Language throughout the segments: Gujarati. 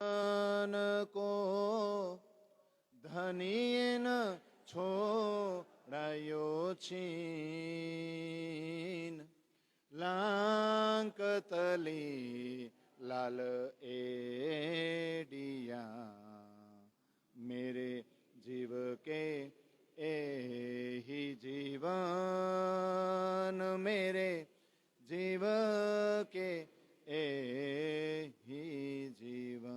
को धनी न छोड़ायो छीन लांकतली लाल एडिया मेरे जीव के ही जीवन मेरे जीव के ही जीवन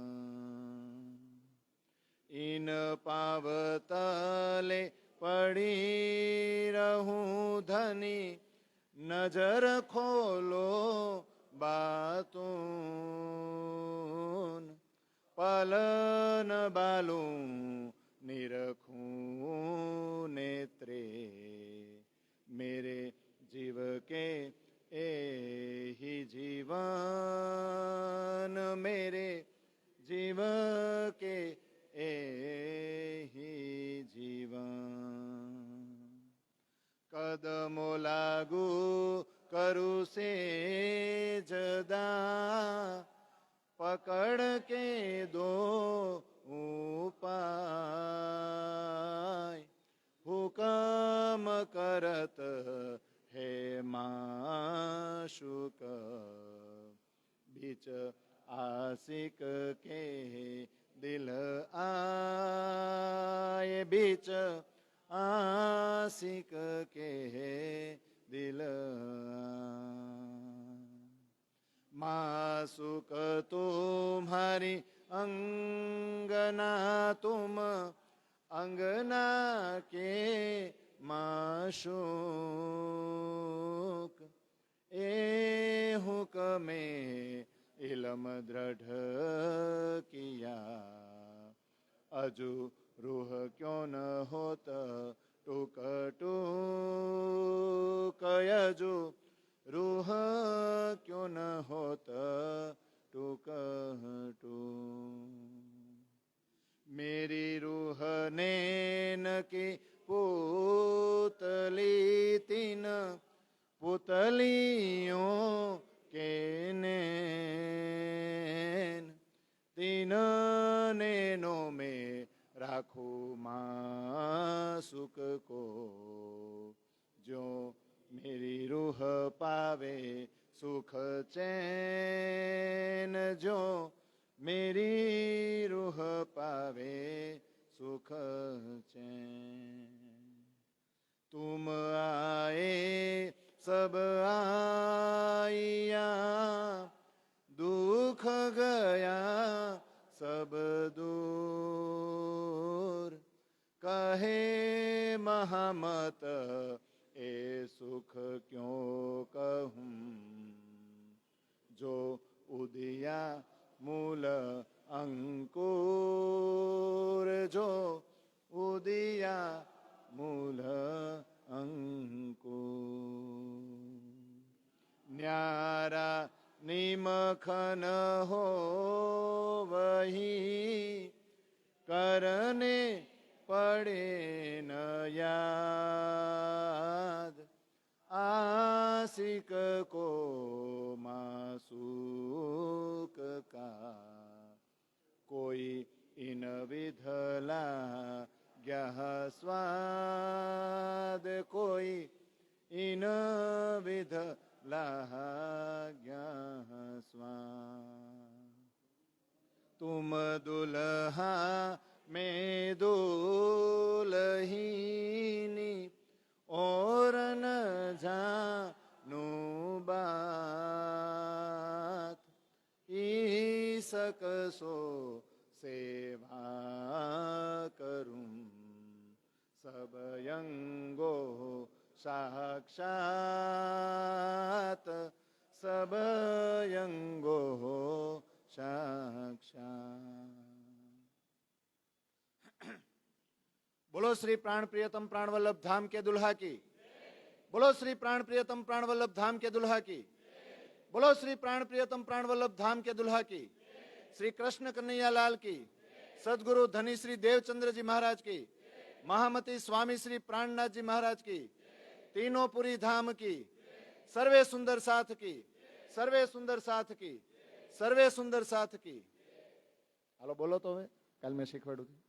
इन पावतले पड़ी रहूं धनी नजर खोलो बातून पलन बालूं निरखूं नेत्रे मेरे जीव के ही जीवन मेरे जीव के ही जीवन कदमो लागू करू से जदा पकड़ के दो उपाय हुकम करत है माशुक बीच आशिक के दिल आए बीच आशिक के दिल माशुक तुम्हारी अंगना तुम अंगना के माशुक ए हुक्मे इलम दृढ़ किया अजू रूह क्यों न होत टूक टूक अजू रूह क्यों न होत टूक टूक मेरी रूह नैन की पुतली तीन पुतलियों के नैन तीन नैनों में राखू मासुक को जो मेरी रूह पावे सुख चैन जो मेरी रूह पावे सुख चैन तुम आए सब आइया दुख गया सब दूर कहे महामत ए सुख क्यों कहूँ जो उदिया मूल अंकुर जो उदिया मूल अंकुर न्यारा निमखन हो वही करने पड़े न याद आशिक को मासूक का कोई इन विधला ज्ञः स्वाद कोई इन विधला ज्ञः स्वाद तुम दुल्हा में दुल्हीनी और न जानू बात ईसक सो सेवा करूं सब यंगो साक्षात सब यंगो साक्षात बोलो श्री प्राण प्रियतम प्राण वल्लभ धाम के दुल्हा की बोलो श्री प्राण प्रियतम प्राण वल्लभ धाम के दुल्हा की बोलो श्री प्राण प्रियतम प्राण वल्लभ धाम के दुल्हा की श्री कृष्ण कन्हैया लाल की सदगुरु धनी श्री देवचंद्र जी महाराज की महामती स्वामी श्री प्राणनाथ जी महाराज की तीनों पुरी धाम की सर्वे सुंदर साथ की सर्वे सुंदर साथ की सर्वे सुंदर साथ की હાલો બોલો તો હવે, કાલ મેં શીખવાડું હતું.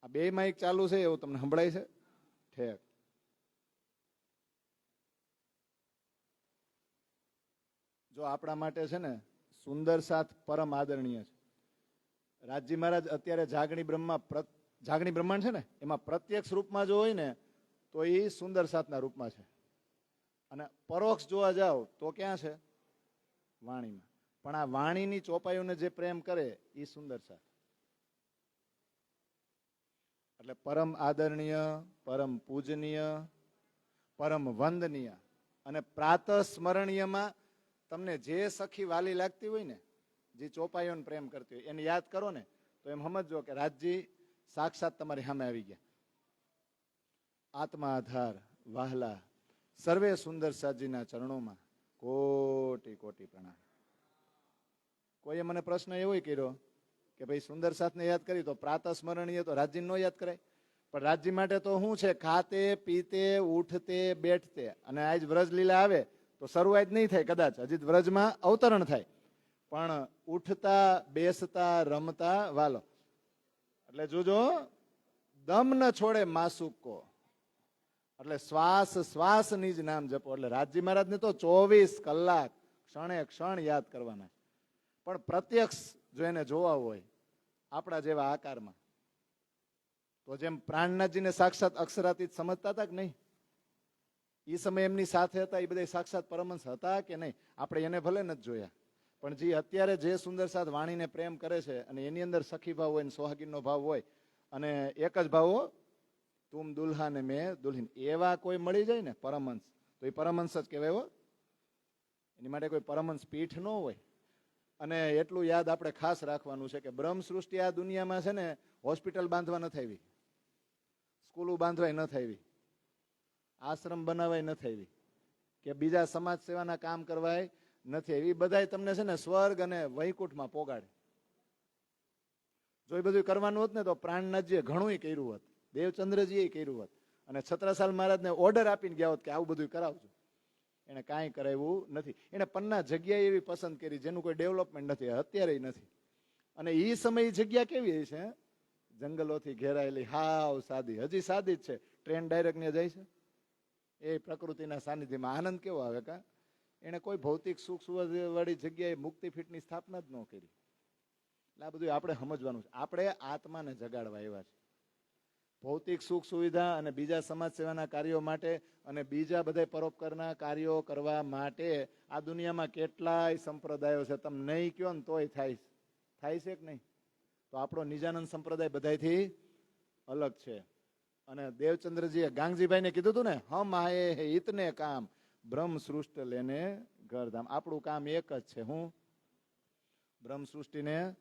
આ બે માઇક ચાલુ છે એવું તમને સંભળાય છે? ઠેક. જો આપણા માટે છે ને સુંદર સાથ પરમ આદરણીય છે. રાજજી મહારાજ અત્યારે જાગણી બ્રહ્માંડ છે ને એમાં પ્રત્યક્ષ રૂપમાં જો હોય ને તો એ સુંદર સાથના રૂપમાં છે, અને પરોક્ષ જોવા જાવ તો ક્યાં છે? વાણીમાં. પણ આ વાણીની ચોપાઈઓને જે પ્રેમ કરે એ સુંદર સાથ. એટલે પરમ આદરણીય, પરમ પૂજનીય, પરમ વંદનીય અને પ્રાત સ્મરણીયમાં તમને જે સખી વાલી લાગતી હોય ને, જે ચોપાઈઓને પ્રેમ કરતી હોય એને યાદ કરો ને તો એમ સમજો કે રાજજી સાક્ષાત તમારી સામે આવી ગયા. આત્મા આધાર વાહલા સર્વે સુંદર સાજીના ચરણોમાં કોટી કોટી પ્રણામ. કોઈએ મને પ્રશ્ન એવો કર્યો કે ભાઈ સુંદર સાથને યાદ કરી તો પ્રાત સ્મરણીય તો રાજજી નો યાદ કરાય? પણ રાજજી માટે તો શું છે? ખાતે પીતે ઉઠતે બેઠતે. અને આજ વ્રજ લીલા આવે તો શરૂઆત નહીં થાય કદાચ, હજી વ્રજમાં અવતરણ થાય, પણ ઉઠતા બેસતા રમતા વાલો. એટલે જોજો, દમ ન છોડે માસુકો, એટલે શ્વાસ શ્વાસની જ નામ જપો. એટલે રાજજી મહારાજને તો 24 કલાક ક્ષણે ક્ષણ યાદ કરવાના. પણ પ્રત્યક્ષ જો એને જોવા હોય આપણા જેવા આકારમાં, તો જેમ પ્રાણનાથજીને સાક્ષાત અક્ષરાતીત સમજતા હતા કે નહીં? એ સમય એમની સાથે હતા એ બધા સાક્ષાત પરમહંસ હતા કે નહીં? આપણે એને ભલે નથી જોયા, પણ જે અત્યારે જે સુંદર સાથ વાણીને પ્રેમ કરે છે અને એની અંદર સખી ભાવ હોય ને સોહાગીનો ભાવ હોય અને એક જ ભાવ હો, તુમ દુલ્હા ને મેં દુલ્હીન, એવા કોઈ મળી જાય ને પરમહંસ તો એ પરમહંસ જ કહેવાય હો. એની માટે કોઈ પરમહંસ પીઠ ન હોય. અને એટલું યાદ આપણે ખાસ રાખવાનું છે કે બ્રહ્મ સૃષ્ટિ આ દુનિયામાં છે ને હોસ્પિટલ બાંધવા નથી આવી, સ્કૂલો બાંધવાય નથી આવી, આશ્રમ બનાવાય નથી આવી, કે બીજા સમાજ સેવાના કામ કરવાય નથી આવી. બધાય તમને છે ને સ્વર્ગ અને વૈકુંઠમાં પોગાડે. જો એ બધું કરવાનું હોત ને તો પ્રાણનાથજીએ ઘણું કર્યું હોત, દેવચંદ્રજીએ કર્યું હોત, અને છત્રસાલ મહારાજને ઓર્ડર આપીને ગયા હોત કે આવું બધું કરાવજો. એને કાંઈ કરાવ્યું નથી. એને પન્ના જગ્યા એવી પસંદ કરી જેનું કોઈ ડેવલપમેન્ટ નથી, અત્યારે નથી. અને એ સમય જગ્યા કેવી છે? જંગલોથી ઘેરાયેલી, હાવ સાદી, હજી સાદી જ છે. ટ્રેન ડાયરેક્ટ ને જાય છે. એ પ્રકૃતિના સાનિધ્યમાં આનંદ કેવો આવે કા? એને કોઈ ભૌતિક સુખ સુવિધાવાળી જગ્યાએ મુક્તિ પીઠની સ્થાપના જ ન કરી. એટલે આ બધું આપણે સમજવાનું છે. આપણે આત્માને જગાડવા આવ્યા છે. ભૌતિક સુખ સુવિધા અને બીજા સમાજ સેવાના કાર્યો માટે અને બીજા બધા પરોપકારના કાર્યો કરવા માટે આ દુનિયામાં કેટલાય સંપ્રદાયો છે. તમે નહીં કહો ને તોય થાય છે કે નહીં? તો આપણો નિજાનંદ સંપ્રદાય બધાયથી અલગ છે. અને દેવચંદ્રજીએ ગાંગજીભાઈને કીધું હતું ને, હમ આયે હે ઇતને કામ બ્રહ્મ સૃષ્ટ લેને ઘરધામ. આપણું કામ એક જ છે. હું બ્રહ્મ સૃષ્ટિને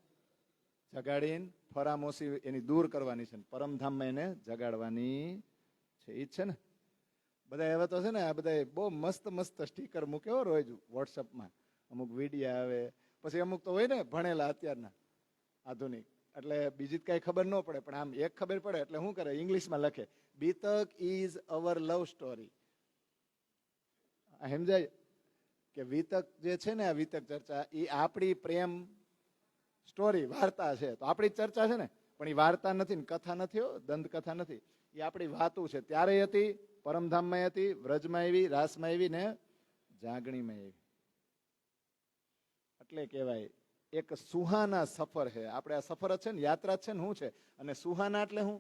જગાડીને ફરામોશી એની દૂર કરવાની છે, પરમધામમાં એને જગાડવાની છે. ઈ છે ને બધા હવે તો છે ને આ બધા બહુ મસ્ત મસ્ત સ્ટીકર મૂક્યો રોજ વોટ્સઅપમાં, અમુક વિડીયો આવે, પછી અમુક તો હોય ને ભણેલા અત્યારના આધુનિક, એટલે બીજી જ કઈ ખબર ન પડે, પણ આમ એક ખબર પડે એટલે શું કરે? ઇંગ્લિશમાં લખે, બીતક ઇઝ અવર લવ સ્ટોરી. સમજાય કે વિતક જે છે ને, આ વિતક ચર્ચા એ આપણી પ્રેમ સ્ટોરી વાર્તા છે. તો આપણી ચર્ચા છે ને, પણ એ વાર્તા નથી ને કથા નથી, દંત કથા નથી, એ આપણી વાતું છે. ત્યારે હતી, પરમધામમાં હતી, વ્રજમાં આવી, રાસમાં આવી ને જાગણીમાં આવી. એટલે કહેવાય એક સુહાના સફર છે. આપણે આ સફર જ છે ને, યાત્રા જ છે ને, શું છે? અને સુહાના એટલે શું?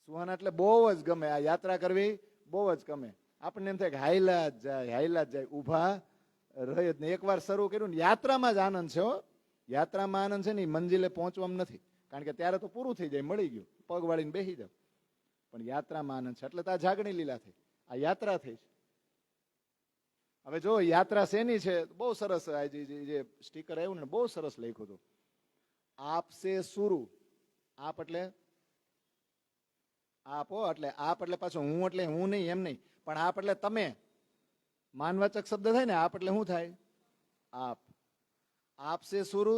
સુહાના એટલે બહુ જ ગમે. આ યાત્રા કરવી બહુ જ ગમે. આપણને એમ થાય કે હાઈલા જ જાય, ઊભા રહે જ નહીં. એકવાર શરૂ કર્યું ને યાત્રામાં જ આનંદ છે. યાત્રામાં આનંદ છે ને, મંજિલે પહોંચવામાં નથી. કારણ કે ત્યારે તો પૂરું થઈ જાય, મળી ગયું, પગ વાળીને બેસી જાવ. પણ યાત્રામાં આનંદ છે. એટલે તો આ જાગણી લીલા થઈ, આ યાત્રા થઈ છે. હવે જો યાત્રા શેની છે? બહુ સરસ જે સ્ટીકર આવ્યું ને બહુ સરસ લખ્યું હતું. આપસે શુરુ. આપ એટલે આપો, એટલે આપ એટલે પાછું હું, એટલે હું નહીં એમ નહીં, પણ આપ એટલે તમે. માનવાચક શબ્દ થાય ને, આપ એટલે શું થાય? આપ. આપસે શુરુ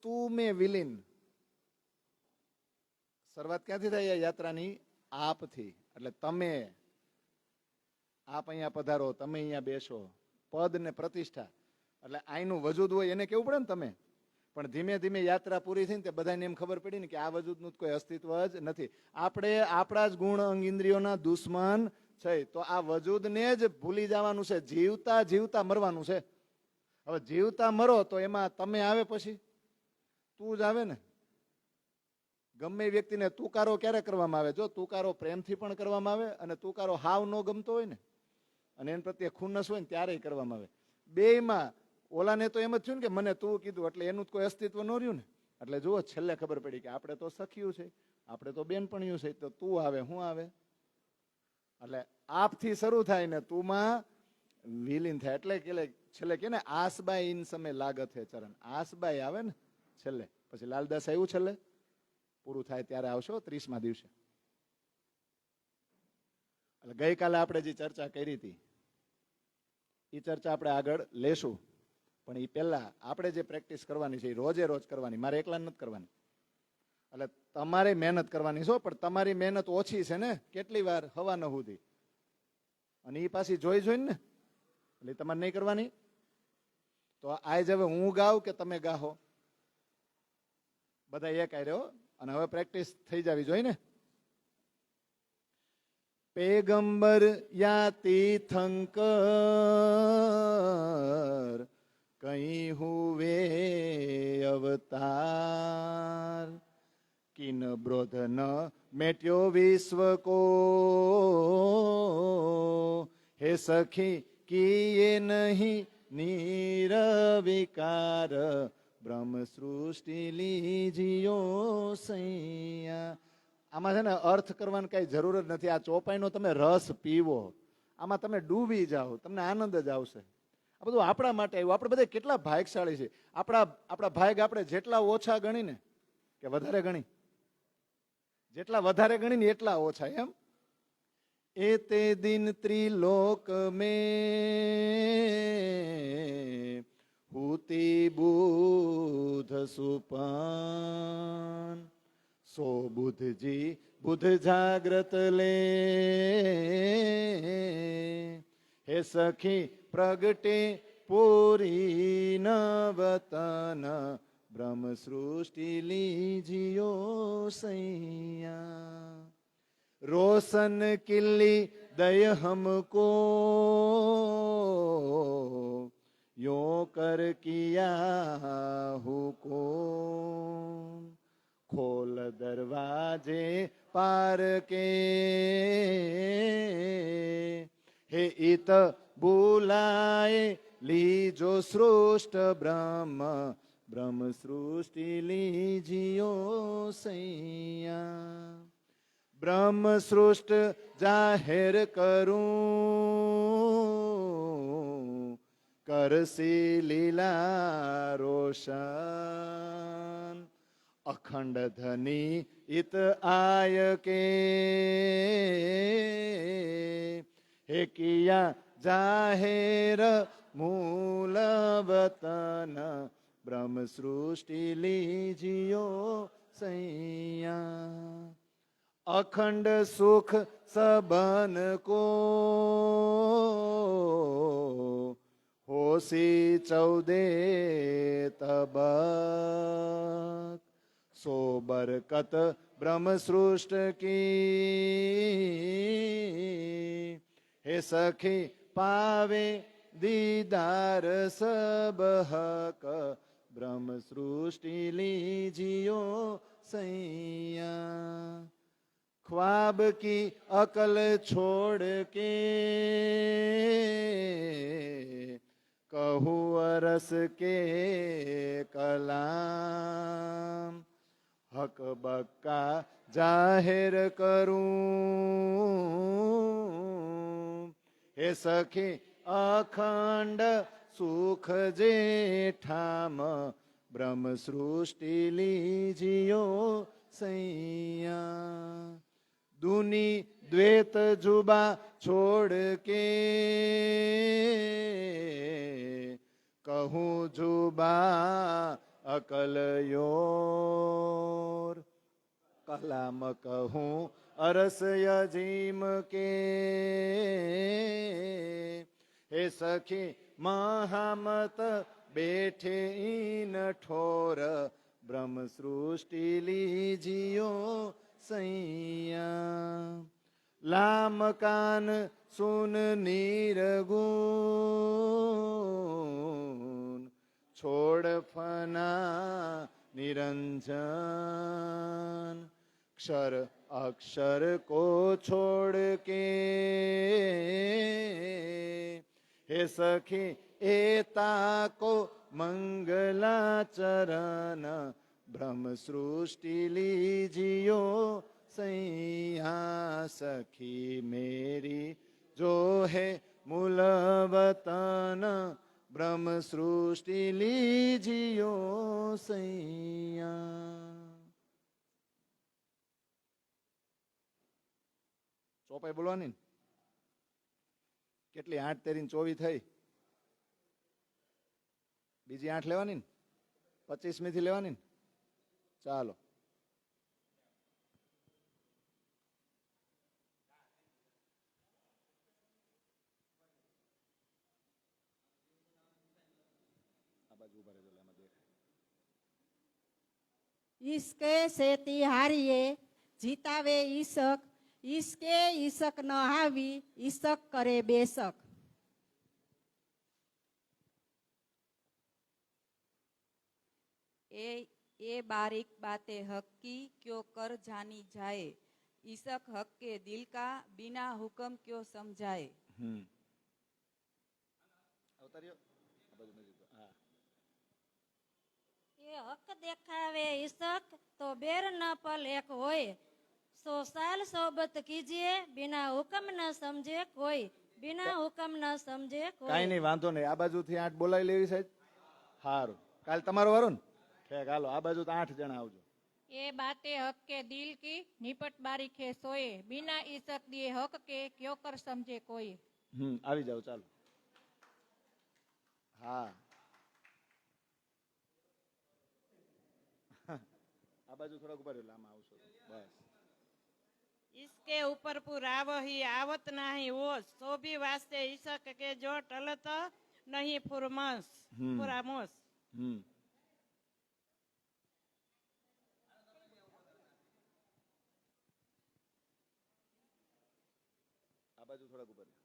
તું મેં વિલીન. શરૂઆત ક્યાંથી થાય યાત્રાની? આપથી. એટલે તમે. આપ અહીંયા પધારો, તમે અહીંયા બેસો. પદ ને પ્રતિષ્ઠા, એટલે આઈનું વજૂદ હોય એને કેવું પડે ને તમે. પણ ધીમે ધીમે યાત્રા પૂરી થઈને તે બધાને એમ ખબર પડી ને કે આ વજૂદનું કોઈ અસ્તિત્વ જ નથી. આપણે આપણા જ ગુણ અંગ ઇન્દ્રિયોના દુશ્મન છે. તો આ વજૂદને જ ભૂલી જવાનું છે. જીવતા જીવતા મરવાનું છે. હવે જીવતા મરો તો એમાં તમે આવે, પછી તું જ આવે ને. ગમે વ્યક્તિને તુકારો ક્યારે કરવામાં આવે? જો તુકારો પ્રેમથી પણ કરવામાં આવે, અને તુકારો હાવ ન ગમતો હોય ને અને એના પ્રત્યે ખુન્નસ હોય ને ત્યારે કરવામાં આવે. બેયમાં ઓલાને તો એમ જ થયું ને કે મને તું કીધું એટલે એનું કોઈ અસ્તિત્વ ન રહ્યું ને. એટલે જુઓ, છેલ્લે ખબર પડી કે આપણે તો સખ્યું છે, આપણે તો બેનપણિયું છે, તો તું આવે હું આવે. એટલે આપથી શરૂ થાય ને તુંમાં વિલીન થાય. એટલે કે છેલ્લે કે ને આસબાઈ ઇન સમય લાગત હે ચરણ. આસબાઈ આવે ને છેલ્લે, પછી લાલદાસ આવ્યું છેલ્લે પૂરું થાય ત્યારે આવશો 30મા દિવસે. એટલે ગઈકાલે આપણે જે ચર્ચા કરી હતી એ ચર્ચા આપણે આગળ લેશું. પણ એ પહેલા આપણે જે પ્રેક્ટિસ કરવાની છે એ રોજે રોજ કરવાની. મારે એકલા નથી કરવાની. એટલે તમારે મહેનત કરવાની છો, પણ તમારી મહેનત ઓછી છે ને. કેટલી વાર હવા ન સુધી, અને એ પાછી જોઈને ને, એટલે તમારે નહીં કરવાની. તો આજ હવે હું ગાઉં કે તમે ગાહો, બધા એક આઈ રહ્યો. અને હવે પ્રેક્ટિસ થઈ જવી જોઈએ ને. પેગંબર યા તીર્થંકર કहीं हुए अवतार, किन ब्रोध न मेट्यो विश्व को, हे सखी किए नहीं निरविकार, બ્રહ્મ સૃષ્ટિ લીજીઓ સૈયા. આમાં છે ને અર્થ કરવાની કઈ જરૂર જ નથી. આ ચોપાઈનો તમે રસ પીવો, આમાં તમે ડૂબી જાઓ, તમને આનંદ જ આવશે. આ બધું આપણા માટે આવ્યું. આપણે બધા કેટલા ભાગશાળી છે. આપણા ભાગ આપણે જેટલા ઓછા ગણીને કે વધારે ગણી, જેટલા વધારે ગણીને એટલા ઓછા. એમ એ તે દિન ત્રિલોક મેં હુતી બુધ સુપાન, સો બુધજી બુધ જાગ્રત લે, હે સખી પ્રગટે પૂરી નવતન, બ્રહ્મ સૃષ્ટિ લીજીઓ સૈયા. રોશન કિલ્લી દય હમકો, यो कर किया हुकुम, खोल दरवाजे पार के, हे इत बुलाए लीजो सृष्ट ब्रह्म, ब्रह्म सृष्टि लीजियो सैया. ब्रह्म सृष्ट जाहिर करूं, करसी લીલા રોશન, અખંડ ધની ઇત આય કે, હે કિયા જાહેર મૂલ વતન, બ્રહ્મ સૃષ્ટિ લીજીઓ સૈયા. અખંડ સુખ સબન કો, होसी 14 तबक, सो बरकत ब्रह्म सृष्ट की, हे सखी पावे दीदार सब हक, ब्रह्म सृष्टि लीजियो सैया. ख्वाब की अकल छोड़ के, कहूँ अरस के कलाम, हक बक्का जाहिर करूं, हे सखी अखंड सुख जेठाम, ब्रह्म सृष्टि लीजियो सैया. दूनी द्वैत जुबा छोड़ के, कहूँ जुबा अकल योर, कलाम कहूँ अरस यजीम के, हे सखी મહામત બેઠે ઈન ઠોર બ્રહ્મ સૃષ્ટિ લીજીઓ સૈયા લામ કાન સુન નિરગુણ છોડ ફના નિરંજન ક્ષર અક્ષર કો છોડ કે હે સખી એતા કો મંગલાચરણ બ્રહ્મ સૃષ્ટિ લીજીઓ સૈયા સખી મેરી જો હે મૂલ વતન બ્રહ્મ સૃષ્ટિ લીજીઓ સૈયા. ચોપાઈ બોલવાની ને? કેટલી 8 તેરી 24 થઈ? બીજી 8 લેવાની ને? 25મી થી લેવાની ને? ચાલો. ઈસકે સેતી હારીએ જીતાવે ઈશક ઈસકે ઈશક ન હાવી ઈશક કરે બેશક. એ बारीक बातें हक की क्यों कर जानी जाए ईशक हक के दिल का बिना हुक्म क्यों समझाए. એ હક દેખાવે ઈશક તો બેર ન પલ એક હોય 100 સાલ સોબત કીજીએ બિના હુકમ ન સમજે કોઈ બિના હુકમ ન સમજે કોઈ. કાઈ નહીં, વાંધો નહીં. આ બાજુથી 8 બોલાવી લેવી સાહેબ. સારું, કાલ તમારો વારો ને? ઠેક, હાલો આ બાજુ તો 8 જણા આવજો. ये बातें हक के दिल की निपट बारीक है सोए बिना ईशक दिए हक के क्यों कर समझे कोई. આવી જાવ, ચાલો. હા, આ બાજુ થોડાક ઉભા રહ્યો, આમાં આવશો બસ. इसके ऊपर पुराव ही आवत नहीं वो सो भी वास्ते ईशक के जो टलत नहीं फुरमस पुरामोस. આ બાજુ થોડાક ઉભા રહ્યો.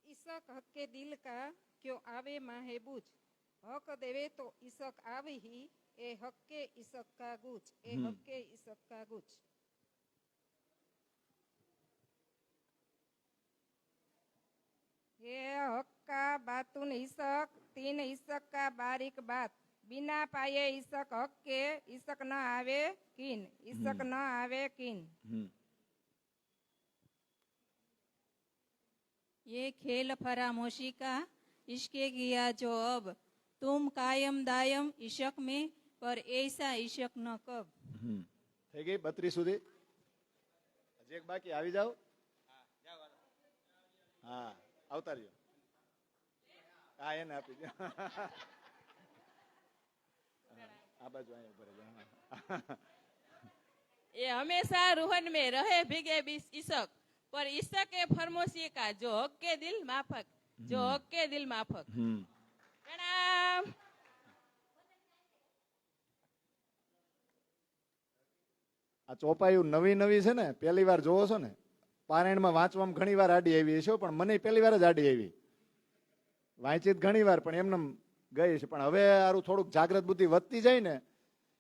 ईशक हक के दिल का क्यों आवे माहे बूझ हक देवे तो ईशक आवे ही ए हक के ईशक का गुच ए हक के ईशक का गुच. ये हक का बातुन ईशक 3 ईशक का बारीक बात बिना पाए ईशक हक के ईशक न आवे किन ईशक न आवे किन. ये खेल फरामोशी का इश्के किया जो अब तुम कायम दायम इशक में पर ऐसा इशक न कब. થઈ ગઈ 32 સુધી? હજી એક બાકી, આવી જાઓ. હા, આવતા રહ્યો. હા, એને આપી દો. આ બાજુ અહીંયા ઉભા રહેજો. ये हमेशा रूहन में रहे भीगे ईशक पर ईशक के फरमोशी का जो हक के दिल माफक जो हक के दिल माफक. प्रणाम. આ ચોપાયું નવી નવી છે ને, પહેલી વાર જોવો છો ને. પારાયણમાં વાંચવામાં ઘણી વાર આડી આવી છે, પણ મને પહેલી વાર જ આડી આવી. વાંચી ઘણી વાર પણ એમને ગઈ છે, પણ હવે આરું થોડુંક જાગ્રત બુદ્ધિ વધતી જાય ને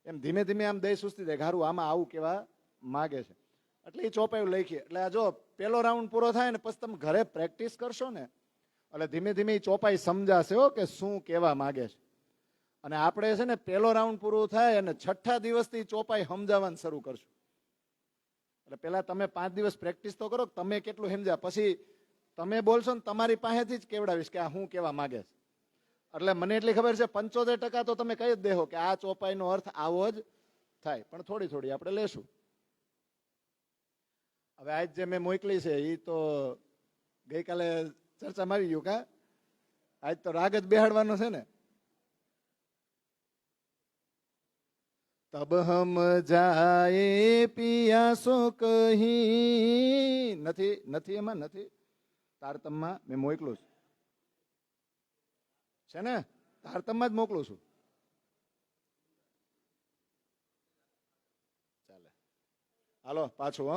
એમ ધીમે ધીમે આમ દઈ સુસ્તી જાય. હારું આમાં આવું કેવા માગે છે, એટલે એ ચોપાયું લખીએ. એટલે આ જો પેલો રાઉન્ડ પૂરો થાય ને પછી તમે ઘરે પ્રેક્ટિસ કરશો ને એટલે ધીમે ધીમે એ ચોપાઈ સમજાશે હો કે શું કેવા માગે છે. અને આપણે છે ને પેલો રાઉન્ડ પૂરો થાય અને 6ઠા દિવસથી ચોપાઈ સમજાવવાનું શરૂ કરશું. એટલે પેલા તમે 5 દિવસ પ્રેક્ટિસ તો કરો, તમે કેટલું સમજ્યા, પછી તમે બોલશો ને તમારી પાસેથી જ કેવડાવીશ કે આ શું કેવા માગે છે. એટલે મને એટલી ખબર છે 75% તો તમે કહી જ દેહો કે આ ચોપાઈનો અર્થ આવો જ થાય, પણ થોડી થોડી આપણે લેશું. હવે આજ જે મેં મોકલી છે એ તો ગઈકાલે ચર્ચામાં આવી ગયું. કા આજ તો રાગ જ બેહાડવાનો છે ને. તબ હમ જાયે પિયાસો કહી નથી, નથી એમાં નથી, તારતમમાં મેં મોકલું છું. છે ને? તારતમમાં જ મોકલું છું. ચાલે, હાલો પાછું. હ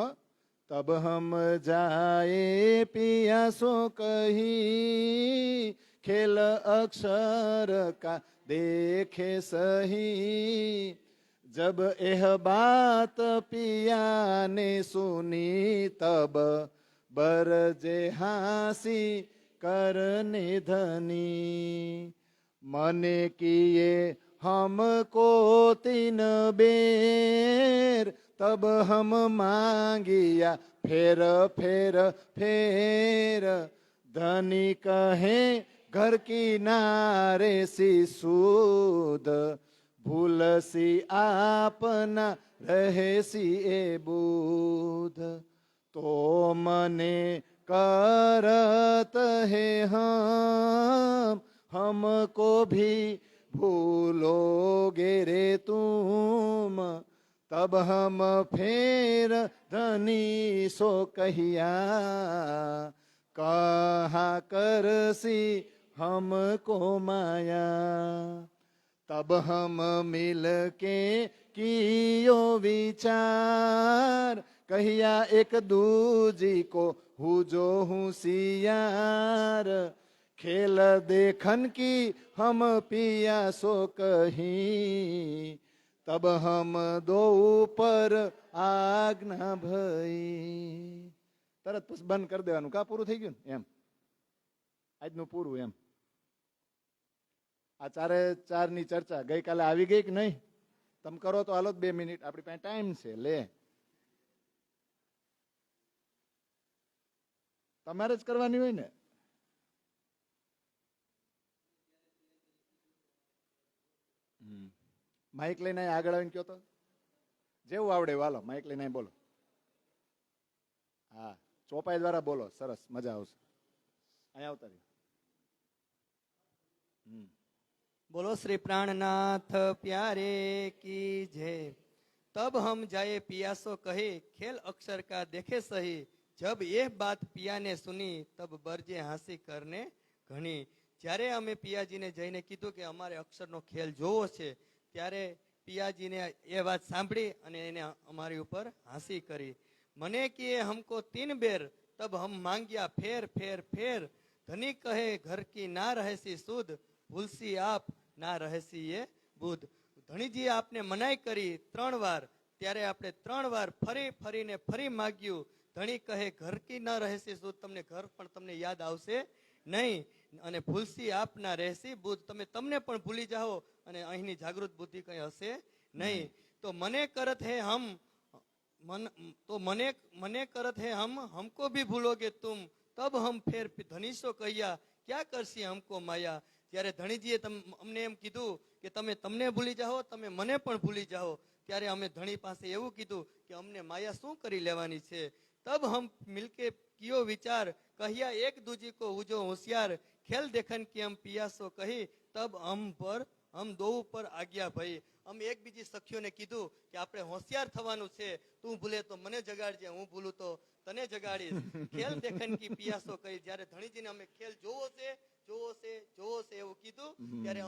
તબ હમ જાએ પિયાસો કહી, ખેલ અક્ષર કા દેખે સહી, जब यह बात पिया ने सुनी, तब बरजे हासी करने धनी, मने किए हमको तीन बेर, तब हम मांगिया फेर फेर फेर, धनी कहे घर की नारे सी सूद, भूलसी आपना રહેસી એ બુધ, તો મને करत है हमको भी भूलोगे रे तुम, तब हम फेर धनी सो कहिया, कहा करसी हमको माया, तब हम मिल के कियो विचार, कहिया एक दूजी को हूँ जो होशियार, खेल देखन की हम पिया सो कहीं, तब हम दो पर આજ્ઞા ભઈ. તરત પછી બંધ કરી દેવાનું. કા પૂરું થઈ ગયું ને? એમ આજનું પૂરું. એમ આ ચારે ચારની ચર્ચા ગઈકાલે આવી ગઈ કે નહીં? તમે કરો તો હાલો 2 મિનિટ, આપણી પાસે ટાઈમ છે. લે, તમારે જ કરવાની હોય ને. માઇક લઈને આગળ આવીને કયો તો, જેવું આવડે વાલો માઇક લઈને બોલો. હા, ચોપાઈ દ્વારા બોલો, સરસ, મજા આવશે. અહીંયા આવતા રહ્યો. बोलो श्री प्राणनाथ प्यारे की जय। तब हम जाए पियासो कहे, खेल अक्षर का देखे सही, जब ये बात पिया ने सुनी, तब बरजे हांसी करने घणी। જ્યારે અમે પિયાજીને જઈને કીધું કે અમારે અક્ષરનો ખેલ જોવો છે, ત્યારે પિયાજીને એ વાત સાંભળી અને એને અમારી ઉપર હાંસી કરી. મને કિએ હમકો 3 બેર, તબ હમ માંગ્યા ફેર ફેર ફેર, ધની કહે ઘર કી ના રહેસી સુધ, ભૂલસી આપ ના રહેસી એ બુધ. ધણીજીએ આપને મનાઈ કરી 3 વાર, ત્યારે આપણે 3 વાર ફરી ફરીને ફરી માગ્યું. ધણી કહે ઘર કી ન રહેસી સુધ, તમને ઘર પણ તમને યાદ આવશે નહીં, અને ભૂલસી આપ ના રહેસી બુધ, તમે તમને પણ ભૂલી જાઓ અને અહીંની જાગૃત બુદ્ધિ કઈ હશે નહીં. તો મને કરત હે હમ મને કરત હે हमको भी भूलोगे तुम, तब हम फेर धनीशो कहिया, क्या करसी हमको माया. ત્યારે ધણીજીએ અમને એમ કીધું કે તમે તમને ભૂલી જાઓ, તમે મને પણ ભૂલી જાઓ. ત્યારે અમે ધણી પાસે એવું કીધું કે અમને માયા શું કરી લેવાની છે. તબ હમ મિલકે કિયો વિચાર, કહિયા એક દૂજી કો ઉજો હોશિયાર, ખેલ દેખન કે હમ પિયાસો કહી, તબ હમ દો પર આજ્ઞા ભઈ. અમે એકબીજી સખીઓને કીધું કે આપણે હોશિયાર થવાનું છે, તું ભૂલે તો મને જગાડજે, હું ભૂલું તો તને જગાડીશ. ખેલ દેખન કી પિયાસો કહી. જ્યારે ધણીજીને અમે ખેલ જોવો છે એવું કીધું, ત્યારે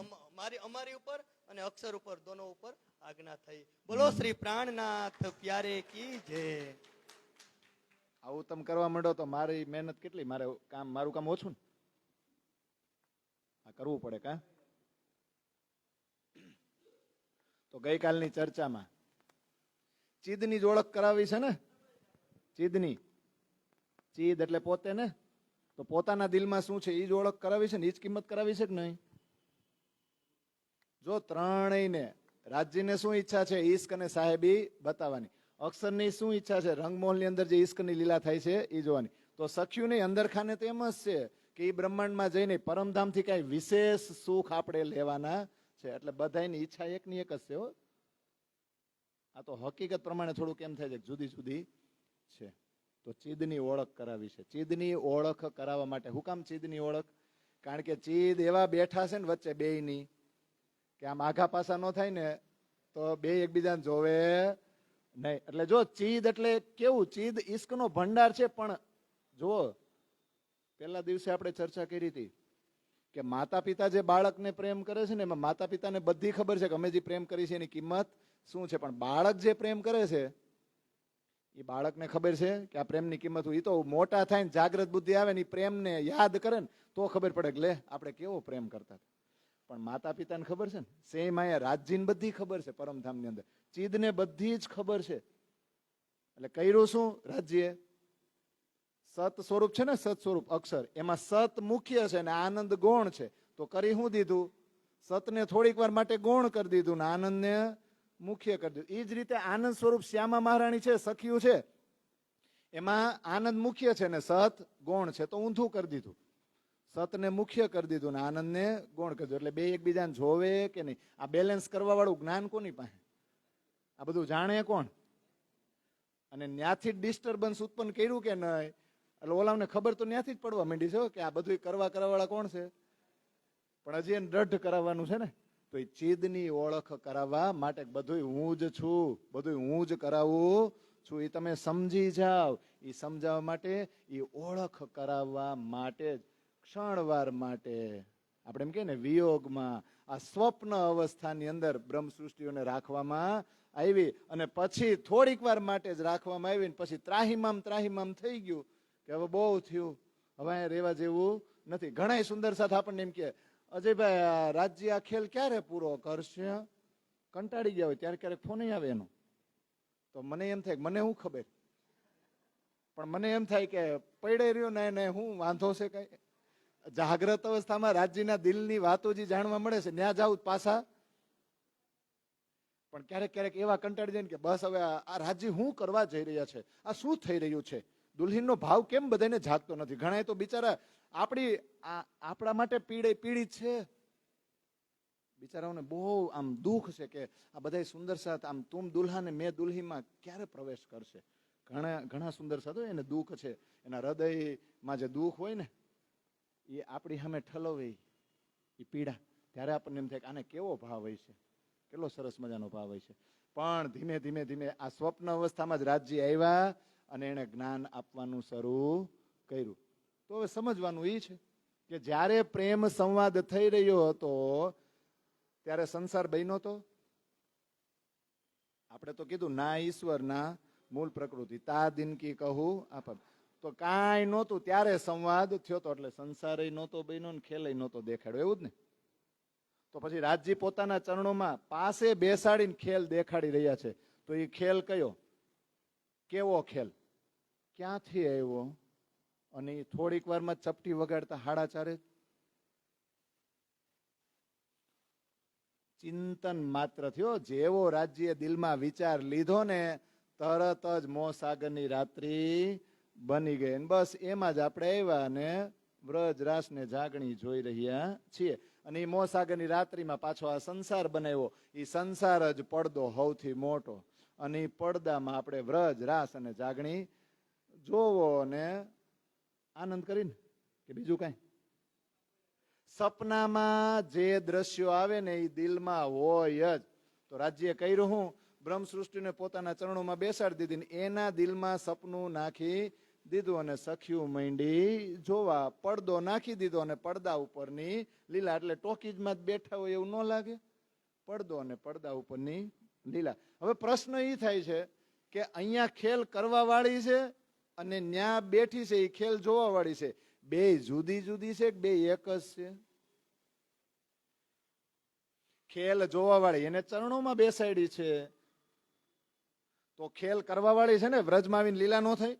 અમારી ઉપર અને અક્ષર ઉપર દોનો ઉપર આજ્ઞા થઈ. બોલો શ્રી પ્રાણનાથ પ્યારે કી જય. આવું તમે કરવા માંડો તો મારી મહેનત કેટલી, મારું કામ ઓછું ને. આ કરવું પડે. કા તો ગઈકાલની ચર્ચામાં ચીદની જ ઓળખ કરાવી છે ને. ચીદની, ચીદ એટલે પોતે ને, તો પોતાના દિલમાં શું છે એ જ ઓળખ કરાવી છે ને, એ જ કિંમત કરાવી છે કે નહીં? જો ત્રણેયને, રાજજીને શું ઈચ્છા છે? ઈશ્ક અને સાહેબી બતાવવાની. અક્ષરની શું ઈચ્છા છે? રંગમોહનની અંદર જે ઈશ્કની લીલા થાય છે એ જોવાની. તો સખ્યું નહીં, અંદર ખાને તો એમ જ છે કે એ બ્રહ્માંડમાં જઈને પરમધામથી કઈ વિશેષ સુખ આપણે લેવાના છે. એટલે બધાની ઈચ્છા એકની એક જ છે. હો, આ તો હકીકત પ્રમાણે થોડુંક એમ થાય છે જુદી જુદી છે. તો ચીદની ઓળખ કરાવી છે. ચીદની ઓળખ કરાવવા માટે હું કામ ચીદની ઓળખ? કારણ કે ચીદ એવા બેઠા છે ને વચ્ચે બેયની, કે આમ આઘા પાછા ન થાય ને તો બે એકબીજાને જોવે નહીં. એટલે જો ચીદ એટલે કેવું? ચીદ ઈશ્કનો ભંડાર છે. પણ જો પેલા દિવસે આપણે ચર્ચા કરી હતી કે માતા પિતા જે બાળકને પ્રેમ કરે છે ને એમાં માતા પિતાને બધી ખબર છે કે અમે જે પ્રેમ કરી છે એની કિંમત શું છે, પણ બાળક જે પ્રેમ કરે છે એ બાળકને ખબર છે કે આ પ્રેમની કિંમત એ તો મોટા થાય ને જાગ્રત બુદ્ધિ આવે ને એ પ્રેમને યાદ કરે ને તો ખબર પડે કે લે આપણે કેવો પ્રેમ કરતા હતા. પણ માતા પિતાને ખબર છે ને, સેમ અહીંયા રાજજીને બધી ખબર છે, પરમધામની અંદર ચીદને બધી જ ખબર છે. એટલે કર્યું શું રાજ્યે? સત સ્વરૂપ છે ને, સત સ્વરૂપ અક્ષર, એમાં સત મુખ્ય છે ને આનંદ ગૌણ છે. તો કરી શું દીધું? સતને થોડીક વાર માટે ગૌણ કરી દીધું ને આનંદને મુખ્ય કરી દીધું. એ જ રીતે આનંદ સ્વરૂપ શ્યામા મહારાણી છે, સખિયું છે, એમાં આનંદ મુખ્ય છે ને સત ગૌણ છે, તો ઊંધું કરી દીધું. સતને મુખ્ય કરી દીધું ને આનંદને ગૌણ કરી દીધું. એટલે બે એકબીજાને જોવે કે નહીં, આ બેલેન્સ કરવા વાળું જ્ઞાન કોની પાસે? આ બધું જાણે કોણ? અને ત્યાંથી ડિસ્ટર્બન્સ ઉત્પન્ન કર્યું કે નહીં, એટલે ઓલામને ખબર તો ત્યાંથી જ પડવા માંડી છે કે આ બધું કરવા વાળા કોણ છે. પણ હજી એને દ્રઢ કરાવવાનું છે ને, તો એ ચીદની ઓળખ કરાવવા માટે બધું હું જ છું, બધું હું જ કરાવું છું, એ તમે સમજી જાઓ. એ સમજાવવા માટે, એ ઓળખ કરાવવા માટે જ ક્ષણવાર માટે આપણે એમ કહીએ ને વિયોગમાં આ સ્વપ્ન અવસ્થાની અંદર બ્રહ્મ સૃષ્ટિઓને રાખવામાં આવી અને પછી થોડીક વાર માટે જ રાખવામાં આવી ને પછી ત્રાહિમામ થઈ ગયું કે હવે બહુ થયું, હવે અહીંયા રહેવા જેવું નથી. ઘણા સુંદર સાથે આપણને એમ કે અજયભાઈ આ રાજ્ય આ ખેલ ક્યારે પૂરો કરશે? કંટાળી ગયા હોય ત્યારે ક્યારેક ફોન આવે એનો, તો મને એમ થાય મને શું ખબર, પણ મને એમ થાય કે પડે રહ્યો ને હું વાંધો છે કઈ. જાગ્રત અવસ્થામાં રાજ્યના દિલની વાતો જે જાણવા મળે છે ત્યાં જાવ પાછા, પણ ક્યારેક એવા કંટાળી જાય ને કે બસ હવે આ રાજ્ય શું કરવા જઈ રહ્યા છે, આ શું થઈ રહ્યું છે, દુલ્હીનનો ભાવ કેમ બધાને જાગતો નથી. ઘણા તો બિચારા આપણા માટે પીડિત છે, બિચારાઓને બહુ આમ દુઃખ છે કે આ બધા સુંદર સાથ આમ તુમ દુલ્હા ને મેં દુલ્હીમાં ક્યારે પ્રવેશ કરશે. ઘણા સુંદર સાથ હોય એને દુઃખ છે, એના હૃદયમાં જે દુઃખ હોય ને એ આપણી સામે ઠલવે એ પીડા, ત્યારે આપણને એમ થાય કે આને કેવો ભાવ હોય છે, કેટલો સરસ મજાનો ભાવ હોય છે. પણ ધીમે આ સ્વપ્ન અવસ્થામાં જ રાજ્ય આવ્યા અને એને જ્ઞાન આપવાનું શરૂ કર્યું. તો હવે સમજવાનું એ છે કે જ્યારે પ્રેમ સંવાદ થઈ રહ્યો હતો ત્યારે સંસાર બન્યો હતો. આપણે તો કીધું ના ઈશ્વર ના મૂળ પ્રકૃતિ તા દિન કી કહું આપ, તો કાંઈ નહોતું ત્યારે સંવાદ થયો હતો, એટલે સંસારે નહોતો બન્યો ને ખેલે નહોતો દેખાડ્યો, એવું જ ને. તો પછી રાજજી પોતાના ચરણોમાં પાસે બેસાડીને ખેલ દેખાડી રહ્યા છે. તો એ ખેલ કયો, કેવો ખેલ, ક્યાંથી આવ્યો? અને થોડીક વારમાં ચપટી વગાડતા 4:30 ચિંતન માત્ર થયો. જેવો રાજ્ય દિલમાં વિચાર લીધો ને તરત જ મોસાગરની રાત્રિ બની ગઈ. બસ એમાં જ આપણે આવ્યા અને વ્રજ રાસ ને જાગણી જોઈ રહ્યા છીએ. અને એ મોસાગરની રાત્રિમાં પાછો આ સંસાર બનાવ્યો. એ સંસાર જ પડદો સૌથી મોટો, અને એ પડદામાં આપણે વ્રજ રાસ અને જાગણી જોવો ને આનંદ કરીને કે બીજું કઈ. સપનામાં જે દ્રશ્યો આવે ને એ દિલમાં હોય જ. તો રાજ્ય કર્યું હું, બ્રહ્મ સૃષ્ટિને પોતાના ચરણોમાં બેસાડી દીધી ને એના દિલમાં સપનું નાખી દીધું અને સખિયું માંડી જોવા, પડદો નાખી દીધો અને પડદા ઉપરની લીલા. એટલે ટોકીજમાં જ બેઠા હોય એવું ન લાગે, પડદો અને પડદા ઉપરની લીલા. હવે પ્રશ્ન એ થાય છે કે અહીંયા ખેલ કરવા વાળી છે અને ન્યા બેઠી છે એ ખેલ જોવા વાળી છે, બે જુદી જુદી છે કે બે એક જ છે? ખેલ જોવા વાળી એને ચરણોમાં બેસાડી છે, તો ખેલ કરવા વાળી છે ને વ્રજમાં આવીને લીલા ન થઈ,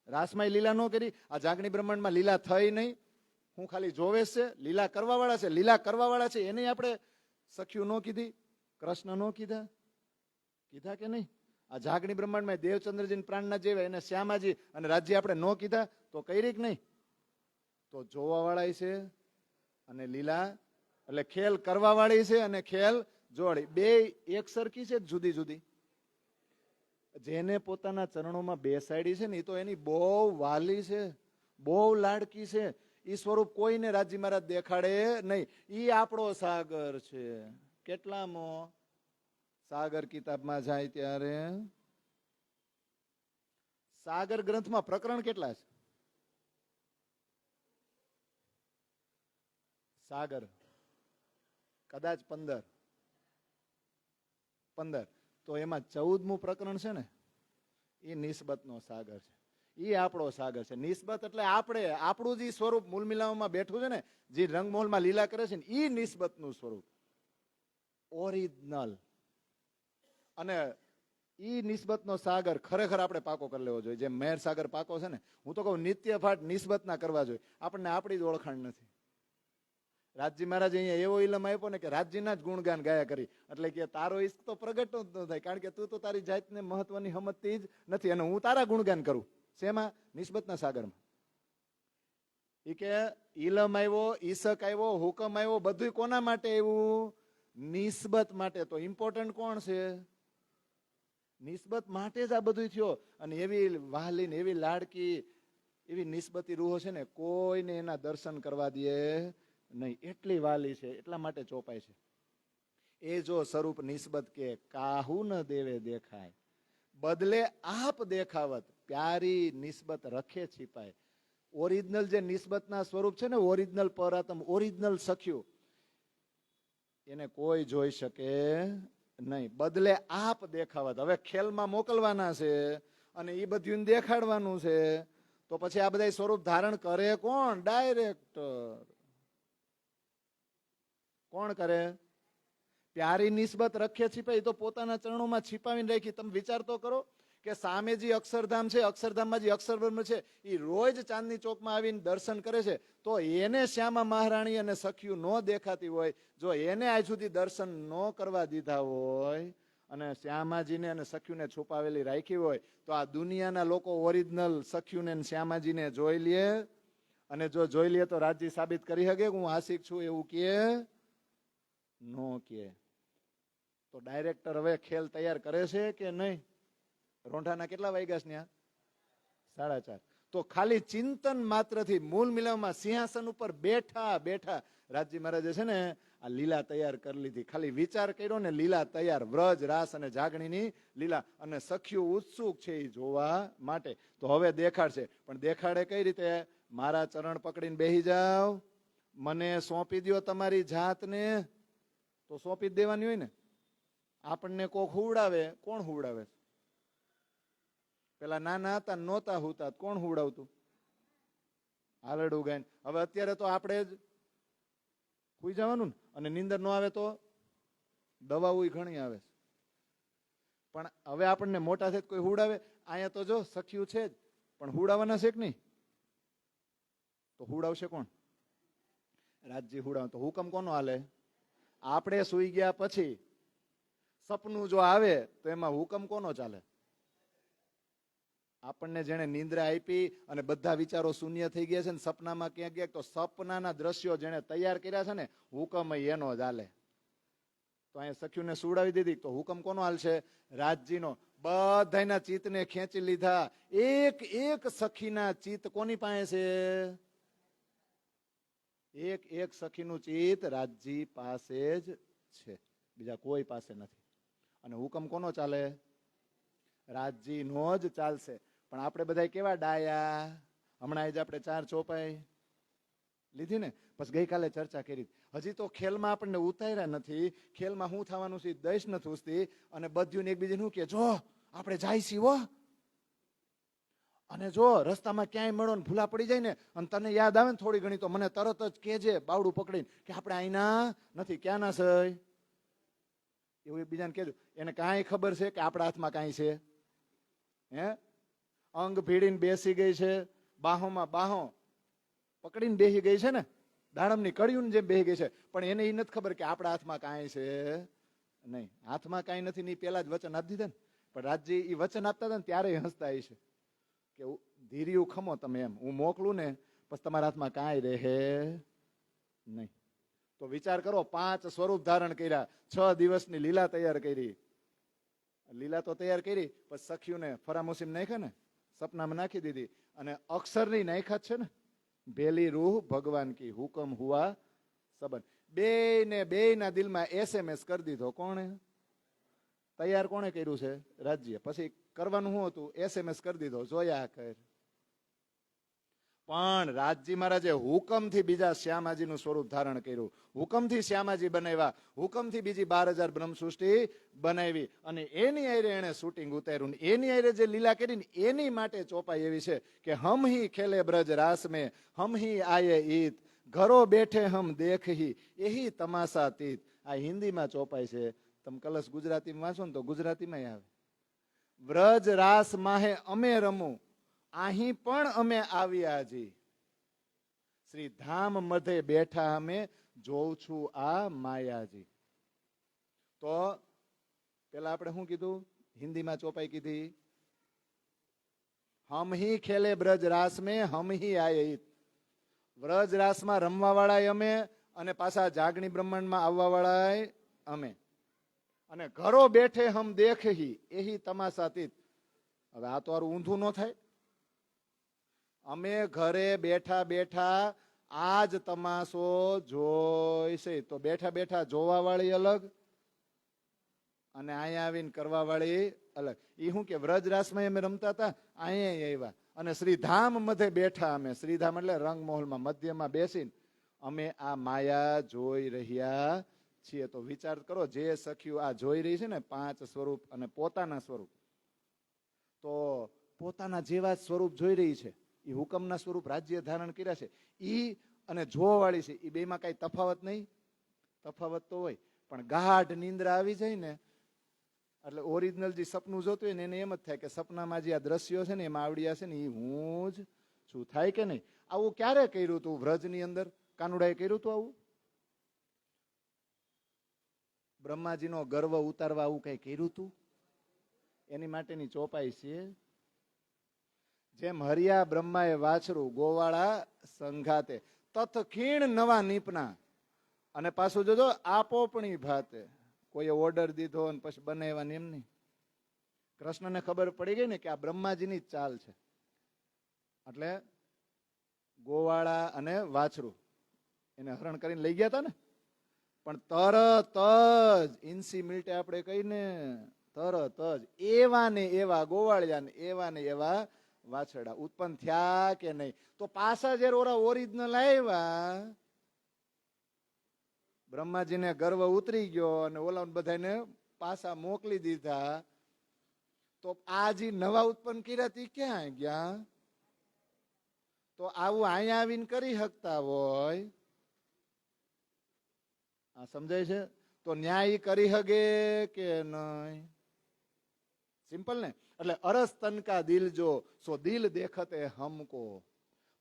રાસમાં લીલા ન કરી, આ જાગણી બ્રહ્માંડમાં લીલા થઈ નહીં. હું ખાલી જોવે છે, લીલા કરવા વાળા છે. લીલા કરવા વાળા છે એને આપણે સખ્યું ન કીધી, કૃષ્ણ ન કીધા કે નહીં? આ જાગણી બ્રહ્માંડમાં દેવચંદ્રજી પ્રાણના જેવા એને શ્યામાજી અને રાજ્ય આપણે ન કીધા તો કઈ કે નહીં? તો જોવા વાળા છે અને લીલા, એટલે ખેલ કરવા વાળી છે અને ખેલ જોડી, બે એક સરખી છે જુદી જુદી. જેને પોતાના ચરણોમાં બેસાડી છે ને એ તો એની બહુ વાલી છે, બહુ લાડકી છે. એ સ્વરૂપ કોઈને રાજી મહારાજ દેખાડે નહીં. ઈ આપણો સાગર છે. કેટલામો? સાગર કિતાબમાં જાય ત્યારે સાગર ગ્રંથમાં પ્રકરણ કેટલા છે? સાગર કદાચ 15 તો એમાં 14મું પ્રકરણ છે ને એ નિસ્બતનો સાગર છે. એ આપણો સાગર છે. નિસ્બત એટલે આપણું જે સ્વરૂપ મૂળ મિલાવમાં બેઠું છે ને, જે રંગમહોલમાં લીલા કરે છે ને, એ નિસ્બતનું સ્વરૂપ ઓરિજિનલ. અને ઈ નિસ્બતનો સાગર ખરેખર આપણે પાકો કરી લેવો જોઈએ. જેમ મેર સાગર પાકો છે ને, હું તો કહું નિત્ય પાઠ નિસ્બતના કરવા જોઈએ. આપણને આપણી જ ઓળખાણ નથી. રાજજી મહારાજ અહીંયા એવો ઇલમ આપ્યો ને કે રાજજીના જ ગુણગાન ગાયા કરી, એટલે કે તારો ઈશ્ક તો પ્રગટ જ ન થાય, કારણ કે તું તો તારી જાતને મહત્વની સમજતી જ નથી, અને હું તારા ગુણગાન કરું. શેમાં? નિસ્બતના સાગરમાં. એ કે ઇલમ આવ્યો, ઈશક આવ્યો, હુકમ આવ્યો, બધું કોના માટે આવ્યું? નિસ્બત માટે. તો ઇમ્પોર્ટન્ટ કોણ છે? નિસ્બત માટે જ આ બધું થયો. અને એવી વહાલી ને એવી લાડકી એવી નિસ્બતી રૂહો છે ને, કોઈને એના દર્શન કરવા દે નહીં, એટલી વાલી છે, એટલા માટે ચોપાય છે. એ જો સ્વરૂપ નિસ્બત કે કાહુ ન દેવે દેખાય, બદલે આપ દેખાવત, પ્યારી નિસ્બત રખે छिपाય. ઓરિજિનલ જે નિસ્બતના સ્વરૂપ છે ને, ઓરિજિનલ પરાતમ, ઓરિજિનલ સખ્યું, એને કોઈ જોઈ શકે નહીં. બદલે આપ દેખાવત. હવે ખેલમાં મોકલવાના છે અને એ બધું દેખાડવાનું છે, તો પછી આ બધા સ્વરૂપ ધારણ કરે કોણ? ડાયરેક્ટર. કોણ કરે? પ્યારી નિસ્બત રખે छिपाई, તો પોતાના ચરણોમાં छिपाવીને રાખી. તમે વિચાર તો કરો કે સામે જે અક્ષરધામ છે, અક્ષરધામમાં જે અક્ષરબ્રહ્મ છે, એ રોજ ચાંદની ચોકમાં આવીને દર્શન કરે છે, તો એને શ્યામા મહારાણી અને સખિયું ન દેખાતી હોય, જો એને આજ સુધી દર્શન ન કરવા દીધા હોય અને શ્યામાજીને અને સખિયુંને છુપાવેલી રાખી હોય, તો આ દુનિયાના લોકો ઓરિજિનલ સખિયુંને શ્યામાજીને જોઈ લે, અને જો જોઈ લે તો રાજજી સાબિત કરી શકે કે હું આશિક છું એવું કે નો કે? તો ડાયરેક્ટર હવે ખેલ તૈયાર કરે છે કે નહીં? રોંઢાના કેટલા વાગ્યા છે? 4:30. તો ખાલી ચિંતન માત્રથી મૂળ મિલનમાં સિંહાસન ઉપર બેઠા બેઠા રાજજી મહારાજે છે ને આ લીલા તૈયાર કરી લીધી. ખાલી વિચાર કર્યો ને, લીલા તૈયાર. વ્રજ, રાસ અને જાગણીની લીલા. અને સખીઓ ઉત્સુક છે એ જોવા માટે. તો હવે દેખાડશે, પણ દેખાડે કઈ રીતે? મારા ચરણ પકડીને બેહી જાવ, મને સોંપી દો તમારી જાતને, તો સોંપી જ દેવાની હોય ને. આપણને કોક હુવડાવે. કોણ હુવડાવે? પેલા નાના હતા નહોતા હુતા, કોણ હુવડાવતું? હાલડું ગાઈને. હવે અત્યારે તો આપણે જ હુઈ જવાનું ને, અને નીંદર ન આવે તો દવાઓ ઘણી આવે છે. પણ હવે આપણને મોટા છે કોઈ હુવડાવે? અહીંયા તો જો સખ્યું છે જ, પણ હુવડાવવાના છે કે નહીં? તો હુવડાવશે કોણ? રાજજી હુવડાવે. તો હુકમ કોનો હાલે? આપણે સુઈ ગયા પછી સપનું જો આવે તો એમાં હુકમ કોનો ચાલે? આપણને જેને નિંદ્રા આપી અને બધા વિચારો શૂન્ય થઈ ગયા છે ને, સપનામાં ક્યાં ગયા, તો સપનાના દ્રશ્યો જેને તૈયાર કર્યા છે ને, હુકમ એનો જ હાલે. તો અહીંયા સખ્યુને સુવડાવી દીધી, તો હુકમ કોનો હાલશે? રાજજીનો. બધાના ચિત્તને ખેંચી લીધા. એક એક સખીના ચિત્ત કોની પાસે છે? એક એક સખીનું ચિત્ત રાજજી પાસે જ છે, બીજા કોઈ પાસે નથી. અને હુકમ કોનો ચાલે? રાજજીનો જ ચાલશે. પણ આપણે બધા કેવા ડાયા! હમણાં જ આપણે 4 ચોપાઈ લીધી ને, પછી ગઈકાલે ચર્ચા કરી. હજી તો ખેલમાં આપણને ઉતાર્યા નથી. ખેલમાં શું થવાનું છે દઈશ નથી ઉસતી, અને બધું એકબીજાને શું કે, જો આપણે જાય છીએ હો, અને જો રસ્તામાં ક્યાંય મળો ને ભૂલા પડી જાય ને, અને તને યાદ આવે ને થોડી ઘણી, તો મને તરત જ કહેજે બાવડું પકડીને કે આપણે અહીંના નથી. ક્યાં ના છે એવું એકબીજાને કહેજો. એને કાંઈ ખબર છે કે આપણા હાથમાં કાંઈ છે? હે? અંગ ભીડીને બેસી ગઈ છે, બાહોમાં બાહો પકડીને બેસી ગઈ છે ને, દાડમની કળિયું જેમ બેસી ગઈ છે, પણ એને એ નથી ખબર કે આપણા હાથમાં કાંઈ છે નહીં. હાથમાં કાંઈ નથી ને પેલા જ વચન આપી દીધા ને. પણ રાજજી એ વચન આપતા હતા ને ત્યારે હસતા છે કે ધીર્યું ખમો તમે, એમ હું મોકલું ને પછી તમારા હાથમાં કાંઈ રહે નહીં. તો વિચાર કરો, 5 સ્વરૂપ ધારણ કર્યા, 6 દિવસની લીલા તૈયાર કરી. લીલા તો તૈયાર કરી, પછી સખીઓને ફરામોસીમ નાખ્યા ને, સપનામાં નાખી દીધી. અને અક્ષરની નાખ્યા છે ને, ભેલી રૂહ ભગવાન કી હુકમ હુઆ સબન. બે ના દિલમાં SMS કરી દીધો. કોણે તૈયાર? કોણે કર્યું છે? રાજ્ય. પછી કરવાનું શું હતું? SMS કરી દીધો, જોયા કર. પણ રાજજી મહારાજે હુકમથી બીજા શ્યામાજીનું સ્વરૂપ ધારણ કર્યું, હુકમથી શ્યામાજી બનાવ્યા, હુકમથી બીજી 12,000 બ્રહ્મસૃષ્ટિ બનાવી અને એની આરે એને શૂટિંગ ઉતાર્યું. એની આરે જે લીલા કરી ને એની માટે ચોપાઈ એવી છે કે હમ હી ખેલે બ્રજ રાસ में हम ही आए ईद ઘરો બેઠે હમ દેખહી એહી તમાશા તીત. આ હિન્દીમાં ચોપાઈ છે, તમે કલશ ગુજરાતીમાં વાંચો ને તો ગુજરાતીમાં આવે. વ્રજ રાસ માહે અમે રમું અહીં પણ અમે આવ્યા જી, શ્રી ધામ મધે બેઠા અમે જોઉં છું આ માયાજી. તો પેલા આપણે શું કીધું, હિન્દીમાં ચોપાઈ કીધી, હમ હી ખેલે બ્રજ રાસ में हम ही आए ईद. વ્રજ રાસમાં રમવા વાળા અમે અને પાછા જાગણી બ્રહ્માંડમાં આવવા વાળા અમે, અને ઘરો બેઠે હમ દેખહી એહી તમાશાતીત. હવે આ તો આરું ઊંધું ન થાય. અમે ઘરે બેઠા બેઠા આજ તમાશો જોઈશે. તો બેઠા બેઠા જોવા વાળી અલગ અને અહીંયા આવીને કરવા વાળી અલગ. એ શું કે વ્રજ રાસમાં અમે રમતા હતા, અહીંયા આવ્યા અને શ્રીધામ મધે બેઠા અમે, શ્રીધામ એટલે રંગમહોલમાં મધ્યમાં બેસીને અમે આ માયા જોઈ રહ્યા છીએ. તો વિચાર કરો, જે સખ્યું આ જોઈ રહી છે ને 5 સ્વરૂપ અને પોતાના સ્વરૂપ, તો પોતાના જેવા સ્વરૂપ જોઈ રહી છે. એ હુકમના સ્વરૂપ રાજ્ય ધારણ કર્યા છે ઈ અને જોવાવાળી છે, એ બેમાં કઈ તફાવત નહીં. તફાવત તો હોય પણ ગાઢ નિંદ્રા આવી જાય ને એટલે ઓરિજિનલ જે સપનું જોતું હોય ને એને એમ જ થાય કે સપનામાં જે આ દ્રશ્યો છે ને એમાં આવડ્યા છે ને એ હું જ છું. થાય કે નહીં? આવું ક્યારે કર્યું હતું વ્રજની અંદર? કાનુડાએ કર્યું હતું આવું? બ્રહ્માજીનો ગર્વ ઉતારવા આવું કઈ કર્યું હતું? એની માટેની ચોપાઈ છે. જેમ હરિયા બ્રહ્માએ વાછરું ગોવાળા સંઘાતે તથ ખીણ નવા નીપના. અને પાછું જોજો આપોપણી ભાતે, કોઈએ ઓર્ડર દીધો અને પછી બનાવવાની એમ નહીં. કૃષ્ણને ખબર પડી ગઈ ને કે આ બ્રહ્માજીની જ ચાલ છે, એટલે ગોવાળા અને વાછરું એને હરણ કરીને લઈ ગયા હતા ને, પણ તરત જ ઇન્સી મિલ્ટે આપણે કહીને તરત જ એવા ને એવા ગોવાળિયા ને એવા વાછરડા ઉત્પન્ન થયા કે નહીં. તો પાછા જે ઓરિજિનલ આવ્યા, બ્રહ્માજીને ગર્વ ઉતરી ગયો અને ઓલા બધાને પાછા મોકલી દીધા. તો આ જે નવા ઉત્પન્ન કર્યા તે ક્યાં ગયા? તો આવું અહીંયા આવીને કરી શકતા હોય, આ સમજાય છે? તો ન્યાય કરી હગે કે નહીં? સિમ્પલ ને. એટલે અરસ તન કા દિલ જો સો દિલ દેખતે હમકો,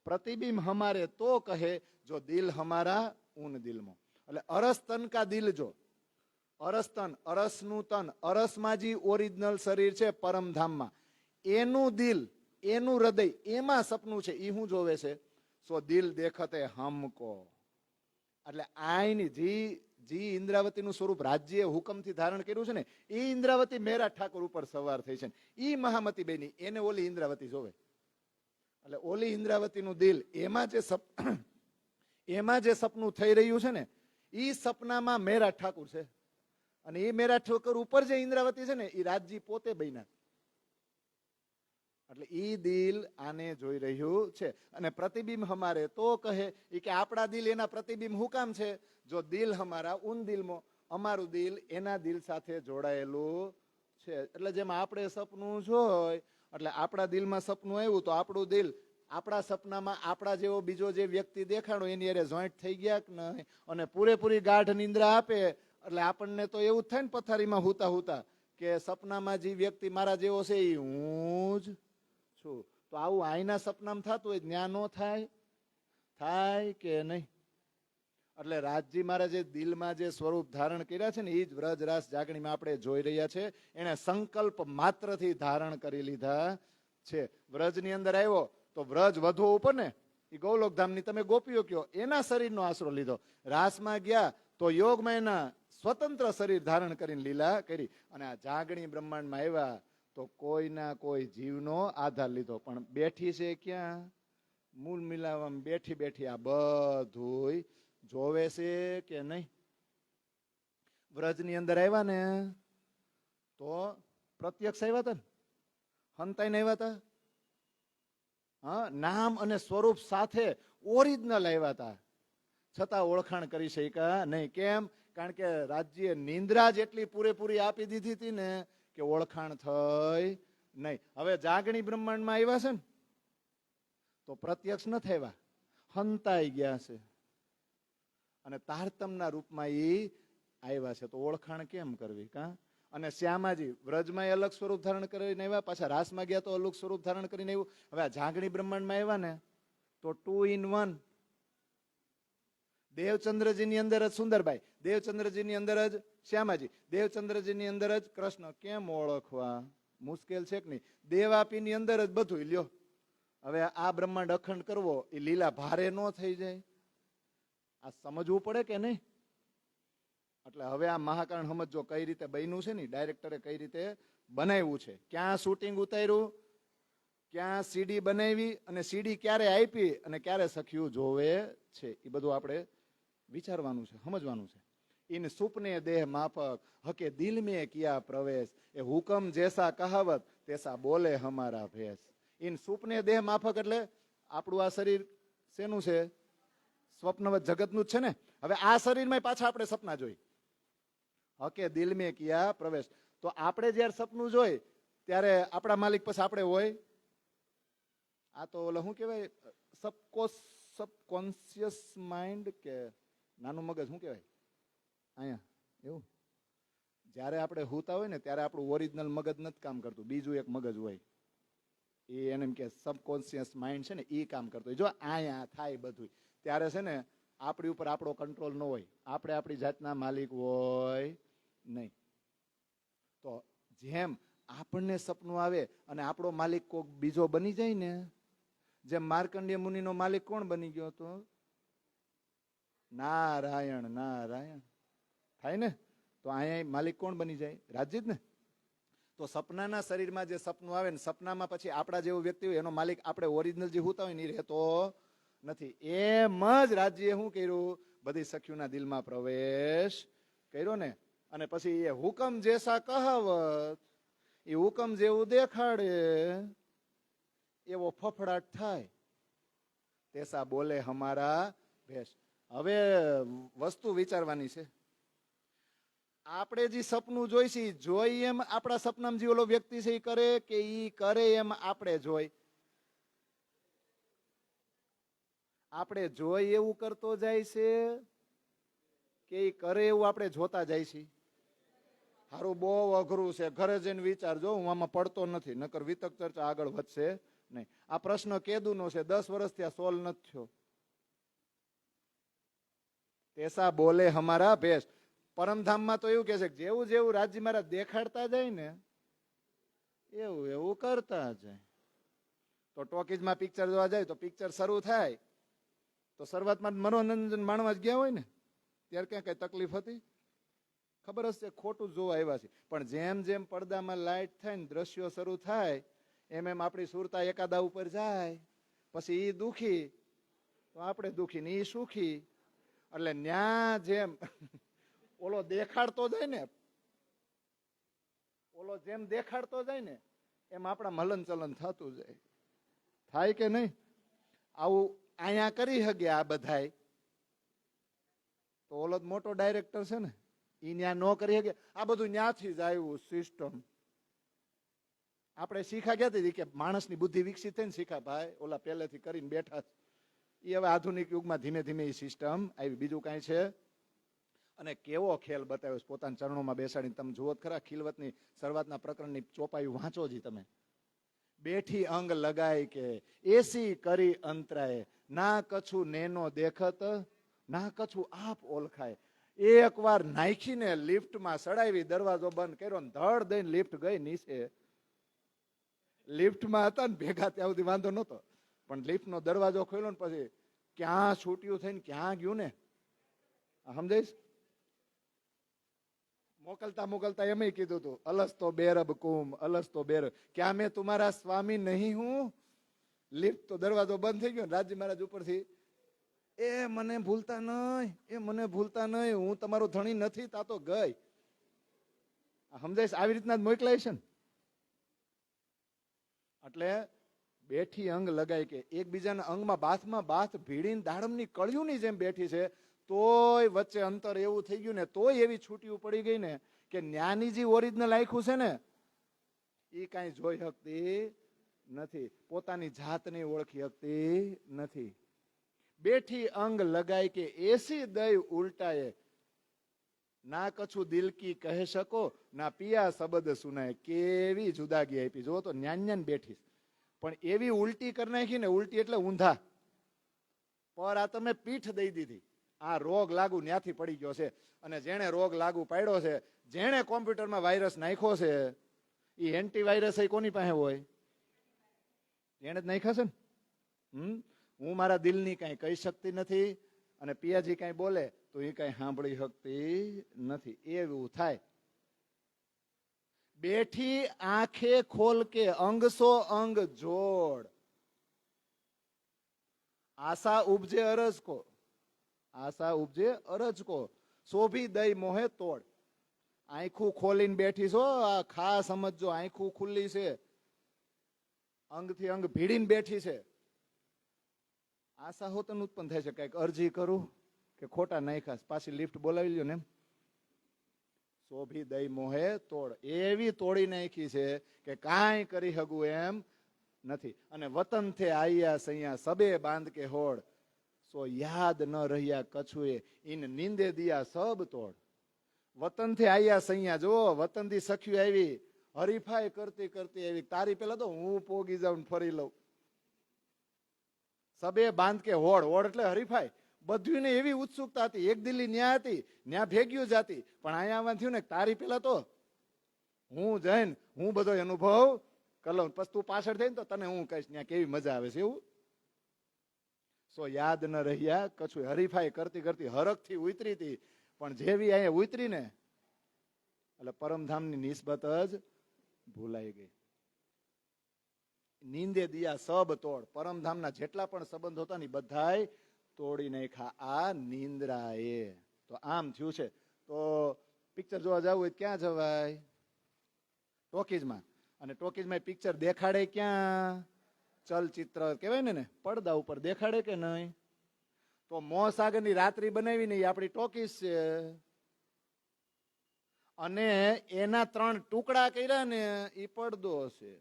પ્રતિબિંબ હમારે તો કહે જો દિલ હમારા ઉન દિલમાં. એટલે અરસ તન કા દિલ જો, અરસ તન, અરસનું તન, અરસમાં જે ઓરિજિનલ શરીર છે પરમધામમાં, એનું દિલ, એનું હૃદય, એમાં સપનું છે. એ શું જોવે છે? સો દિલ દેખતે હમકો. એટલે આઈની જી ઇન્દ્રાવતીનું સ્વરૂપ રાજ્ય હુકમથી ધારણ કર્યું છે ને, એ ઇન્દ્રાવતી મેરા ઠાકોર ઉપર સવાર થઈ છે. એ મહામતી બેની એને ઓલી ઇન્દ્રાવતી જોવે. એટલે ઓલી ઇન્દ્રાવતીનું દિલ, એમાં જે સપનું થઈ રહ્યું છે ને, એ સપનામાં મેરા ઠાકુર છે. અને એ મેરા ઠાકુર ઉપર જે ઇન્દ્રાવતી છે ને, એ રાજજી પોતે બન્યા. એટલે ઈ દિલ આને જોઈ રહ્યું છે. અને પ્રતિબિંબ હમારે તો કહે, એ કે આપણા દિલ એના પ્રતિબિંબ હું કામ છે? જો દિલ હમારા ઉન દિલમાં, અમારું દિલ એના દિલ સાથે જોડાયેલું છે. એટલે જેમ આપણે સપનું જોઈ, એટલે આપણા દિલમાં સપનું આવ્યું તો આપણું દિલ આપણા સપનામાં આપણા જેવો બીજો જે વ્યક્તિ દેખાણો એની અરે જોઈન્ટ થઈ ગયા કે નહીં? અને પૂરેપૂરી ગાઢ નિંદ્રા આપે એટલે આપણને તો એવું થાય ને પથારીમાં હુતા હુતા કે સપનામાં જે વ્યક્તિ મારા જેવો છે એ હું જ છું. તો આવું આઈના સપનામાં થતું હોય, જ્ઞાન નો થાય? થાય કે નહીં? એટલે રાજજી મહારાજે દિલમાં જે સ્વરૂપ ધારણ કર્યા છે ને, એ જ વ્રજ રાસ જાગણીમાં આપણે જોઈ રહ્યા છે. એને સંકલ્પ માત્રથી ધારણ કરી લીધા છે. વ્રજની અંદર આવ્યો તો વ્રજ વધુ ઉપર ને એ ગૌલોકધામની તમે ગોપીઓ કયો, એના શરીરનો આશરો લીધો. રાસમાં ગયા તો યોગમાં એના સ્વતંત્ર શરીર ધારણ કરીને લીલા કરી. અને આ જાગણી બ્રહ્માંડમાં આવ્યા તો કોઈના કોઈ જીવનો આધાર લીધો. પણ બેઠી છે ક્યાં? મૂળ મિલાવવામાં બેઠી બેઠી આ બધું જોવે છે કે નહીં? વ્રજની અંદર આવ્યા ને તો પ્રત્યક્ષ આવ્યા હતા ને, હંતાઈને આવ્યા હતા. હા, નામ અને સ્વરૂપ સાથે ઓરિજિનલ આવ્યા હતા, છતાં ઓળખાણ કરી શક્યા નહીં. કેમ? કારણ કે રાજ્ય નિંદ્રા જેટલી પૂરેપૂરી આપી દીધી હતી ને કે ઓળખાણ થઈ નહીં. હવે જાગણી બ્રહ્માંડમાં આવ્યા છે ને તો પ્રત્યક્ષ ન થયા, હંતાઈ ગયા છે, અને તારતમના રૂપમાં ઈ આવ્યા છે, તો ઓળખાણ કેમ કરવી? કા અને શ્યામાજી વ્રજમાં અલગ સ્વરૂપ ધારણ કરીને આવ્યા, પાછા રાસમાં ગયા તો અલગ સ્વરૂપ ધારણ કરીને આવ્યું. હવે આ જાગણી બ્રહ્માંડમાં આવ્યા ને તો 2 in 1. દેવચંદ્રજીની અંદર જ સુંદરભાઈ, દેવચંદ્રજીની અંદર જ શ્યામાજી, દેવચંદ્રજીની અંદર જ કૃષ્ણ. કેમ ઓળખવા? મુશ્કેલ છે કે નહીં? દેવાપીની અંદર જ બધું લ્યો. હવે આ બ્રહ્માંડ અખંડ કરવો એ લીલા ભારે ન થઈ જાય? આ સમજવું પડે કે નહીં? એટલે હવે આ મહાકારણ સમજો કઈ રીતે બન્યું છે ને, ડાયરેક્ટરે કઈ રીતે બનાવ્યું છે, ક્યાં શૂટિંગ ઉતાર્યું, ક્યાં સીડી બનાવી, અને સીડી ક્યારે આપી અને ક્યારે સખ્યું જોવે છે, એ બધું આપણે વિચારવાનું છે, સમજવાનું છે. ઇન સુપને દેહ માફક હકે દિલ મેં કિયા પ્રવેશ, એ હુકમ જૈસા કહાવત તૈસા બોલે હમારા ભેસ. ઇન સુપને દેહ માફક એટલે આપણું આ શરીર શેનું છે? સ્વપ્નવત જગતનું જ છે ને. હવે આ શરીરમાં પાછા આપણે સપના જોઈ, હકે દિલ મેં કિયા પ્રવેશ. તો આપણે જયારે સપનું જોઈ ત્યારે આપણા માલિક પછી આપણે હોય. આ તો ઓલા શું કહેવાય, સબકોન્શિયસ માઇન્ડ કે નાનું મગજ, શું કહેવાય અહીંયા એવું. જ્યારે આપણે હુતા હોય ને ત્યારે આપણું ઓરિજિનલ મગજ નથી કામ કરતું, બીજું એક મગજ હોય, એ એને એમ કે સબકોન્શિયસ માઇન્ડ છે ને એ કામ કરતો હોય. જો અહીંયા થાય બધું ત્યારે છે ને આપણી ઉપર આપણો કંટ્રોલ ન હોય, આપણે આપણી જાતના માલિક હોય નહીં. તો જેમ આપણને સપનું આવે અને આપણો માલિક કોક બીજો બની જાય ને, જેમ માર્કંડેય મુનિનો માલિક કોણ બની ગયો હતો? નારાયણ. નારાયણ થાય ને, તો અહીંયા માલિક કોણ બની જાય? રાજ્ય જ ને. તો સપનાના શરીરમાં જે સપનું આવે ને, સપનામાં પછી આપણા જેવું વ્યક્તિ હોય એનો માલિક આપણે ઓરિજિનલ જે હોતા હોય ને એ રહેતો નથી. એમ જ રાજ્યએ શું કર્યું? બધી સખીઓના દિલમાં પ્રવેશ કર્યો ને, અને પછી એ હુકમ જેસા કહાવત, એ હુકમ જેવું દેખાડે એવો ફફડાટ થાય, તેસા બોલે હમારા ભેસ. હવે વસ્તુ વિચારવાની છે. આપણે જે સપનું જોઈશી જોઈ એમ આપણા સપનામાં જે ઓલો વ્યક્તિ છે એ કરે, કે ઈ કરે એમ આપણે જોઈ? આપણે જોઈ એવું કરતો જાય છે કે ઈ કરે એવું આપણે જોતા જાય છે? હારું, બહુ અઘરું છે, ઘરે જઈને વિચારજો. હું આમાં પડતો નથી, નકર વિતક ચર્ચા આગળ વધશે નહીં. આ પ્રશ્ન કેદુનો છે, 10 વર્ષથી આ સોલ્વ નથી થયો. તેસા બોલે હમારા ભેસ. પરમધામમાં તો એવું કે છે કે જેવું જેવું રાજ્ય મારા દેખાડતા જાય ને એવું એવું કરતા જાય. તો ટોકીઝમાં પિક્ચર જોવા જાય તો પિક્ચર શરૂ થાય તો શરૂઆતમાં મનોરંજન માણવા જ ગયા હોય ને, ત્યારે ક્યાં કઈ તકલીફ હતી? ખબર હશે ખોટું જોવા આવ્યા છે. પણ જેમ જેમ પડદામાં લાઈટ થાય ને, દ્રશ્યો શરૂ થાય, એમ એમ આપણી સુરતા એકાદા ઉપર જાય, પછી ઈ દુખી તો આપણે દુખી ને ઈ સુખી. એટલે ન્યા જેમ ઓલો દેખાડતો જાય ને, ઓલો જેમ દેખાડતો જાય ને એમ આપણા હલન ચલન થતું જાય. થાય કે નહીં? આવું અહીંયા કરી શકે આ બધાય, તો ઓલો મોટો ડાયરેક્ટર છે ને ઈ ન્યા ન કરી શકે. આ બધું ન્યાથી જ આવ્યું સિસ્ટમ. આપણે શીખા ગયા હતી કે માણસની બુદ્ધિ વિકસિત થઈને શીખા ભાઈ, ઓલા પહેલેથી કરીને બેઠા. એ હવે આધુનિક યુગમાં ધીમે ધીમે એ સિસ્ટમ આવી, બીજું કાંઈ છે. અને કેવો ખેલ બતાવ્યો પોતાના ચરણોમાં બેસાડીને. તમે જુઓ ખરા ખિલવતની શરૂઆતના પ્રકરણની ચોપાઈ વાંચો જી તમે. બેઠી અંગ લગાય કે એસી કરી અંતરાય, ના કછું નેનો દેખત ના કછું આપ ઓળખાય. એક વાર નાખીને લિફ્ટમાં ચડાવી, દરવાજો બંધ કર્યો ને ધડ દઈને લિફ્ટ ગઈ નીચે. લિફ્ટમાં હતા ને ભેગા ત્યાં સુધી વાંધો નતો, પણ લિફ્ટનો દરવાજો ખોલ્યો ને પછી ક્યાં છૂટ્યું થઈને ક્યાં ગયું ને. સમજાઈશ? મોકલતા એમ કીધું હતું, અલસ તો બેરબ કુમ અલસ તો બેરબ, ક્યાં મેં તુમારા સ્વામી નહીં હું. લિફ્ટ તો દરવાજો બંધ થઈ ગયો ને રાજ્ય મહારાજ ઉપરથી, એ મને ભૂલતા નહીં, એ મને ભૂલતા નહીં, હું તમારો ધણી નથી. તા તો ગઈ. સમજાઈશ? આવી રીતના જ મોકલાય છે ને. એટલે બેઠી અંગ લગાય કે એકબીજાના અંગમાં બાથમાં બાથ ભીડીને દાડમની કળિયુંની જેમ બેઠી છે, તોય વચ્ચે અંતર એવું થઈ ગયું ને, તોય એવી છૂટીઓ પડી ગઈ ને કે ન્યાની જે ઓરિજિનલ આખું છે ને એ કાંઈ જોઈ શકતી નથી, પોતાની જાતને ઓળખી શકતી નથી. બેઠી અંગ લગાય કે એસી દઈ ઉલટાએ, ના કછું દિલ કી કહે શકો, ના પિયા શબ્દ સુનાય. કેવી જુદાગી આપી. જો તો ન્યાન બેઠી, પણ એવી ઉલટી કરી નાખી ને, ઉલટી એટલે ઊંધા પર આ તમે પીઠ દઈ દીધી. આ રોગ લાગુ ન્યાથી પડી ગયો છે. અને જેણે રોગ લાગુ પાડ્યો છે, જેણે કોમ્પ્યુટરમાં વાયરસ નાખ્યો છે, એ એન્ટીવાયરસ કોની પાસે હોય? એને જ નાખ્યા છે ને. હું મારા દિલની કાંઈ કહી શકતી નથી, અને પિયાજી કાંઈ બોલે તો એ કાંઈ સાંભળી શકતી નથી. એવું થાય. બેઠી આંખે ખોલ કે અંગસો અંગ જોડ, આશા ઉપજે અરજ કો, આશા ઉપજે અરજ કો, શોભી દઈ મોહે તોડ. આંખું ખોલીને બેઠી છો, આ ખાસ સમજજો, આંખું ખુલ્લી છે, અંગથી અંગ ભીડીને બેઠી છે. આશા હોતન ઉત્પન્ન થાય છે, કઈક અરજી કરું કે ખોટા નાખ્યા, પાછી લિફ્ટ બોલાવી લ્યો ને એમ. શોભી દઈ મોહે તોડ, એવી તોડી નાખી છે કે કાંઈ કરી શકું એમ નથી. અને વતન થે આયા સૈયા સબે બાંધ કે હોડ, સો યાદ ન રહ્યા કછુએ ઇન નીંદે દિયા સબ તોડ. વતન થી આયા સૈયા, જો વતન થી સખ્યું આવી, હરીફાઈ કરતી કરતી આવી. તારી પેલા તો હું પોગી જાઉં ફરી લઉં. સબે બાંધ કે હોડ, હોડ એટલે હરીફાઈ. બધું ને એવી ઉત્સુકતા હતી. એક દિલ્હી ન્યા હતી, ન્યા ભેગ્યું જાતી, પણ અહીંયા આવવાનું થયું ને તારી પેલા તો હું જઈને હું બધો અનુભવ કર, પછી તું પાછળ થઈને તો તને હું કહીશ ત્યાં કેવી મજા આવે છે. એવું સો યાદ ન રહ્યા કછું. હરીફાઈ કરતી કરતી હરખથી ઉતરી હતી, પણ જેવી અહીંયા ઉતરી ને એટલે પરમધામની નિસ્બત જ ભૂલાઈ ગઈ. નીંદે દિયા સબ તોડ, પરમધામના જેટલા પણ સંબંધ હતા ને બધાય તોડી નાખ્યા આ નિંદ્રાએ. તો આમ થયું છે. તો પિક્ચર જોવા જવું હોય ક્યાં જવાય? ટોકીઝમાં. અને ટોકીઝમાં પિક્ચર દેખાડે ક્યાં? ચલચિત્ર કહેવાય ને, પડદા ઉપર દેખાડે કે નહીં? તો મોસાગરની રાત્રિ બનાવી ને એ આપણી ટોકીઝ છે. અને એના 3 ટુકડા કર્યા ને એ પડદો છે.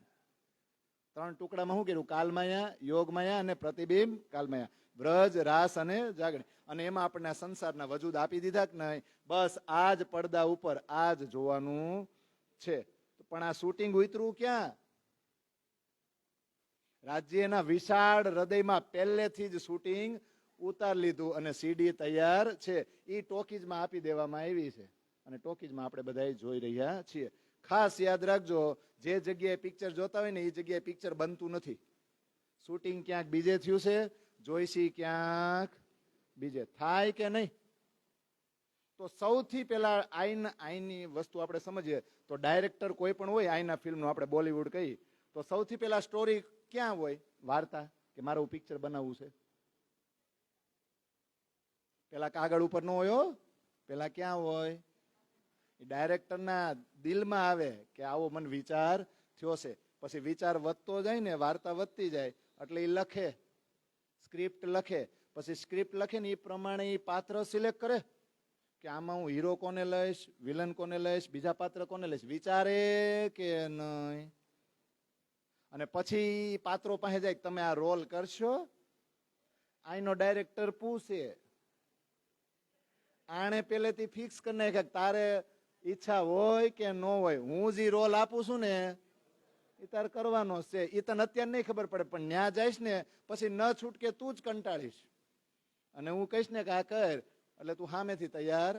3 ટુકડામાં શું કર્યું? કાલમાયા, યોગમાયા અને પ્રતિબિંબ કાલમાયા, વ્રજ, રાસ અને જાગણી. અને એમાં આપણને સંસારના વજૂદ આપી દીધા કે નહીં? બસ આ જ પડદા ઉપર આ જ જોવાનું છે. પણ આ શૂટિંગ ઉતરું ક્યાં? રાજ્યના વિશાળ હૃદયમાં પહેલેથી જ શૂટિંગ ઉતારી લીધું અને સીડી તૈયાર છે. એ ટોકીઝમાં આપી દેવામાં આવી છે અને ટોકીઝમાં આપણે બધા જોઈ રહ્યા છીએ. ખાસ યાદ રાખજો, જે જગ્યાએ પિક્ચર જોતા હોય ને એ જગ્યાએ પિક્ચર બનતું નથી. શૂટિંગ ક્યાંક બીજે થયું છે, જોઈશી ક્યાંક બીજે. થાય કે નહીં? તો સૌથી પહેલા આઈની વસ્તુ આપણે સમજીએ તો ડાયરેક્ટર કોઈ પણ હોય આઈના ફિલ્મનો, આપણે બોલીવુડ કહી, તો સૌથી પહેલા સ્ટોરી ક્યાં હોય? વાર્તા, કે મારું પિક્ચર બનાવવું છે. પેલા કાગળ ઉપર ન હોય, પેલા ક્યાં હોય? ડાયરેક્ટરના દિલમાં આવે કે આવો મને વિચાર થયો છે. પછી વિચાર વધતો જાય ને, વાર્તા વધતી જાય એટલે એ લખે, સ્ક્રિપ્ટ લખે. પછી સ્ક્રિપ્ટ લખે ને એ પ્રમાણે એ પાત્ર સિલેક્ટ કરે કે આમાં હું હીરો કોને લઈશ, વિલન કોને લઈશ, બીજા પાત્ર કોને લઈશ, વિચારે કે નહીં. અને પછી પાત્રો પાસે જાય, તમે આ રોલ કરશો? આઈનો ડાયરેક્ટર પૂછે, આણે પેલેથી ફિક્સ કરી નાખે તારે ઈચ્છા હોય કે ન હોય, હું જે રોલ આપું છું ને એ તારે કરવાનો છે. એ તને અત્યારે નહીં ખબર પડે, પણ ન્યા જઈશ ને પછી ન છૂટકે તું જ કંટાળીશ. અને હું કહીશ ને કે આ કર, એટલે તું સામેથી તૈયાર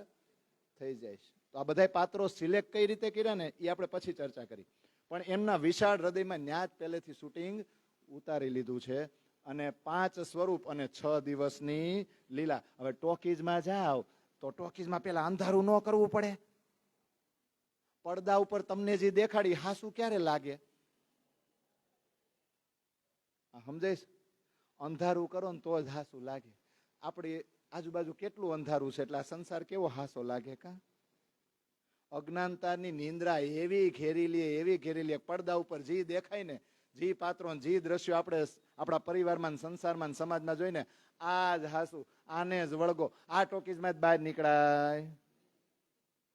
થઈ જઈશ. તો આ બધા પાત્રો સિલેક્ટ કઈ રીતે કર્યા ને એ આપણે પછી ચર્ચા કરી. પણ એમના વિશાળ હૃદયમાં ન્યા જ પહેલેથી શૂટિંગ ઉતારી લીધું છે. અને 5 સ્વરૂપ અને 6 દિવસની લીલા. હવે ટોકીઝમાં જાઓ તો ટોકીઝમાં પેલા અંધારું ન કરવું પડે. પડદા ઉપર તમને જે દેખાડી હાસુ ક્યારે લાગે? સમજાઈશ? અંધારું કરો ને તો જ હાસુ લાગે. આપણી આજુબાજુ કેટલું અંધારું છે એટલે આ સંસાર કેવો હાસો લાગે? કા અજ્ઞાનતાની નિંદ્રા એવી ઘેરી લે, એવી ઘેરી લે. પડદા ઉપર જે દેખાય ને જી પાત્રો ને જી દ્રશ્યો આપણે આપણા પરિવારમાં ને સંસારમાં ને સમાજમાં જોઈને આ જ હાસુ, આને જ વળગો, આ ટોકીઝમાં જ બહાર નીકળાય.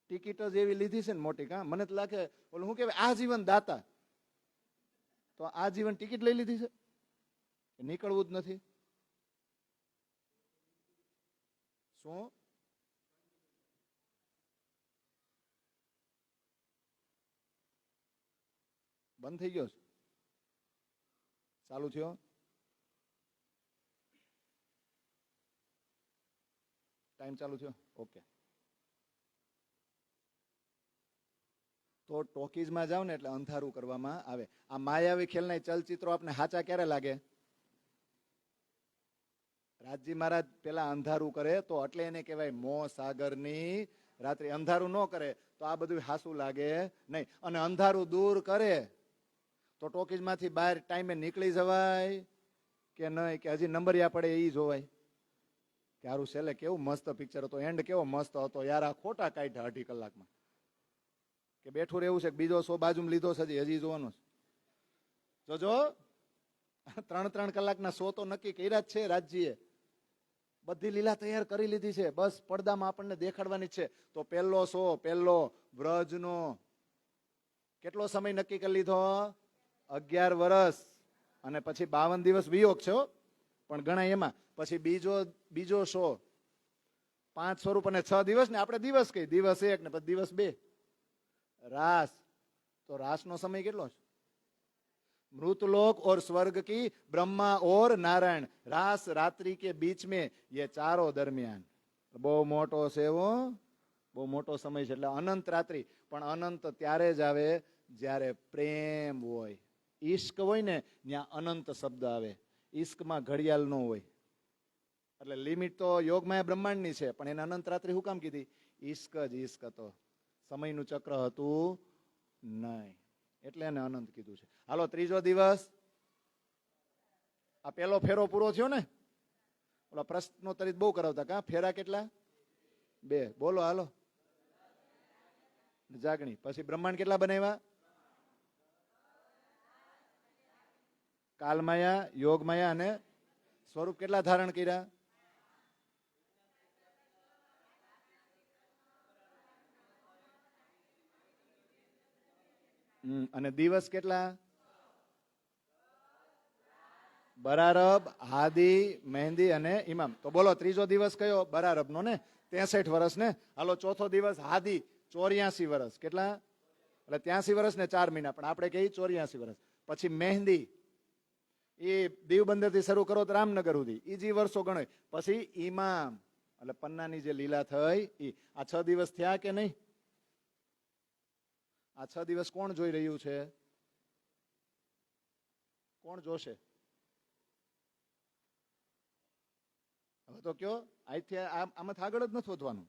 ટિકિટ જ એવી લીધી છે ને મોટી. કા મને તો લાગે ઓલું શું કહેવાય, આજીવન દાતા. તો આજીવન ટિકિટ લઈ લીધી છે, નીકળવું જ નથી. શું બંધ થઈ ગયો છે? ચાલુ થયો? ટાઈમ ચાલુ થયો? ઓકે. તો ટોકીઝમાં જાવ ને એટલે અંધારું કરવામાં આવે. આ માયાવી ખેલના ચલચિત્રો આપને સાચા ક્યારે લાગે? રાજજી મહારાજ પેલા અંધારું કરે તો એટલે એને કહેવાય મોહ સાગરની રાત્રિ. અંધારું ન કરે તો આ બધું હાસું લાગે નહીં. અને અંધારું દૂર કરે તો ટોકીઝમાંથી બહાર ટાઈમે નીકળી જવાય કે નહીં, કે હજી નંબરિયા પડે એ જોવાય કે હારું છેલ્લે કેવું મસ્ત પિક્ચર હતો, એન્ડ કેવો મસ્ત હતો યાર, આ ખોટા કાઢ્યા 2.5 કલાકમાં. કે બેઠું રહેવું છે, બીજો શો બાજુમાં લીધો છે, હજી જોવાનો છે. જોજો 3-3 કલાકના શો તો નક્કી કર્યા જ છે રાજજીએ. બધી લીલા તૈયાર કરી લીધી છે, બસ પડદામાં આપણને દેખાડવાની છે. તો પહેલો શો, પહેલો વ્રજનો કેટલો સમય નક્કી કરી લીધો? 11 વર્ષ. અને પછી 52 દિવસ વિયોગ છે પણ ગણાય એમાં. પછી બીજો શો 5 સ્વરૂપ અને 6 દિવસ ને આપણે દિવસ કઈ, દિવસ 1 ને પછી દિવસ 2 રાસ. તો રાસનો સમય કેટલો છે? मृतलोक और स्वर्ग की, ब्रह्मा और नारायण, रास रात्रि के बीच में ये चारों दरमियान. બહુ મોટો છે એવો, બહુ મોટો સમય છે. એટલે અનંત રાત્રિ. પણ અનંત ત્યારે જ આવે જ્યારે પ્રેમ હોય, ઈશ્ક હોય ને ત્યાં અનંત શબ્દ આવે. ઈશ્કમાં ઘડિયાળ ન હોય. એટલે લિમિટ તો યોગમાં બ્રહ્માંડની છે, પણ એને અનંત રાત્રિ શું કામ કીધી? ઈશ્ક જ ઈશ્ક હતો, સમયનું ચક્ર હતું નહીં, એટલે એને અનંત કીધું છે. હાલો ત્રીજો દિવસ. આ પેલો ફેરો પૂરો થયો ને? ઓલા પ્રશ્નોત્તરી બહુ કરાવતા. કા ફેરા કેટલા? 2. બોલો હાલો. જાગણી. પછી બ્રહ્માંડ કેટલા બનાવ્યા? કાલમાયા, યોગમાયા અને સ્વરૂપ કેટલા ધારણ કર્યા? અને દિવસ કેટલા? બરારબ, હાદી, મહેંદી અને ઇમામ. તો બોલો ત્રીજો દિવસ કયો? બરારબ નો ને, 63 વર્ષ ને. હાલો ચોથો દિવસ હાદી, 84 વર્ષ. કેટલા? એટલે 83 વર્ષ ને 4 મહિના, પણ આપણે કહીએ 84 વર્ષ. પછી મહેંદી, એ દીવબંદર થી શરૂ કરો તો રામનગર સુધી, એ જે વર્ષો ગણાય. પછી ઇમામ, એટલે પન્નાની જે લીલા થઈ એ. આ 6 દિવસ થયા કે નહીં? આ 6 દિવસ કોણ જોઈ રહ્યું છે? કોણ જોશે? હવે તો કયો, અહીંથી આમાંથી આગળ જ નથી વધવાનું.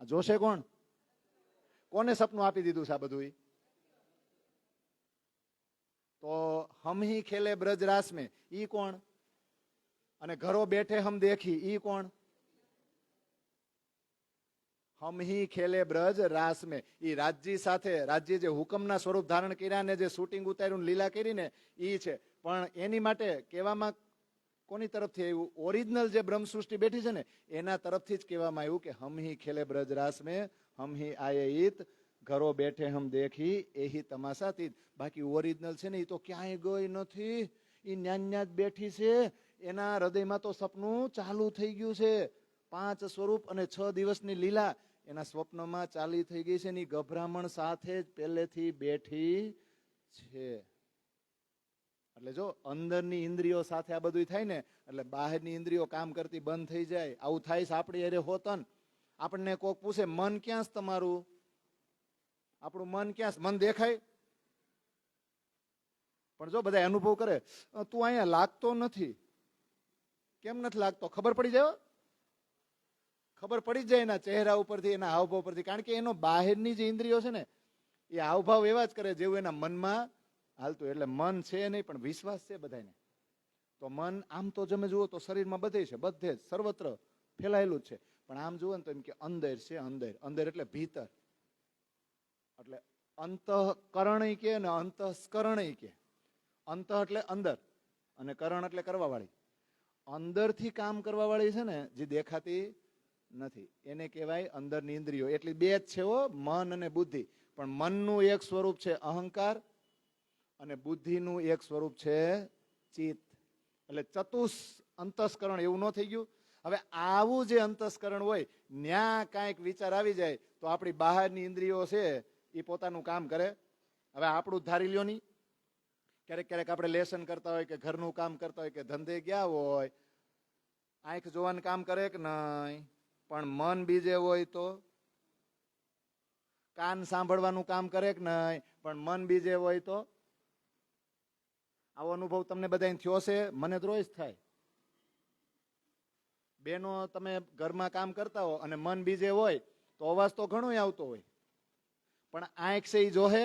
આ જોશે કોણ? કોને સપનું આપી દીધું છે આ બધું? તો હમ હી ખેલે બ્રજ રાસ में, ઈ કોણ? અને ઘરો બેઠે હમ દેખી, ઈ કોણ? હમ હી ખેલે બ્રજ રાસ में, ઈ રાજજી સાથે, રાજજી જે હુકમના સ્વરૂપ ધારણ કર્યા ને જે શૂટિંગ ઉતાર્યું લીલા કરી ને ઈ છે. પણ એની માટે કહેવામાં કોની તરફથી આવ્યું? ઓરિજિનલ જે બ્રહ્મ સૃષ્ટિ બેઠી છે ને એના તરફથી જ કહેવામાં આવ્યું કે હમ હી ખેલે બ્રજ રાસ में, હમ હી આયે ઈત, ઘરો બેઠે હમ દેખી એહી તમાશા તીત. બાકી ઓરિજિનલ છે ને એ તો ક્યાંય ગઈ નથી, એ ન્યા જ બેઠી છે. એના હૃદયમાં તો સપનું ચાલુ થઈ ગયું છે. 5 સ્વરૂપ અને 6 દિવસની લીલા એના સ્વપ્નમાં ચાલી થઈ ગઈ છે. એની ગભરામણ સાથે જ પહેલેથી બેઠી છે. એટલે જો અંદરની ઇન્દ્રિયો સાથે આ બધું થાય ને એટલે બહારની ઇન્દ્રિયો કામ કરતી બંધ થઈ જાય. આવું થાય છે આપણી અરે હોતન. આપણને કોક પૂછે મન ક્યાં છે તમારું? આપણું મન ક્યાં છે? મન દેખાય? પણ જો બધા અનુભવ કરે, તું અહીંયા લાગતો નથી. કેમ નથી લાગતો? ખબર પડી જાય, ખબર પડી જાય એના ચહેરા ઉપરથી, એના હાવભાવ પરથી. કારણ કે એનો બહારની જે ઇન્દ્રિયો છે ને એ હાવભાવ એવા જ કરે જેવું એના મનમાં હાલતું. એટલે મન છે નહીં પણ વિશ્વાસ છે બધાને. તો મન આમ તો તમે જુઓ તો શરીરમાં બધે છે, બધે જ સર્વત્ર ફેલાયેલું જ છે. પણ આમ જુઓ ને તો એમ કે અંદર છે, અંદર. અંદર એટલે ભીતર. એટલે અંતઃકરણય કે ને અંતઃસ્કરણય કે. અંત એટલે અંદર અને કરણ એટલે કરવા વાળી. અંદરથી કામ કરવા વાળી છે ને, જે દેખાતી નથી, એને કહેવાય અંદરની ઇન્દ્રિયો. એટલી બે જ છે હો, મન અને બુદ્ધિ. પણ મનનું એક સ્વરૂપ છે અહંકાર અને બુદ્ધિનું એક સ્વરૂપ છે ચિત્ત. એટલે ચતુષ અંતસ્કરણ એવું ન થઈ ગયું. હવે આવું જે અંતસ્કરણ હોય, ન્યા કાંઈક વિચાર આવી જાય તો આપણી બહારની ઇન્દ્રિયો છે એ પોતાનું કામ કરે. હવે આપણું ધારી લ્યો નહીં, ક્યારેક ક્યારેક આપણે લેસન કરતા હોય કે ઘરનું કામ કરતા હોય કે ધંધે ગયા હોય, આંખ જોવાનું કામ કરે કે નહીં, પણ મન બીજે હોય તો. કાન સાંભળવાનું કામ કરે કે નહીં, પણ મન બીજે હોય તો. આવો અનુભવ તમને બધાને થયો છે? મને તો રોજ થાય. બેનો તમે ઘરમાં કામ કરતા હો અને મન બીજે હોય તો અવાજ તો ઘણો આવતો હોય, પણ આંખ છે એ જોહે,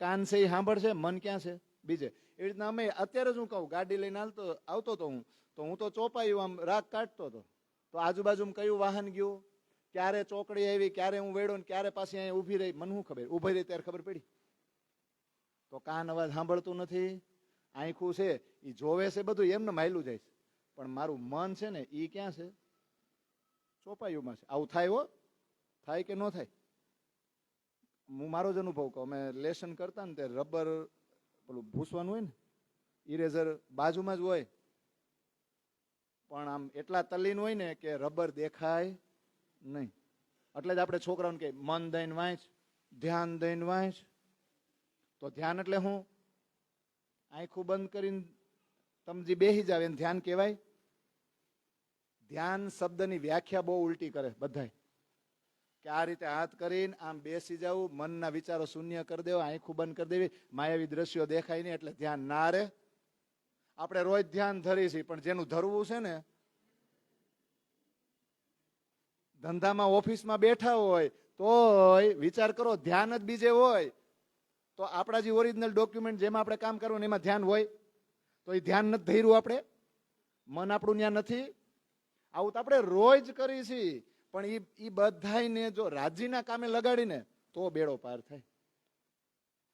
કાન છે એ સાંભળશે, મન ક્યાં છે? બીજે. એવી રીતના અમે અત્યારે જ હું કહું, ગાડી લઈને આવતો હતો હું તો ચોપાયું આમ રાગ કાઢતો હતો, તો આજુબાજુમાં કયું વાહન ગયું, ક્યારે ચોકડી આવી, ક્યારે હું વેડો ને ક્યારે પાછી અહીંયા ઊભી રહી, મને શું ખબર? ઊભી રહી ત્યારે ખબર પડી. તો કાન અવાજ સાંભળતું નથી, આંખું છે એ જોવે છે, બધું એમને માયલું જાય છે, પણ મારું મન છે ને એ ક્યાં છે? ચોપાયુંમાં છે. આવું થાય હો, થાય કે ન થાય? હું મારો જ અનુભવ કહું. અમે લેસન કરતા ને ત્યારે રબર પેલું ભૂસવાનું હોય ને, ઇરેઝર બાજુમાં જ હોય, પણ આમ એટલા તલ્લીન હોય ને કે રબર દેખાય નહીં. એટલે જ આપણે છોકરાઓને કહે મન દઈને વાંચ, ધ્યાન દઈને વાંચ. તો ધ્યાન એટલે શું? આંખું બંધ કરીને તમે જે બેસી જાવ એને ધ્યાન કહેવાય? ધ્યાન શબ્દની વ્યાખ્યા બહુ ઉલટી કરે બધાય, કે આ રીતે હાથ કરીને આમ બેસી જવું, મનના વિચારો શૂન્ય કરી દેવા, આંખું બંધ કરી દેવી, માયાવી દ્રશ્યો દેખાય નહીં એટલે ધ્યાન ના રહે. આપણે રોજ ધ્યાન ધરી છીએ, પણ જેનું ધરવું છે ને, ધંધામાં ઓફિસમાં બેઠા હોય તોય વિચાર કરો, ધ્યાન જ બીજે હોય તો આપણા જે ઓરિજિનલ ડોક્યુમેન્ટ જેમાં આપણે કામ કરવું એમાં ધ્યાન હોય તો એ ધ્યાન નથી ધર્યું આપણે, મન આપણું ત્યાં નથી. આવું તો આપણે રોજ કરી છીએ, પણ એ બધાને જો રાજીના કામે લગાડીને તો બેડો પાર થાય.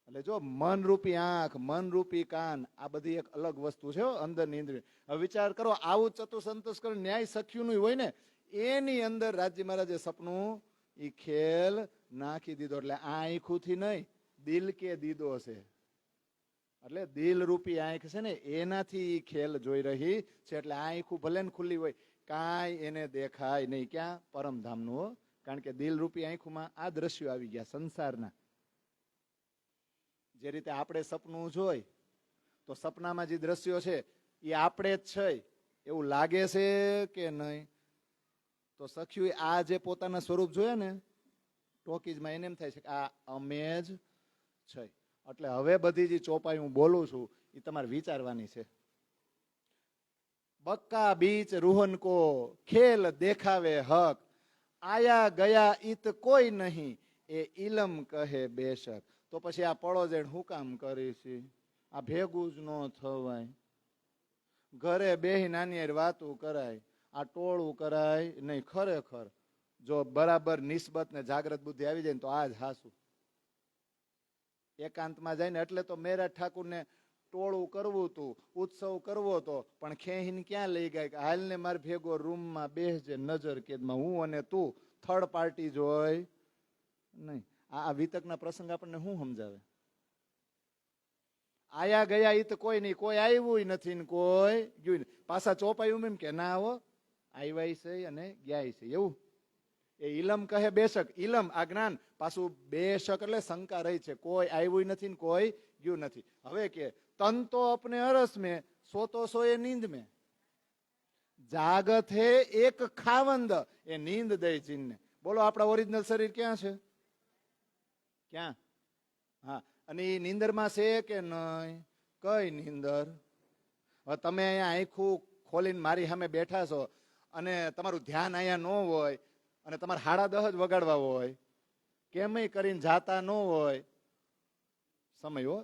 એટલે જો મનરૂપી આંખ, મનરૂપી કાન, આ બધી એક અલગ વસ્તુ છે અંદરની ઇન્દ્રિય. હવે વિચાર કરો, આવું ચતુસંતસ્કરણ ન્યાય સખ્યુંનું હોય ને, એની અંદર રાજ્ય મહારાજે સપનું એ ખેલ નાખી દીધો. એટલે આંખુથી નહીં, દિલ કે દીધો છે. એટલે દિલ રૂપી આંખ છે ને, એનાથી ખેલ જોઈ રહી છે. એટલે આંખું ભલે ને ખુલ્લી હોય, કાંઈ એને દેખાય નહીં. ક્યાં? પરમધામનું. કારણ કે દિલ રૂપી આંખોમાં આ દ્રશ્યો આવી ગયા સંસારના. જે રીતે આપણે સપનું જોઈ તો સપનામાં જે દ્રશ્યો છે એ આપણે જ છે એવું લાગે છે કે નહીં? તો સખ્યું આ જે પોતાના સ્વરૂપ જોયા ને ટોકીજમાં, એને એમ થાય છે કે આ અમે જ છે. એટલે હવે બધી જે ચોપાઈ હું બોલું છું એ તમારે વિચારવાની છે. બક્કા બીચ રૂહન કો ખેલ દેખાવે હક, આયા ગયા ઈત કોઈ નહીં એ ઇલમ કહે બેશક. તો પછી આ પડો જઈને હું કામ કરીશ? આ ભેગું જ ન થવાય. ઘરે બેહી નાની વાતું કરાય, આ ટોળું કરાય નહીં. ખરેખર જો બરાબર નિસ્બત ને જાગ્રત બુદ્ધિ આવી જાય ને તો આ જ હાસું. એકાંતમાં જાય ને એટલે તો મેરા ઠાકુરને ટોળું કરવું હતું, ઉત્સવ કરવો હતો, પણ ખેહીને ક્યાં લઈ ગયા કે હાલ ને મારે ભેગો રૂમમાં બેસજે નજર કેદમાં, હું અને તું થર્ડ પાર્ટી જોઈ નહીં. આ વિતકના પ્રસંગ આપણને શું સમજાવે? આયા ગયા ઈ તો કોઈ નહીં, કોઈ આવ્યું નથી ને કોઈ ગયું. પાછા ચોપાયું એમ કે ના આવો, આવ્યા છે અને ગયા છે એવું. એ ઇલમ કહે બેશક. ઇલમ આ જ્ઞાન, પાછું બેશક એટલે શંકા રહી છે, કોઈ આવ્યું નથી ને કોઈ ગયું નથી. હવે કે તન તો અપને અરસ में सोतो सोए नींद में, જાગત હે એક ખાવંદ એ નીંદ દે જીનને. બોલો આપણા ઓરિજિનલ શરીર ક્યાં છે? ક્યાં? હા, અને એ નીંદરમાં છે કે નહીં? કઈ નીંદર? હવે તમે અહીંયા આંખું ખોલીને મારી સામે બેઠા છો અને તમારું ધ્યાન અહીંયા ન હોય અને તમારે 10:30 જ વગાડવા હોય, કેમય કરીને જાતા ન હોય સમય હો,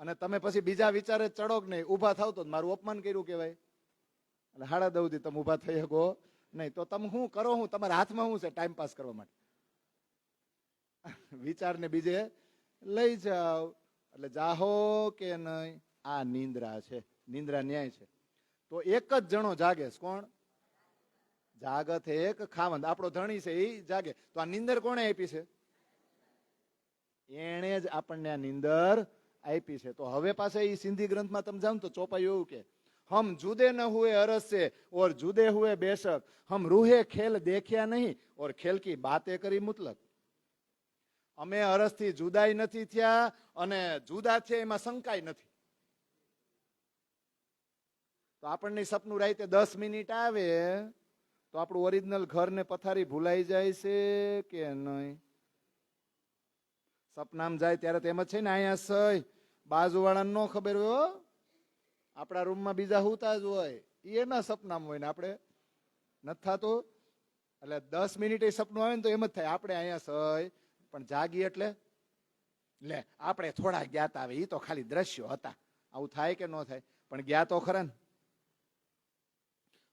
અને તમે પછી બીજા વિચારે ચડો કે નહીં, ઊભા થાવ તો મારું અપમાન કર્યું કહેવાય. એટલે 10:30 થી તમે ઊભા થઈ શકો નહીં. તો તમે શું કરો? હું તમારા હાથમાં શું છે ટાઈમ પાસ કરવા માટે? વિચારને બીજે લઈ જાઓ. એટલે જાહો કે નહીં? આ નિંદ્રા છે, નિંદ્રા ન્યાય છે. તો એક જ જણો જાગે છે. કોણ જાગત એક ખાવંદ, આપણો ધણી છે એ જાગે. તો આ નિંદર કોણે આપી છે? એણે જ આપણને આ નિંદર આપી છે. તો હવે પાસે એ સિંધી ગ્રંથમાં તમે જાઓ તો ચોપાયું એવું કે હમ જુદે ન હુએ અરસ से और जुदे हुए बेशक हम रूहे खेल देख्या नहीं और खेल की बातें કરી મુતલક. અમે અરસથી જુદાઈ નથી થયા અને જુદા છે એમાં શંકાય નથી. તો આપણને સપનું રાતે 10 મિનિટ આવે તો આપણું ઓરિજિનલ ઘર ને પથારી ભૂલાઈ જાય છે કે નહીં? સપનામાં જાય ત્યારે તો એમ જ છે ને, અહીંયા સહી બાજુવાળાને ન ખબર હોય, આપણા રૂમમાં બીજા હુતા જ હોય, એના સપનામાં હોય ને આપણે નથી થતું. એટલે 10 મિનિટ સપનું આવે ને તો એમ જ થાય આપણે અહીંયા સહી, પણ જાગી એટલે લે આપણે થોડા જ્ઞાત આવે, એ તો ખાલી દ્રશ્યો હતા. આવું થાય કે ન થાય? પણ ગયા તો ખરા ને.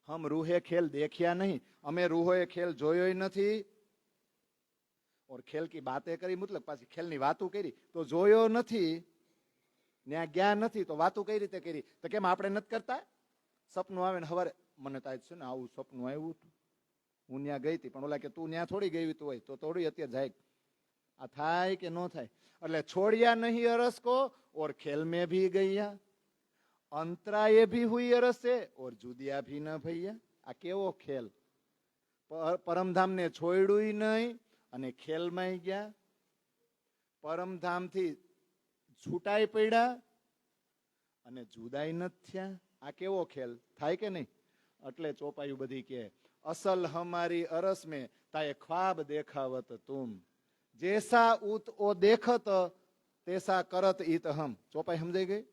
હમ રૂહે ખેલ દેખ્યા નહીં, અમે રૂહોએ ખેલ જોયો નથી. ઓર ખેલ કી બાતે કરી મતલબ પાછી ખેલની વાતો કરી તો જોયો નથી, ત્યાં ગયા નથી તો વાતો કઈ રીતે કરી? તો કેમ આપણે નથી કરતા? સપનું આવે ને હવારે મને તો આજ છે ને આવું સપનું આવ્યું હતું, હું ત્યાં ગઈ હતી, પણ ઓલા કે તું ત્યાં થોડી ગઈ તું હોય તો થોડી અત્યારે જાય. આ થાય કે ન થાય? એટલે છોડિયા નહીં અરસ કો ઓર ખેલ में भी गैया, અંતરાએ भी हुई अरस से और जुदिया भी न भैया. આ કેવો ખેલ! પરમધામ ને છોડ્યું નહીં અને ખેલમાં ગયા, પરમધામ થી છૂટાઈ પડ્યા અને જુદાઈ નથી થયા. આ કેવો ખેલ થાય કે નહીં? એટલે ચોપાયું બધી કે અસલ હમારી અરસ में તાએ ખ્વાબ દેખાવત તુમ, जैसा उत ओ देखत तैसा करत इत हम. ચોપાઈ સમજાઈ ગઈ?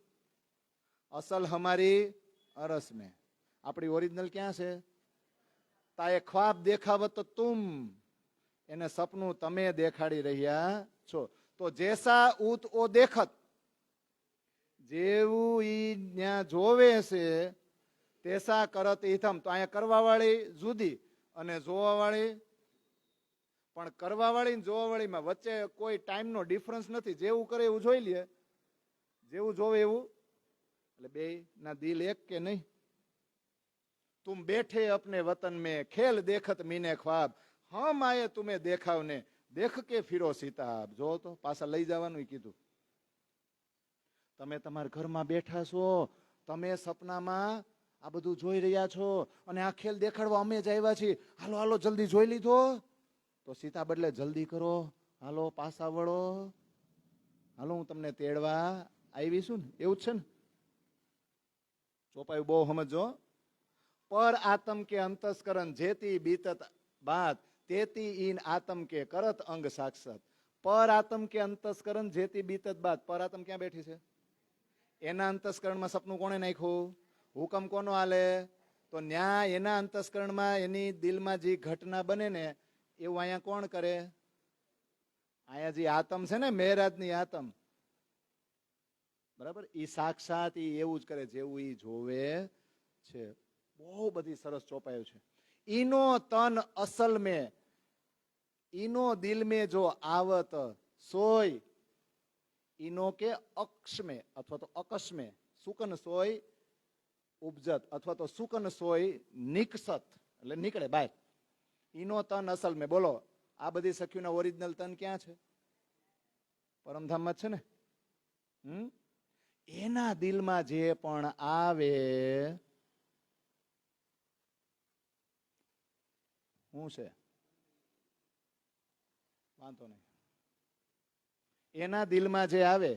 અસલ હમારી અરસ में, આપણી ઓરિજિનલ ક્યાં છે? તાએ ખ્વાબ દેખાવત તુમ, એને સપનું તમે દેખાડી રહ્યા છો. તો જેસા ઉત ઓ દેખત, જેવું ઈ ત્યાં જોવે છે, તેસા કરત ઈથમ. તો અહીંયા કરવા વાળી જુદી અને જોવા વાળી, પણ કરવા વાળી ને જોવા વાળીમાં વચ્ચે કોઈ ટાઈમનો ડિફરન્સ નથી. જેવું કરે એવું જોઈ લે, જેવું જોવે એવું. એટલે બે ના દિલ એક કે નહીં? तुम बैठे अपने वतन में खेल देखत मीने ख्वाब, हम आए तुम्हें देखावने देख के फिरो सीताब. જો તો પાછા લઈ જવાનું કીધું. તમે તમારા ઘરમાં બેઠા છો, તમે સપનામાં આ બધું જોઈ રહ્યા છો અને આ ખેલ દેખાડવા અમે જ આવ્યા છીએ, હાલો હાલો જલ્દી જોઈ લીધો. તો સીતા બદલે જલ્દી કરો, હાલો પાછા વળો, હાલો હું તમને તેડવા આવી છું ને. એવું જ છે ને? ચોપાયું બહુ સમજો. पर आत्म के अंतस्करण जेती बीतत बात तेती इन आत्म के करत अंग साक्षात. पर आत्म के अंतस्करण जेती बीतत बात. पर आत्म ક્યાં બેઠી છે? એના અંતસ્કરણમાં સપનું કોણે નાખ્યું? હુકમ કોનો હાલે? તો ન્યા એના અંતસ્કરણમાં એની દિલમાં જે ઘટના બને ને એવું અહીંયા કોણ કરે? અહીંયા જે આત્મ છે ને, મેરાજની આત્મ, બરાબર, ઈ સાક્ષાત ઈ એવું જ કરે જેવું ઈ જોવે છે. બહુ બધી સરસ ચોપાયું છે. ઈનો તન અસલ में, ઈનો દિલ में જો आवत सोय, ઈનો કે અક્ષ में અથવા તો અકશ में, સુકન સોય ઉપજત અથવા તો સુકન સોય નિકસત, એટલે નીકળે બહાર. ઈનો તન અસલ में. બોલો આ બધી સખીઓના ઓરિજિનલ તન ક્યાં છે? પરમધામમાં જ છે ને. એના દિલમાં જે પણ આવે શું છે? વાંધો નહીં. એના દિલમાં જે આવે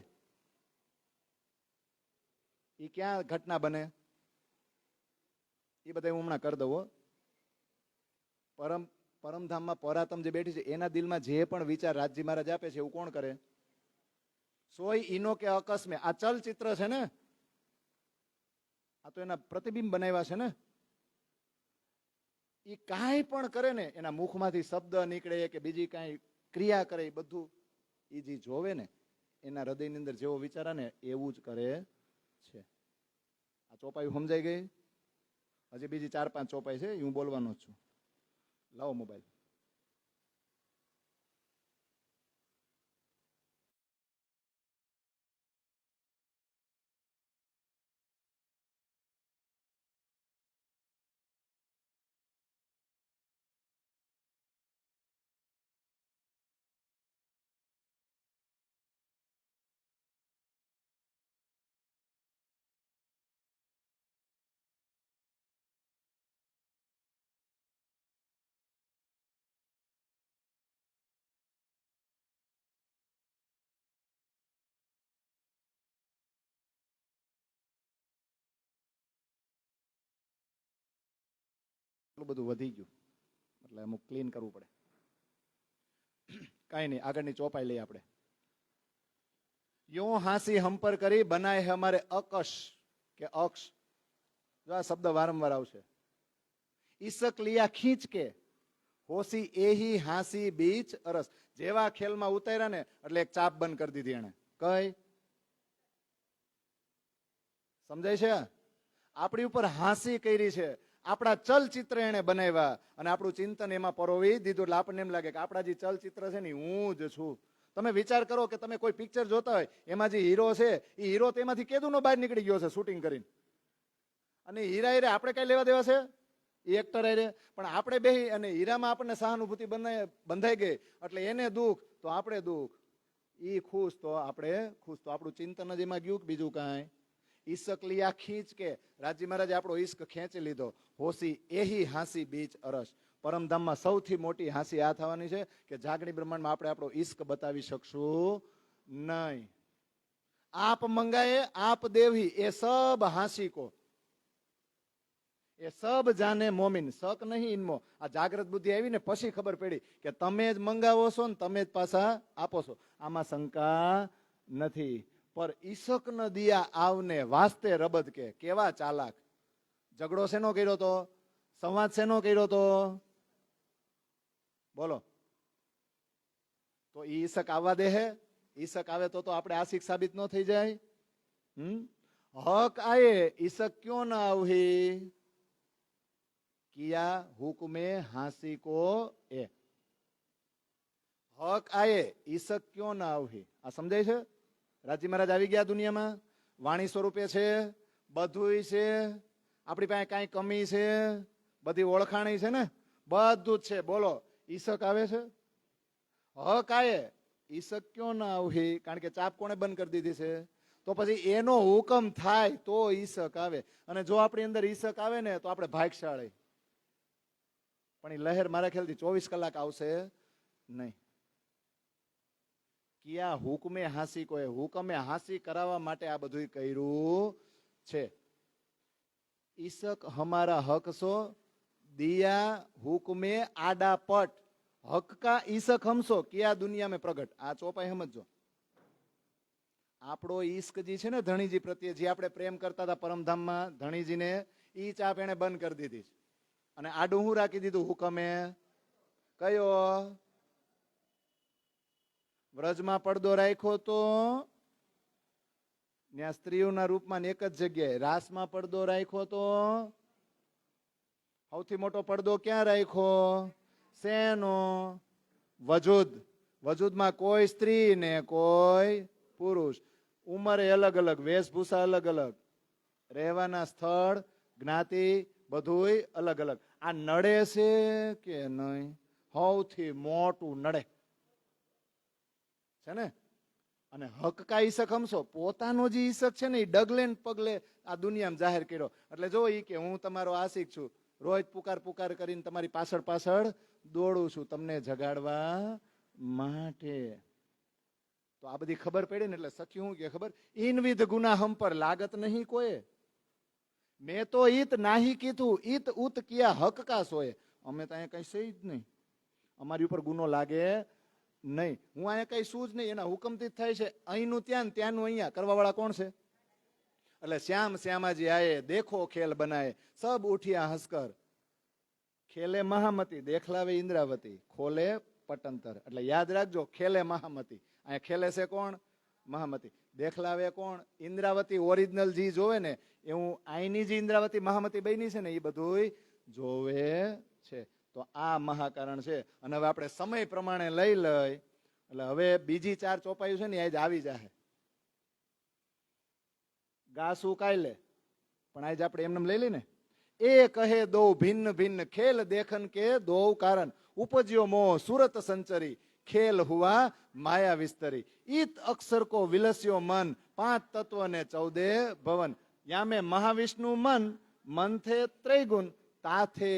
એ ક્યાં ઘટના બને? એ બધા હું હમણાં કરી દઉં. પરમધામમાં પરાતમ જે બેઠી છે એના દિલમાં જે પણ વિચાર રાજજી મહારાજ આપે છે એવું કોણ કરે? સોય ઈનો કે અકસ્મે. આ ચલચિત્ર છે ને, આ તો એના પ્રતિબિંબ બનાવ્યા છે ને. એ કાંઈ પણ કરે ને, એના મુખમાંથી શબ્દ નીકળે કે બીજી કાંઈ ક્રિયા કરે, એ બધું એ જે જોવે ને એના હૃદયની અંદર જેવો વિચારા ને એવું જ કરે છે. આ ચોપાઈ સમજાઈ ગઈ? હજી બીજી 4-5 ચોપાઈ છે, હું બોલવાનો જ છું. લાવો મોબાઈલ. એટલું બધું વધી ગયું એટલે અમુક ક્લીન કરવું પડે. કઈ નહીં, આગળની ચોપાઈ લઈએ આપણે. યો હાંસી હંપર કરી બનાય હે અમારે અકશ કે અક્ષ. જો આ શબ્દ વારંવાર આવશે. ઈસક લિયા ખીંચ કે હોસી એહી હાંસી બીચ અરસ. જેવા ખેલમાં ઉતાર્યા ને એટલે એક ચાપ બંધ કરી દીધી એને. કઈ સમજાય છે? આપણી ઉપર હાંસી કરી છે, આપણા ચલચિત્ર એને બનાવ્યા અને આપણું ચિંતન એમાં પરોવી દીધું. એટલે આપણને એમ લાગે કે આપણા જે ચલચિત્ર છે ને હું જ છું. તમે વિચાર કરો કે તમે કોઈ પિક્ચર જોતા હોય, એમાં જે હીરો છે એ હીરો તેમાંથી કેદુનો બહાર નીકળી ગયો છે શૂટિંગ કરીને, અને હીરા હીરે આપણે કઈ લેવા દેવા છે એ એક્ટર હારે. પણ આપણે બેહી અને હીરામાં આપણને સહાનુભૂતિ બંધાઈ ગઈ એટલે એને દુઃખ તો આપણે દુઃખ, ઈ ખુશ તો આપણે ખુશ. તો આપણું ચિંતન જ એમાં ગયું કે બીજું કાંઈ? ઈસક લિયા ખીંચ કે રાજી મહારાજે આપણો ઈશ્ક ખેંચી લીધો. હોસી એહી હાંસી બીચ અરસ. પરમધામમાં સૌથી મોટી હાંસી આ થવાની છે કે જાગણી બ્રહ્માંડમાં આપણે આપણો ઈશ્ક બતાવી શકશું નહીં. આપ મંગાએ આપ દેવી એ સબ હાંસી કો, એ સબ જાને મોમિન. શક નહીં ઇનમો. આ જાગ્રત બુદ્ધિ આવી ને પછી ખબર પડી કે તમે જ મંગાવો છો ને તમે જ પાછા આપો છો, આમાં શંકા નથી. પર ઈશક ન દિયા આવને વાસ્તે રબદ કે. કેવા ચાલાક! ઝઘડો શેનો કર્યો તો? સંવાદ શેનો કર્યો તો? બોલો. તો ઈશક આવવા દે હે? ઈશક આવે તો આપણે આશિક સાબિત ન થઈ જાય? હક આયે ઈશક ક્યો ના આવહી કિયા હુકમે હાંસી કો એ. હક આયે ઈશક ક્યો ના આવહી. આ સમજાય છે? રાજી મહારાજ આવી ગયા દુનિયામાં, વાણી સ્વરૂપે છે, બધું છે. આપણી પાસે કાંઈ કમી છે? બધી ઓળખાણી છે ને, બધું જ છે. બોલો, ઈશક આવે છે? હક આયે ઈશક ક્યો ના આવહી. કારણ કે ચાપ કોણે બંધ કરી દીધી છે? તો પછી એનો હુકમ થાય તો ઈશક આવે. અને જો આપણી અંદર ઈશક આવે ને તો આપણે ભાગશાળી. પણ એ લહેર મારા ખ્યાલથી 24 કલાક આવશે નહીં. કિયા હુકમે હાંસી કોઈ, હુકમે હાંસી કરાવવા માટે આ બધું કર્યું છે. ઈશક હમારા હક સો દિયા હુકમે આડા પટ. હક કા ઈશક હમસો કિયા દુનિયા મેં પ્રગટ. આ ચોપાઈ સમજો. આપણો ઈશ્ક જે છે ને ધણીજી પ્રત્યે, જે આપણે પ્રેમ કરતા હતા પરમધામમાં ધણીજીને, ઈ ચાપ એને બંધ કરી દીધી છે. અને આડું હું રાખી દીધું હુકમે? કયો? વ્રજમાં પડદો રાખ્યો તો ત્યાં સ્ત્રીઓના રૂપમાં એક જ જગ્યાએ. રાસમાં પડદો રાખ્યો તો સૌથી મોટો પડદો ક્યાં રાખ્યો? શેનો? વજૂદ. વજૂદમાં કોઈ સ્ત્રી ને કોઈ પુરુષ, ઉંમરે અલગ અલગ, વેશભૂષા અલગ અલગ, રહેવાના સ્થળ, જ્ઞાતિ બધુંય અલગ અલગ. આ નડે છે કે નહીં? સૌથી મોટું નડે છે ને. અને હક કા ઈશક હમશો, પોતાનો જે ઈશક છે ને એ ડગલે ને પગલે આ દુનિયામાં જાહેર કર્યો. એટલે જો ઈ કે હું તમારો આશિક છું, રોજ પુકાર પુકાર કરીને તમારી પાછળ પાછળ દોડું છું તમને જગાડવા માટે. તો આ બધી ખબર પડી ને એટલે સખી હું કે ખબર, ઇનવિધ ગુના હમ પર લાગત નહીં કોઈ. મેં તો ઈત નાહી કીધું, ઈત ઉત કિયા હક કા સોય. અમે તો અહીંયા કઈ સહી જ નહીં, અમારી ઉપર ગુનો લાગે નહીં. હું અહીંયા કઈ શું જ નહીં, એના હુકમથી જ થાય છે. અહીંનું ત્યાં, ત્યાંનું અહીંયા. કરવા વાળા કોણ છે? એટલે શ્યામ શ્યામાજી આયે, દેખો ખેલ બનાય, સબ ઉઠિયા હસકર. ખેલે મહામતી, દેખલાવે ઇન્દ્રાવતી, ખોલે પટંતર. એટલે યાદ રાખજો, ખેલે મહામતી. અહીંયા ખેલે છે કોણ? મહામતી. દેખલાવે કોણ? ઇન્દ્રાવતી. ઓરિજિનલ જી જોવે ને એવું અહીંની જે ઇન્દ્રાવતી મહામતી બની છે ને એ બધું જોવે છે. તો આ મહાકારણ છે. અને હવે આપણે સમય પ્રમાણે લઈ એટલે હવે બીજી 4 ચોપાઈ છે ને આજ આવી જાય. ગાસું કાલે પણ આજ આપણે એમને લઈ લઈ ને. એ કહે દો ભિન્ન ભિન્ન ખેલ દેખન કે દો કારણ, ઉપજ્યો મોહ સુરત સંચરી, ખેલ હુआ માયા વિસ્તરી. ઈત અક્ષર કો વિલસ્યો મન, 5 તત્વ ને 14 ભવન. યામે મહાવિષ્ણુ મન, મન થે ત્રૈગુણ, તાથે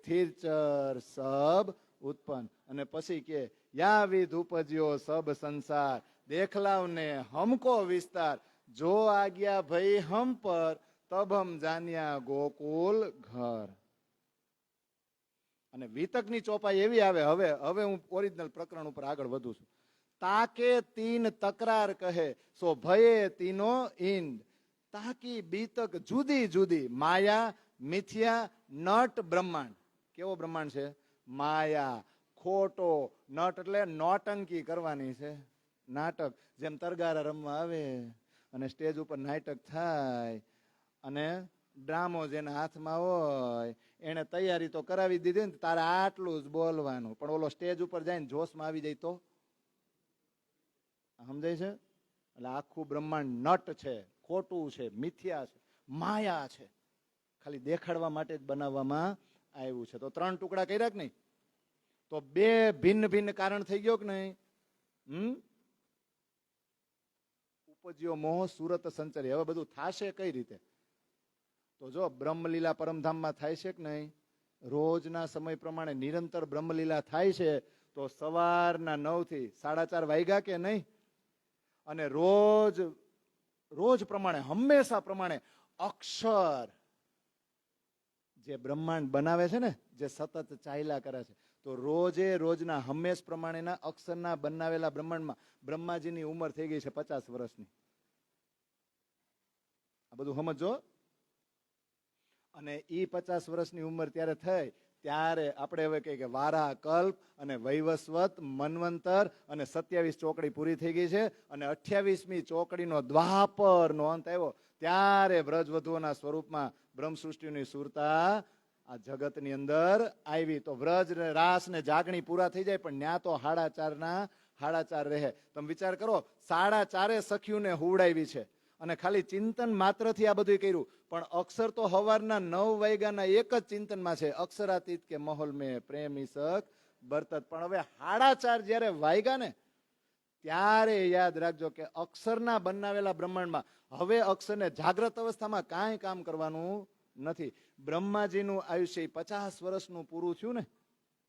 થીરચર સબ ઉત્પન્ન. અને પછી કે યા વિધ ઉપજ્યો સબ સંસાર, દેખલાવને હમકો વિસ્તાર, જો આજ્ઞા ભઈ હમ પર, તબ હમ જાન્યા ગોકુલ ઘર. અને વિતકની ચોપાઈ એવી આવે, હવે હું ઓરિજિનલ પ્રકરણ ઉપર આગળ વધું છું. તાકે તીન તકરાર કહે સો ભયે તીનો ઈંદ, તાકી બીતક જુદી જુદી, માયા મિથ્યા નટ બ્રહ્માંડ. કેવો બ્રહ્માંડ છે? માયા, ખોટો, નટ એટલે નોટંકી કરવાની છે, નાટક. જેમ તરગારા રમવા આવે અને સ્ટેજ ઉપર નાટક થાય અને ડ્રામો જેના હાથમાં હોય એને તૈયારી તો કરાવી દીધી ને, તારે આટલું જ બોલવાનું, પણ ઓલો સ્ટેજ ઉપર જઈને જોશમાં આવી જાય તો સમજાય છે? એટલે આખું બ્રહ્માંડ નટ છે, ખોટું છે, મિથ્યા છે, માયા છે, ખાલી દેખાડવા માટે જ બનાવવામાં આવ્યું છે. તો 3 ટુકડા કર્યા કે નહીં? તો 2 ભિન્ન ભિન્ન કારણ થઈ ગયો કે નહીં? ઉપજ્યો મોહ સુરત સંચરી. હવે બધું થાશે કઈ રીતે? તો જો બ્રહ્મલીલા પરમધામમાં થાય છે કે નહીં? રોજના સમય પ્રમાણે નિરંતર બ્રહ્મલીલા થાય છે. તો સવારના 9 થી 4:30 વાગ્યા કે નહીં? અને રોજ પ્રમાણે, હંમેશા પ્રમાણે અક્ષર જે બ્રહ્માંડ બનાવે છે ને, જે સતત ચાલ્યા કરે છે, તો રોજના હંમેશ પ્રમાણેના અક્ષરના બનાવેલા બ્રહ્માંડમાં બ્રહ્માજીની ઉંમર થઈ ગઈ છે 50 વર્ષની. આ બધું સમજો. અને ઈ 50 વર્ષની ઉંમર ત્યારે થઈ ત્યારે આપણે હવે કહીએ કે વારા કલ્પ અને વૈવસ્વત મન્વંતર અને 27 ચોકડી પૂરી થઈ ગઈ છે. અને 28મી ચોકડીનો દ્વાપરનો અંત આવ્યો ત્યારે વ્રજવધુઓના સ્વરૂપમાં બ્રહ્મ સૃષ્ટિની સુરતા આ જગતની અંદર આવી. તો વ્રજ રાસ ને જાગણી પૂરા થઈ જાય, પણ ન્યા તો 4:30 રહે. તમે વિચાર કરો, 4:30 સખીઓને હુવડાવી છે અને ખાલી ચિંતન માત્રથી આ બધું કર્યું. પણ અક્ષર તો સવારના 9 વાગ્યાના એક જ ચિંતનમાં છે, અક્ષરાતીત કે મહોલ મેં પ્રેમ ઈસક બરતત. પણ હવે 4:30 જયારે વાગ્યા ને ત્યારે યાદ રાખજો કે અક્ષરના બનાવેલા બ્રહ્માંડમાં હવે અક્ષરને જાગ્રત અવસ્થામાં કાંઈ કામ કરવાનું નથી. બ્રહ્માજીનું આયુષ્ય 50 વર્ષનું પૂરું થયું ને,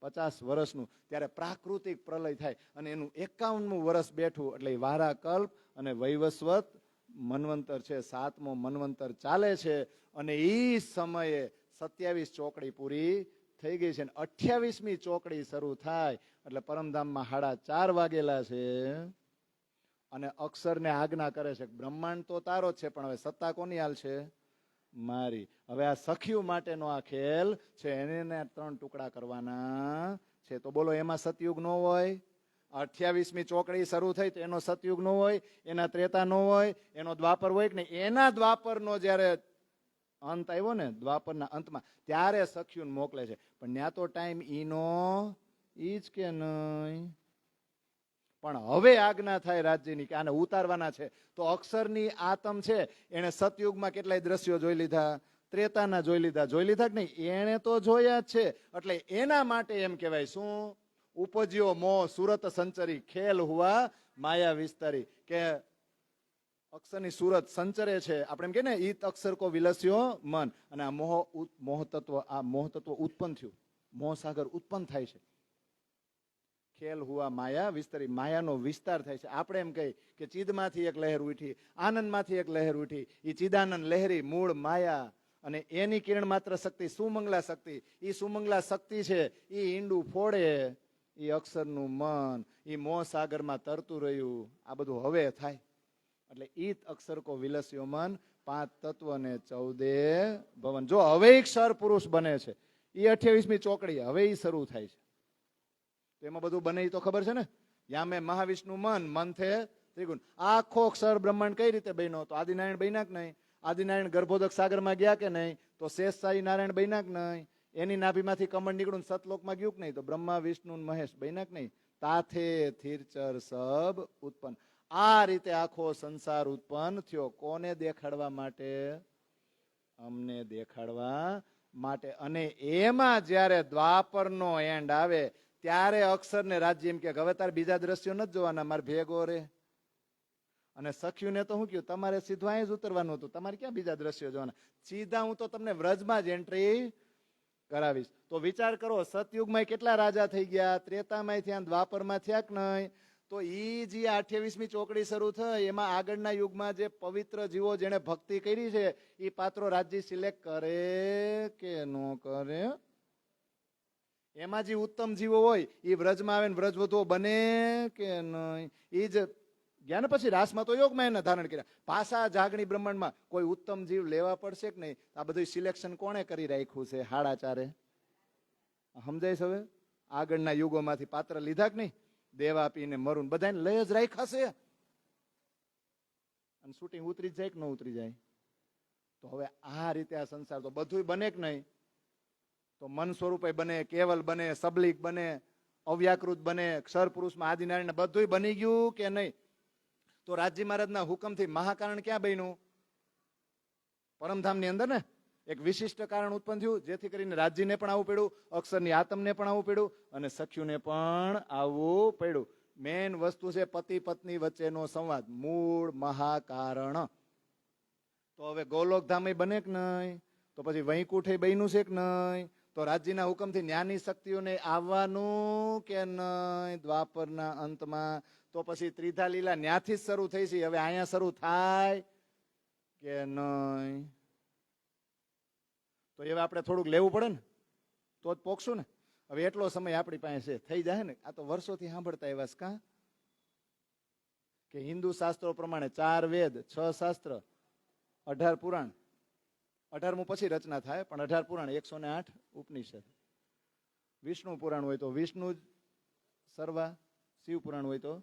50 વર્ષનું, ત્યારે પ્રાકૃતિક પ્રલય થાય અને એનું 51મું વર્ષ બેઠું. એટલે વારા કલ્પ અને વૈવસ્વત મન્વંતર છે, 7મો મન્વંતર ચાલે છે. અને એ સમયે 27 ચોકડી પૂરી થઈ ગઈ છે. 28મી ચોકડી શરૂ થાય એટલે પરમધામમાં 4:30 વાગેલા છે. અને અક્ષરને આજ્ઞા કરે છે, બ્રહ્માંડ તો તારો જ છે, પણ હવે સત્તા કોની હાલ છે? મારી. હવે આ સખીઓ માટેનો આ ખેલ છે, એને 3 ટુકડા કરવાના છે. તો બોલો, એમાં સતયુગ ન હોય? 28મી ચોકડી શરૂ થઈ તો એનો સતયુગ ન હોય, એના ત્રેતા ન હોય, એનો દ્વાપર હોય કે નહીં? એના દ્વાપરનો જયારે અંત આવ્યો ને, દ્વાપરના અંતમાં, ત્યારે સખીઓને મોકલે છે. પણ ત્યાં તો ટાઈમ ઈનો ઈ જ કે નહીં? પણ હવે આજ્ઞા થાય રાજ્યની કે આને ઉતારવાના છે. તો અક્ષરની આતમ છે, એને સતયુગમાં કેટલાય દ્રશ્યો જોઈ લીધા, ત્રેતાના જોઈ લીધા કે નહીં? એને તો જોયા જ છે. એટલે એના માટે એમ કહેવાય શું? ઉપજ્યો મોહ સુરત સંચરી, ખેલ હુઆ માયા વિસ્તારી. કે અક્ષરની સુરત સંચરે છે, આપણે એમ કે ને, ઈત અક્ષર કો વિલસ્યો મન. અને આ મોહ તત્વ ઉત્પન્ન થયું, મોહ સાગર ઉત્પન્ન થાય છે. ખેલ હુઆ માયા વિસ્તારી, માયાનો વિસ્તાર થાય છે. આપણે એમ કહી કે ચિદમાંથી એક લહેર ઉઠી, આનંદમાંથી એક લહેર ઉઠી. એ ચિદાનંદ લહેરી મૂળ માયા, અને એની કિરણ માત્ર શક્તિ સુમંગલા શક્તિ. એ સુમંગલા શક્તિ છે, એ ઈંડું ફોડે, એ અક્ષરનું મન એ મોહ સાગરમાં તરતું રહ્યું. આ બધું હવે થાય. એટલે ઈત અક્ષર કો વિલસ્યો મન, 5 તત્વ ને 14 ભવન. જો હવે એક સર પુરુષ બને છે, એ 28મી ચોકડી હવે એ શરૂ થાય છે. તો એમાં બધું બને તો ખબર છે ને? યામે મહાવિષ્ણુ મન થે ત્રિગુણ. આખો અક્ષર બ્રહ્માંડ કઈ રીતે બન્યો? તો આદિનારાયણ બન્યા કે નહીં? આદિનારાયણ ગર્ભોદક સાગરમાં ગયા કે નહીં? તો શેષશાહી નારાયણ બન્યા કે નહીં? એની નાભીમાંથી કમળ નીકળું સતલોકમાં ગયું કે નહીં? તો બ્રહ્મા વિષ્ણુ મહેશ બન્યા કે નહીં? તાથે થીરચર સબ ઉત્પન્ન. આ રીતે આખો સંસાર ઉત્પન્ન થયો. કોને દેખાડવા માટે? અમને દેખાડવા માટે. અને એમાં જયારે દ્વાપરનો એન્ડ આવે ત્યારે અક્ષરને રાજ્ય એમ કે હવે તારે બીજા દ્રશ્યો નથી જોવાના, મારે ભેગો રે. અને સખ્યુને તો શું કહ્યું, તમારે સીધું અહીં જ ઉતરવાનું હતું, તમારે ક્યાં બીજા દ્રશ્યો જોવાના? સીધા હું તો તમને વ્રજમાં જ એન્ટ્રી કરાવીશ. તો વિચાર કરો, સતયુગમાં કેટલા રાજા થઈ ગયા, ત્રેતામાં થયા, દ્વાપરમાં થયા કે નહીં? તો ઈ જે 28મી ચોકડી શરૂ થઈ, એમાં આગળના યુગમાં જે પવિત્ર જીવો જેને ભક્તિ કરી છે, એ પાત્રો રાજ્ય સિલેક્ટ કરે કે ન કરે? એમાં જે ઉત્તમ જીવો હોય એ વ્રજમાં આવે ને વ્રજવધુઓ બને કે નહીં, એ જ ગયા ને પછી રાસમાં તો યોગમાં એને ધારણ કર્યા. પાછા જાગણી બ્રહ્માંડમાં કોઈ ઉત્તમ જીવ લેવા પડશે કે નહીં? આ બધું સિલેક્શન કોણે કરી રાખ્યું છે? હાડા ચારે સમજાય છે હવે? આગળના યુગોમાંથી પાત્ર લીધા કે નહીં? દેવ આપીને મરુન બધાને લઈ જ રાખ્યા છે. અને શૂટિંગ ઉતરી જાય કે ન ઉતરી જાય? તો હવે આ રીતે આ સંસાર તો બધું બને કે નહીં? તો મન સ્વરૂપે બને, કેવલ બને, સબલિક બને, અવ્યાકૃત બને, ક્ષર પુરુષમાં આદિનારાયણ બધું બની ગયું કે નહીં? તો રાજી મહારાજના હુકમથી મહાકારણ ક્યાં બન્યું? પરમધામની અંદર ને એક વિશિષ્ટ કારણ ઉત્પન્ન થયું, જેથી કરીને રાજ્યને પણ આવવું પડ્યું, અક્ષરની આતમને પણ આવવું પડ્યું અને સખ્યુને પણ આવવું પડ્યું. મેન વસ્તુ છે પતિ પત્ની વચ્ચેનો સંવાદ, મૂળ મહાકારણ. તો હવે ગોલોકધામ બને કે નહીં? તો પછી વૈકુંઠે બન્યું છે કે નહીં? તો રાજ્યના હુકમથી જ્ઞાની શક્તિઓને આવવાનું કે નહીં દ્વાપરના અંતમાં? તો પછી ત્રિધા લીલા ન્યાથી જ શરૂ થઈ છે, હવે અહીંયા શરૂ થાય કે નહીં? તો હવે આપણે થોડુંક લેવું પડે ને તો જ પોકશું ને. હવે એટલો સમય આપણી પાસે છે, થઈ જાય ને. આ તો વર્ષોથી સાંભળતા એવા છે કાં કે હિન્દુ શાસ્ત્રો પ્રમાણે 4 વેદ, 6 શાસ્ત્ર, 18 પુરાણ, 18મું પછી રચના થાય પણ 18 પુરાણ, 108 ઉપનિષદ. વિષ્ણુ પુરાણ હોય તો વિષ્ણુ જ સર્વા, શિવ પુરાણ હોય તો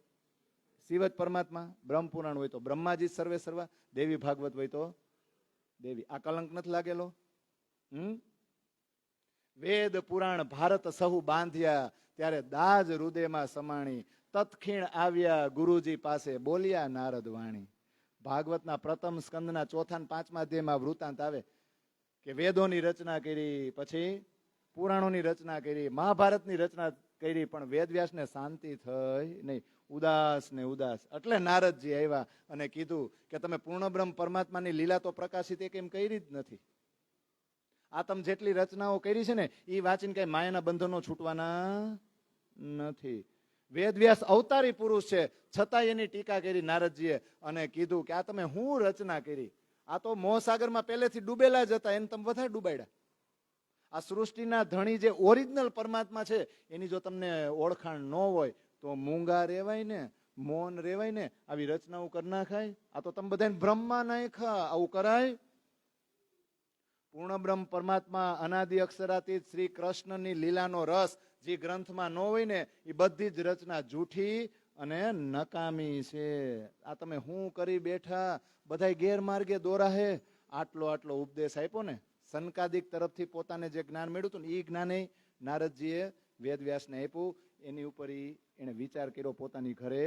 શિવ જ પરમાત્મા, બ્રહ્મ પુરાણ હોય તો બ્રહ્માજી સર્વે સર્વા, દેવી ભાગવત હોય તો દેવી. આ કલંક નથી લાગેલો? વેદ પુરાણ ભારત સહુ બાંધ્યા, ત્યારે દાજ હૃદયમાં સમાણી, તત્ક્ષીણ આવ્યા ગુરુજી પાસે, બોલ્યા નારદ વાણી. ભાગવતના પ્રથમ સ્કંદના 4 અને 5મા અધ્યાયમાં વૃત્તાંત આવે કે વેદોની રચના કરી, પછી પુરાણોની રચના કરી, મહાભારતની રચના કરી, પણ વેદવ્યાસને શાંતિ થઈ નહીં, ઉદાસ ને ઉદાસ. એટલે નારદજી આવ્યા અને કીધું કે તમે પૂર્ણ બ્રહ્મ પરમાત્માની લીલા તો પ્રકાશિત એમ કરી જ નથી. આ તમે જેટલી રચનાઓ કરી છે ને એ વાંચીને કઈ માયાના બંધનો છૂટવાના નથી. વેદવ્યાસ અવતારી પુરુષ છે, છતાં એની ટીકા કરી નારદજીએ અને કીધું કે આ તમે હું રચના કરી? આ તો મોહસાગરમાં પહેલેથી ડૂબેલા જ હતા, એને તમે વધારે ડૂબાડ્યા. આ સૃષ્ટિના ધણી જે ઓરિજિનલ પરમાત્મા છે એની જો તમને ઓળખાણ ન હોય તો મૂંગા રેવાય ને, મૌન રેવાય ને, આવી રચનાઓ કરી નાખાય? આ તો તમે બધાને બ્રહ્મા નાખ્યા, આવું કરાય? પૂર્ણ બ્રહ્મ પરમાત્મા અનાદિ અક્ષરાતીત શ્રી કૃષ્ણની લીલાનો રસ જે ગ્રંથમાં ન હોય ને એ બધી જ રચના જૂઠી અને નકામી છે. આ તમે હું કરી બેઠા, બધા ગેરમાર્ગે દોરાહે. આટલો ઉપદેશ આપ્યો ને સનકાદિક તરફથી પોતાને જે જ્ઞાન મળ્યું હતું ને એ જ્ઞાન નારદજીએ વેદવ્યાસને આપ્યું. એની ઉપર એને વિચાર કર્યો પોતાની ઘરે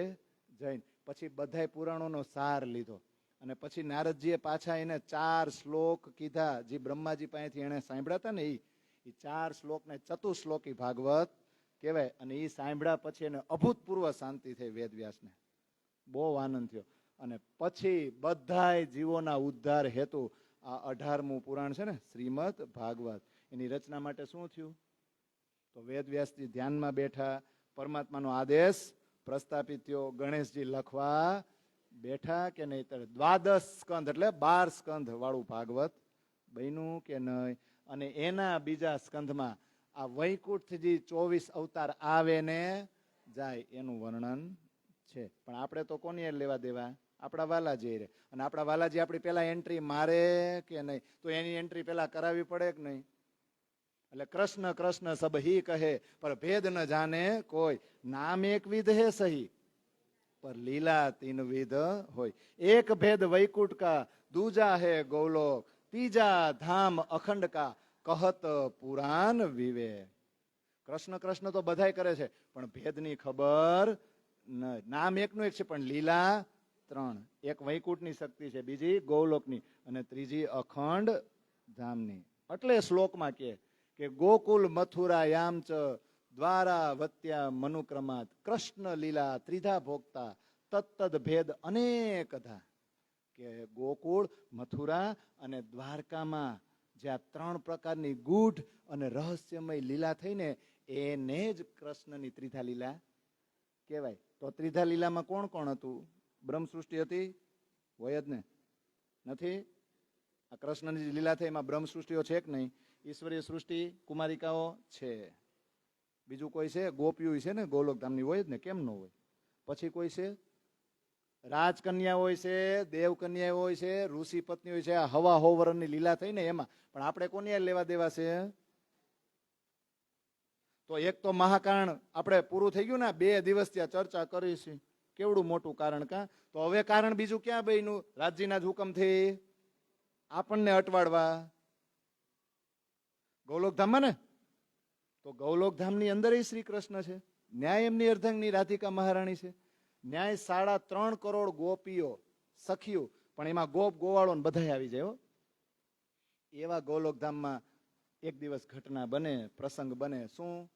જઈને. પછી બધાય પુરાણોનો સાર લીધો અને પછી નારદજીએ પાછા એને 4 શ્લોક કીધા જે બ્રહ્માજી પાસેથી એને સાંભળ્યા હતા ને એ 4 શ્લોકને ચતુશ્લોકી ભાગવત કહેવાય. અને એ સાંભળ્યા પછી એને અભૂતપૂર્વ શાંતિ થઈ વેદવ્યાસને, બહુ આનંદ થયો. અને પછી બધાય જીવોના ઉદ્ધાર હેતુ આ 18મું પુરાણ છે ને શ્રીમદ ભાગવત, એની રચના માટે શું થયું? તો વેદવ્યાસજી ધ્યાનમાં બેઠા, પરમાત્માનો આદેશ પ્રસ્થાપિત થયો, ગણેશજી લખવા બેઠા કે નહીં? 12 સ્કંધ એટલે 12 સ્કંધ વાળું ભાગવત બન્યું કે નહીં? અને એના બીજા સ્કંધમાં આ વૈકુંઠથી 24 અવતાર આવે ને જાય એનું વર્ણન છે. પણ આપણે તો કોની લેવા દેવા? આપણા વાલાજી રે. અને આપણા વાલાજી આપણી પેલા એન્ટ્રી મારે કે નહીં? તો એની એન્ટ્રી પેલા કરાવવી પડે કે નહીં? એટલે કૃષ્ણ કૃષ્ણ સબ હી કહે પર ભેદ ન જાને કોઈ, નામ એક વિધ હે સહી પર લીલા 3 વિધ હોય. એક ભેદ વૈકુંઠ કા, દૂજા હે ગૌલોક, ત્રીજા ધામ અખંડ કા, કહત પુરાણ વિવેક. કૃષ્ણ કૃષ્ણ તો બધાય કરે છે પણ ભેદની ખબર ન. નામ એકનું એક છે પણ લીલા 3. એક વૈકુંઠની શક્તિ છે, બીજી ગૌલોકની અને ત્રીજી અખંડ ધામની. એટલે શ્લોકમાં કે ગોકુલ મથુરા યામ ચ દ્વારા વત્યા મનુક્રમાત, કૃષ્ણ લીલા ત્રિધા ભોગતા, તત્તદ ભેદ અનેક ધા. કે ગોકુળ, મથુરા અને દ્વારકામાં જ્યાં 3 પ્રકારની ગૂઢ અને રહસ્યમય લીલા થઈને એને જ કૃષ્ણની ત્રિધા લીલા કહેવાય. તો ત્રિધા લીલામાં કોણ કોણ હતું? બ્રહ્મ સૃષ્ટિ હતી? હોય જ ને? નથી? આ કૃષ્ણની લીલા થઈ એમાં બ્રહ્મ સૃષ્ટિઓ છે કે નહીં? ઈશ્વરીય સૃષ્ટિ કુમારિકાઓ છે. બીજું કોઈ છે? ગોપીઓ છે ને ગોલોકધામની હોય જ ને, કેમ ન હોય? પછી કોઈ છે? રાજકન્યા હોય છે, દેવકન્યા હોય છે, ઋષિ પત્ની હોય છે. આ હવા હોવરની લીલા થઈ ને એમાં પણ આપણે કોની લેવા દેવા છે? તો એક તો મહાકારણ આપણે પૂરું થઈ ગયું ને, 2 દિવસ ત્યાં ચર્ચા કરી છે, કેવડું મોટું કારણ. કા તો હવે કારણ બીજું ક્યાં બન્યું? રાજજીના જ હુકમથી આપણને અટવાડવા ગૌલોકધામમાં ને. તો ગૌલોકધામની અંદર શ્રી કૃષ્ણ છે, ન્યાય એમની અર્ધાંગની રાધિકા મહારાણી છે, ન્યાય 3.5 કરોડ ગોપીઓ સખીઓ, પણ એમાં ગોપ ગોવાળો બધા આવી જાય. એવા ગૌલોકધામમાં એક દિવસ ઘટના બને, પ્રસંગ બને. શું?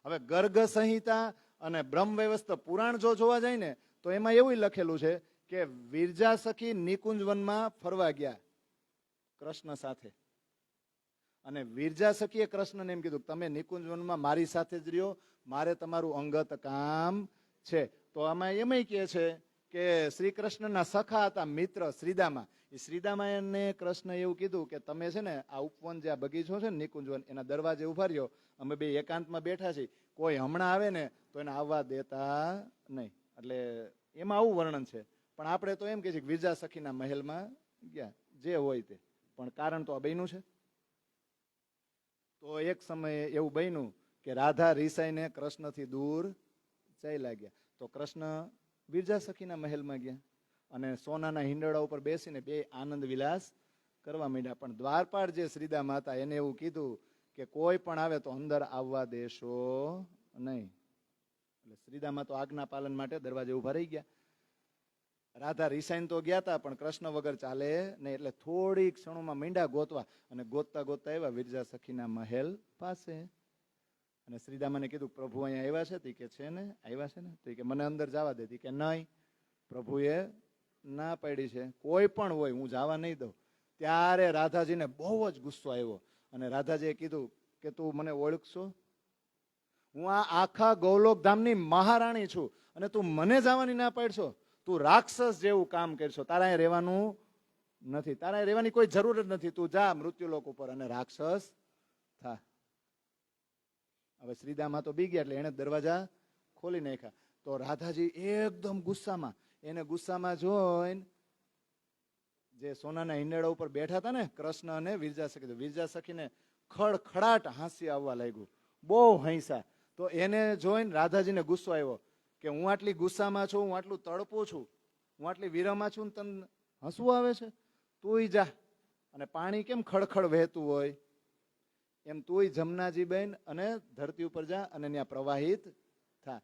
હવે ગર્ગ સંહિતા અને બ્રહ્મ વ્યવસ્થા પુરાણ જો જોવા જાય ને તો એમાં એવું લખેલું છે કે વિરજા સખી નિકુંજવનમાં ફરવા ગયા કૃષ્ણ સાથે, અને વિરજા સખીએ કૃષ્ણને એમ કીધું તમે નિકુંજવનમાં મારી સાથે જ રહ્યો, મારે તમારું અંગત કામ છે. તો આમાં એમ કહે છે કે શ્રી કૃષ્ણના સખા હતા મિત્ર શ્રીદામા. એ શ્રીદામા એને કૃષ્ણ એવું કીધું કે તમે છે ને આ ઉપવન જે આ બગીચો છે ને નિકુંજવન, એના દરવાજે ઉભા રહ્યો, અમે બે એકાંતમાં બેઠા છીએ, કોઈ હમણાં આવે ને તો એને આવવા દેતા નહીં. એટલે એમાં આવું વર્ણન છે. પણ આપણે તો એમ કે છે કે વિરજા સખીના મહેલમાં ગયા, જે હોય તે. પણ કારણ તો આ બન્યું છે. તો એક સમયે એવું બન્યું કે રાધા રીસાઈને કૃષ્ણથી દૂર ચાલ્યા ગયા. તો કૃષ્ણ વિરજા સખીના મહેલમાં ગયા અને સોનાના હિંડોળા ઉપર બેસીને બે આનંદ વિલાસ કરવા માંડ્યા. પણ દ્વારપાળ જે શ્રીદામા હતા એને એવું કીધું કે કોઈ પણ આવે તો અંદર આવવા દેશો નહીં. એટલે શ્રીદામા તો આજ્ઞા પાલન માટે દરવાજે ઉભા રહી ગયા. રાધા રીસાઈને તો ગયા હતા પણ કૃષ્ણ વગર ચાલે નહીં. એટલે થોડી ક્ષણોમાં મીંડા ગોતવા, અને ગોતતા ગોતતા આવ્યા વિરજા સખીના મહેલ પાસે. અને શ્રીદામાને કીધું પ્રભુ અહીંયા આવ્યા છે? કે છે ને, આવ્યા છે ને. તો કે મને અંદર જવા દેતી કે નહીં, પ્રભુએ ના પાડી છે, કોઈ પણ હોય હું જવા નહીં દઉં. ત્યારે રાધાજીને બહુ જ ગુસ્સો આવ્યો અને રાધાજીએ કીધું કે તું મને ઓળખશો? હું આ આખા ગૌલોકધામની મહારાણી છું અને તું મને જવાની ના પાડશો? તું રાક્ષસ જેવું કામ કરશો, તારા અહીં રહેવાનું નથી, તારા અહીં રહેવાની કોઈ જરૂર જ નથી, તું જા મૃત્યુલોક ઉપર અને રાક્ષસ થા. હવે શ્રીદામા તો બી ગયા એટલે એને દરવાજા ખોલી નાખ્યા. તો રાધાજી એકદમ ગુસ્સામાં, એને ગુસ્સામાં જોઈને જે સોનાના હિંડોળા ઉપર બેઠા હતા ને કૃષ્ણ અને વિરજા સખી, વિરજા સખીને ખડખડાટ હાસ્ય આવવા લાગ્યું, બહુ હૈસા. તો એને જોઈને રાધાજીને ગુસ્સો આવ્યો કે હું આટલી ગુસ્સામાં છું, હું આટલું તડપું છું, હું આટલી વિરહમાં છું, તને હસવું આવે છે? તુંય જા અને પાણી કેમ ખડખડ વહેતું હોય એમ તુંય જમનાજી બેન અને ધરતી ઉપર જા અને ત્યાં પ્રવાહિત થા.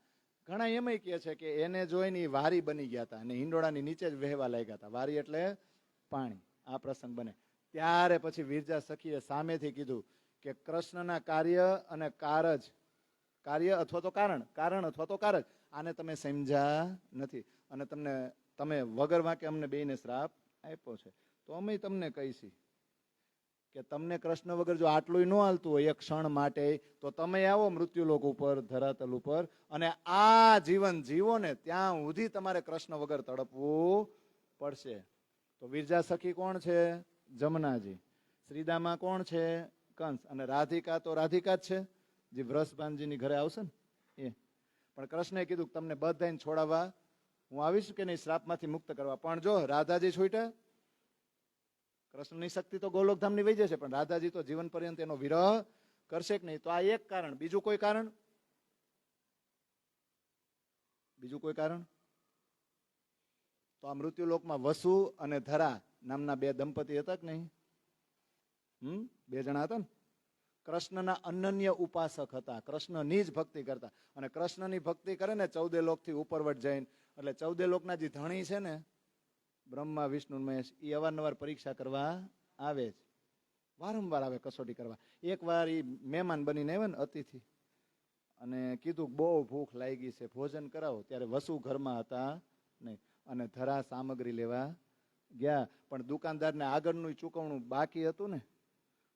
ઘણા એમય કહે છે કે એને જોઈને વારી બની ગયા હતા અને હિંડોળાની નીચે જ વહેવા લાગ્યા હતા. વારી એટલે પાણી. આ પ્રસંગ બને ત્યારે પછી વિરજા સખીએ સામેથી કીધું કે કૃષ્ણના કાર્ય અને કારજ, કાર્ય અથવા તો કારણ, કારણ અથવા તો કારજ, આને તમે સમજ્યા નથી અને તમે વગર વાંકે અમને બેયને શ્રાપ આપ્યો છે. તો અમે તમને કહીશી કે તમને કૃષ્ણ વગર જો આટલું ન હાલતું હોય એક ક્ષણ માટે, તો તમે આવો મૃત્યુલોક ઉપર, ધરાતલ ઉપર, અને આ જીવન જીવો ને ત્યાં સુધી તમારે કૃષ્ણ વગર તડપવું પડશે. તો વિરજા સખી કોણ છે? જમનાજી. શ્રીદામા કોણ છે? કંસ. અને રાધિકા તો રાધિકા જ છે, જે વ્રસભાનજીની ઘરે આવશે ને એ. પણ કૃષ્ણએ કીધું કે તમને બધાને છોડાવવા હું આવીશ કે નહીં, શ્રાપમાંથી મુક્ત કરવા. પણ જો રાધાજી છૂટ્યા, કૃષ્ણની શક્તિ તો ગોલોકધામની વહી જશે, પણ રાધાજી તો જીવન પર્યંત એનો વિરહ કરશે કે નહીં. તો આ એક કારણ. બીજું કોઈ કારણ? બીજું કોઈ કારણ? તો આ મૃત્યુલોકમાં વસુ અને ધરા નામના બે દંપતી હતા કે નહીં? બે જણા હતા ને. કૃષ્ણના અનન્ય ઉપાસક હતા, કૃષ્ણની જ ભક્તિ કરતા. અને કૃષ્ણની ભક્તિ કરે ને 14 લોકથી ઉપરવટ જઈને, એટલે 14 લોકના જે ધણી છે ને બ્રહ્મા વિષ્ણુ મહેશ, એ અવારનવાર પરીક્ષા કરવા આવે જ, વારંવાર આવે કસોટી કરવા. એક વાર એ મહેમાન બનીને આવ્યા ને અતિથિ, અને કીધું બહુ ભૂખ લાગી છે, ભોજન કરાવો. ત્યારે વસુ ઘરમાં હતા નહીં અને ધરા સામગ્રી લેવા ગયા, પણ દુકાનદારને આગળનું ચૂકવણું બાકી હતું ને,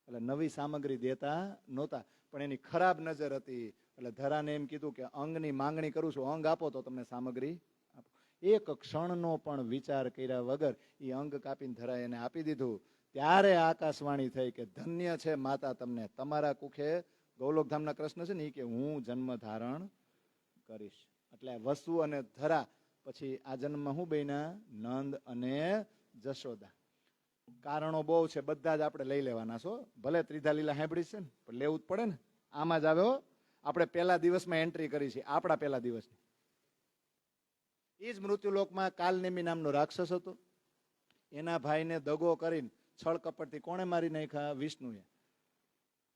એટલે નવી સામગ્રી દેતા નહોતા. પણ એની ખરાબ નજર હતી, એટલે ધરાને એમ કીધું કે અંગની માંગણી કરું છું, અંગ આપો તો તમને સામગ્રી આપો. એક ક્ષણનો પણ વિચાર કર્યા વગર એ અંગ કાપીને ધરા એને આપી દીધું. ત્યારે આકાશવાણી થઈ કે ધન્ય છે માતા તમને, તમારા કુખે ગૌલોકધામના કૃષ્ણ છે ને એ કે હું જન્મ ધારણ કરીશ. એટલે વસુ અને ધરા પછી આ જન્મમાં હું બન્યા? નંદ અને જશોદા. કારણો બહુ છે, બધા જ આપણે લઈ લેવાના છો. ભલે ત્રિધા લીલા સાંભળી છે ને, પણ લેવું જ પડે ને. આમાં જ આવ્યો. આપણે પહેલા દિવસમાં એન્ટ્રી કરી છે, આપણા પહેલા દિવસની. એ જ મૃત્યુલોકમાં કાલનેમી નામનો રાક્ષસ હતો. એના ભાઈને દગો કરીને છળ કપટથી કોણે મારી નાખ્યા? વિષ્ણુએ.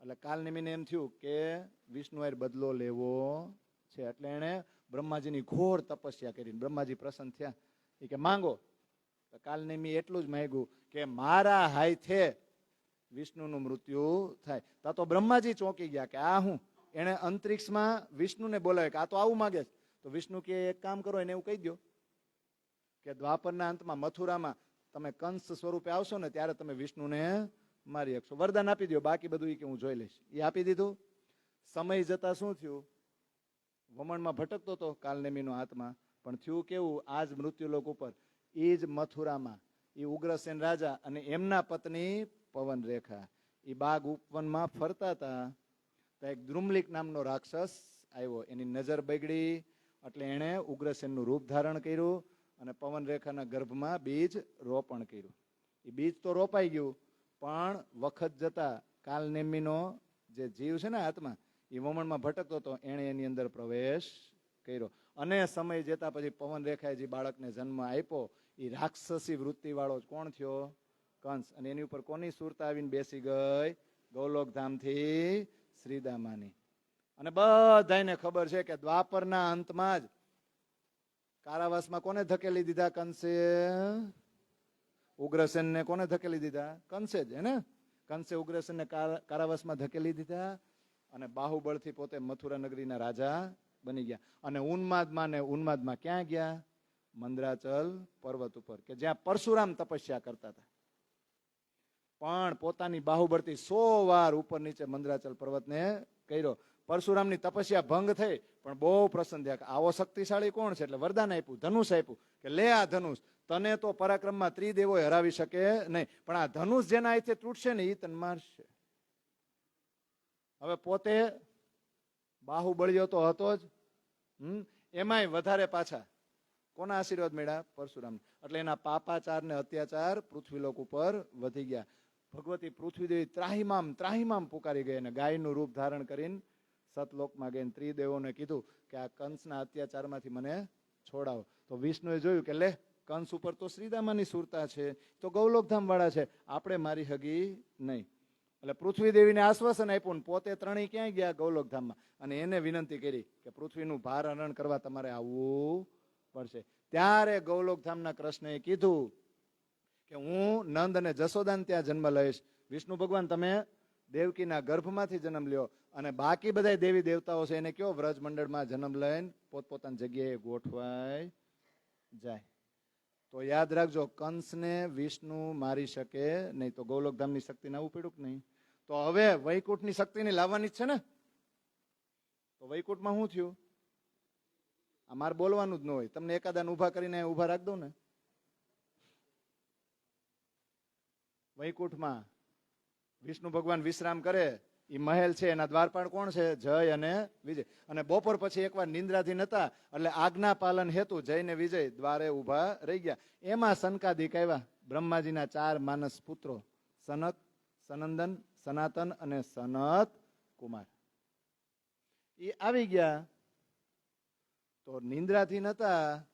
એટલે કાલનેમીને એમ થયું કે વિષ્ણુ એ બદલો લેવો છે. એટલે એને બ્રહ્માજીની ઘોર તપસ્યા કરીને બ્રહ્માજી પ્રસન્ન થયા. એ કે માંગો. તો કાલનેમી એટલું જ માંગ્યું કે મારા હાથે વિષ્ણુનું મૃત્યુ થાય. તો બ્રહ્માજી ચોંકી ગયા કે આ હું. એને અંતરિક્ષમાં વિષ્ણુને બોલાવે કે આ તો આવું માગે છે. તો વિષ્ણુ કે એક કામ કરો, એને એવું કહી દો કે દ્વાપરના અંતમાં મથુરામાં તમે કંસ સ્વરૂપે આવશો ને ત્યારે તમે વિષ્ણુને મારી શકશો. વરદાન આપી દો, બાકી બધું કે હું જોઈ લઈશ. એ આપી દીધું. સમય જતા શું થયું? વમણમાં ભટકતો હતો કાલનેમીનો આત્મા, પણ થયું કેવું? આજ મૃત્યુલોક ઉપર એ જ મથુરામાં એ ઉગ્રસેન રાજા અને એમના પત્ની પવન રેખા એ બાગ ઉપવનમાં ફરતા હતા. તો એક દ્રુમલિક નામનો રાક્ષસ આવ્યો. એની નજર બગડી એટલે એણે ઉગ્રસેનનું રૂપ ધારણ કર્યું અને પવન રેખાના ગર્ભમાં બીજ રોપણ કર્યું. એ બીજ તો રોપાઈ ગયું, પણ વખત જતા કાલનેમીનો જે જીવ છે ને આત્મા, એ વમણમાં ભટકતો હતો, એણે એની અંદર પ્રવેશ કર્યો. અને સમય જતા પછી પવન રેખાએ જે બાળકને જન્મ આપ્યો એ રાક્ષસી વૃત્તિ વાળો કોણ થયો? કંસ. અને એની ઉપર કોની સુરતા આવીને બેસી ગઈ? ગૌલોકધામથી શ્રીદામાની. અને બધાને ખબર છે કે દ્વાપરના અંતમાં જ કારાવાસમાં કોને ધકેલી દીધા? કંસે. ઉગ્રસેનને કોને ધકેલી દીધા? કંસે જ ને. કંસે ઉગ્રસેનને કારાવાસમાં ધકેલી દીધા અને બાહુબળથી પોતે મથુરા નગરીના રાજા બની ગયા. અને ઉન્માદમાં ક્યાં ગયા? મંદરાચલ પર્વત ઉપર, કે જ્યાં પરશુરામ તપસ્યા કરતા હતા. પણ પોતાની બાહુબળથી 100 વાર ઉપર નીચે મંદરાચલ પર્વતને કર્યો. પરશુરામની તપસ્યા ભંગ થઈ, પણ બહુ પ્રસન્ન થયા કે આવો શક્તિશાળી કોણ છે? એટલે વરદાન આપ્યું, ધનુષ આપ્યું કે લે આ ધનુષ. તને તો પરાક્રમમાં ત્રિદેવો હરાવી શકે નહીં, પણ આ ધનુષ જેના હાથે તૂટશે ને એ તને મારશે. હવે પોતે બાહુબળીઓ તો હતો જ, એમાંય વધારે પાછા કોના આશીર્વાદ મળ્યા? પરશુરામ. એટલે એના પાપાચાર ને અત્યાચાર પૃથ્વીલોક ઉપર વધી ગયા. ભગવતી પૃથ્વીદેવી ત્રાહિમામ પુકારી ગઈ અને ગાયનું રૂપ ધારણ કરીને સતલોકમાં ગઈને ત્રિદેવોને કીધું કે આ કંસના અત્યાચારમાંથી મને છોડાવો. તો વિષ્ણુએ જોયું કે લે, કંસ ઉપર તો શ્રીદામાની સુરતા છે, તો ગૌલોકધામ વાળા છે, આપણે મારી હગી નહીં. એટલે પૃથ્વી દેવીને આશ્વાસન આપ્યું ને પોતે ત્રણેય ક્યાંય ગયા? ગૌલોકધામમાં. અને એને વિનંતી કરી કે પૃથ્વીનું ભાર હરણ કરવા તમારે આવવું પડશે. ત્યારે ગૌલોકધામના કૃષ્ણએ કીધું કે હું નંદ અને જશોદાને ત્યાં જન્મ લઈશ. વિષ્ણુ ભગવાન તમે દેવકીના ગર્ભમાંથી જન્મ લ્યો અને બાકી બધા દેવી દેવતાઓ છે એને કયો વ્રજ મંડળમાં જન્મ લઈને પોતપોતાની જગ્યાએ ગોઠવાય જાય. તો યાદ રાખજો, કંસને વિષ્ણુ મારી શકે નહીં. તો ગૌલોકધામની શક્તિને આવવું પડ્યું કે નહીં? તો હવે વૈકુંઠની શક્તિને લાવવાની જ છે ને. તો વૈકુંઠમાં શું થયું? આ મારે બોલવાનું જ ન હોય, તમને એકાદાને ઉભા કરીને ઉભા રાખ દઉં ને. વૈકુંઠમાં વિષ્ણુ ભગવાન વિશ્રામ કરે, એ મહેલ છે, એના દ્વારપાળ કોણ છે? જય અને વિજય. અને બપોર પછી એકવાર નિંદ્રાધીન હતા એટલે આજ્ઞા પાલન હેતુ જય ને વિજય દ્વારે ઉભા રહી ગયા. એમાં સનકાદિક આવ્યા, બ્રહ્માજીના 4 માનસ પુત્રો, સનક, સનંદન, સનાતન અને સનત કુમાર. એ આવી ગયા. તો નિંદ્રાધીન હતા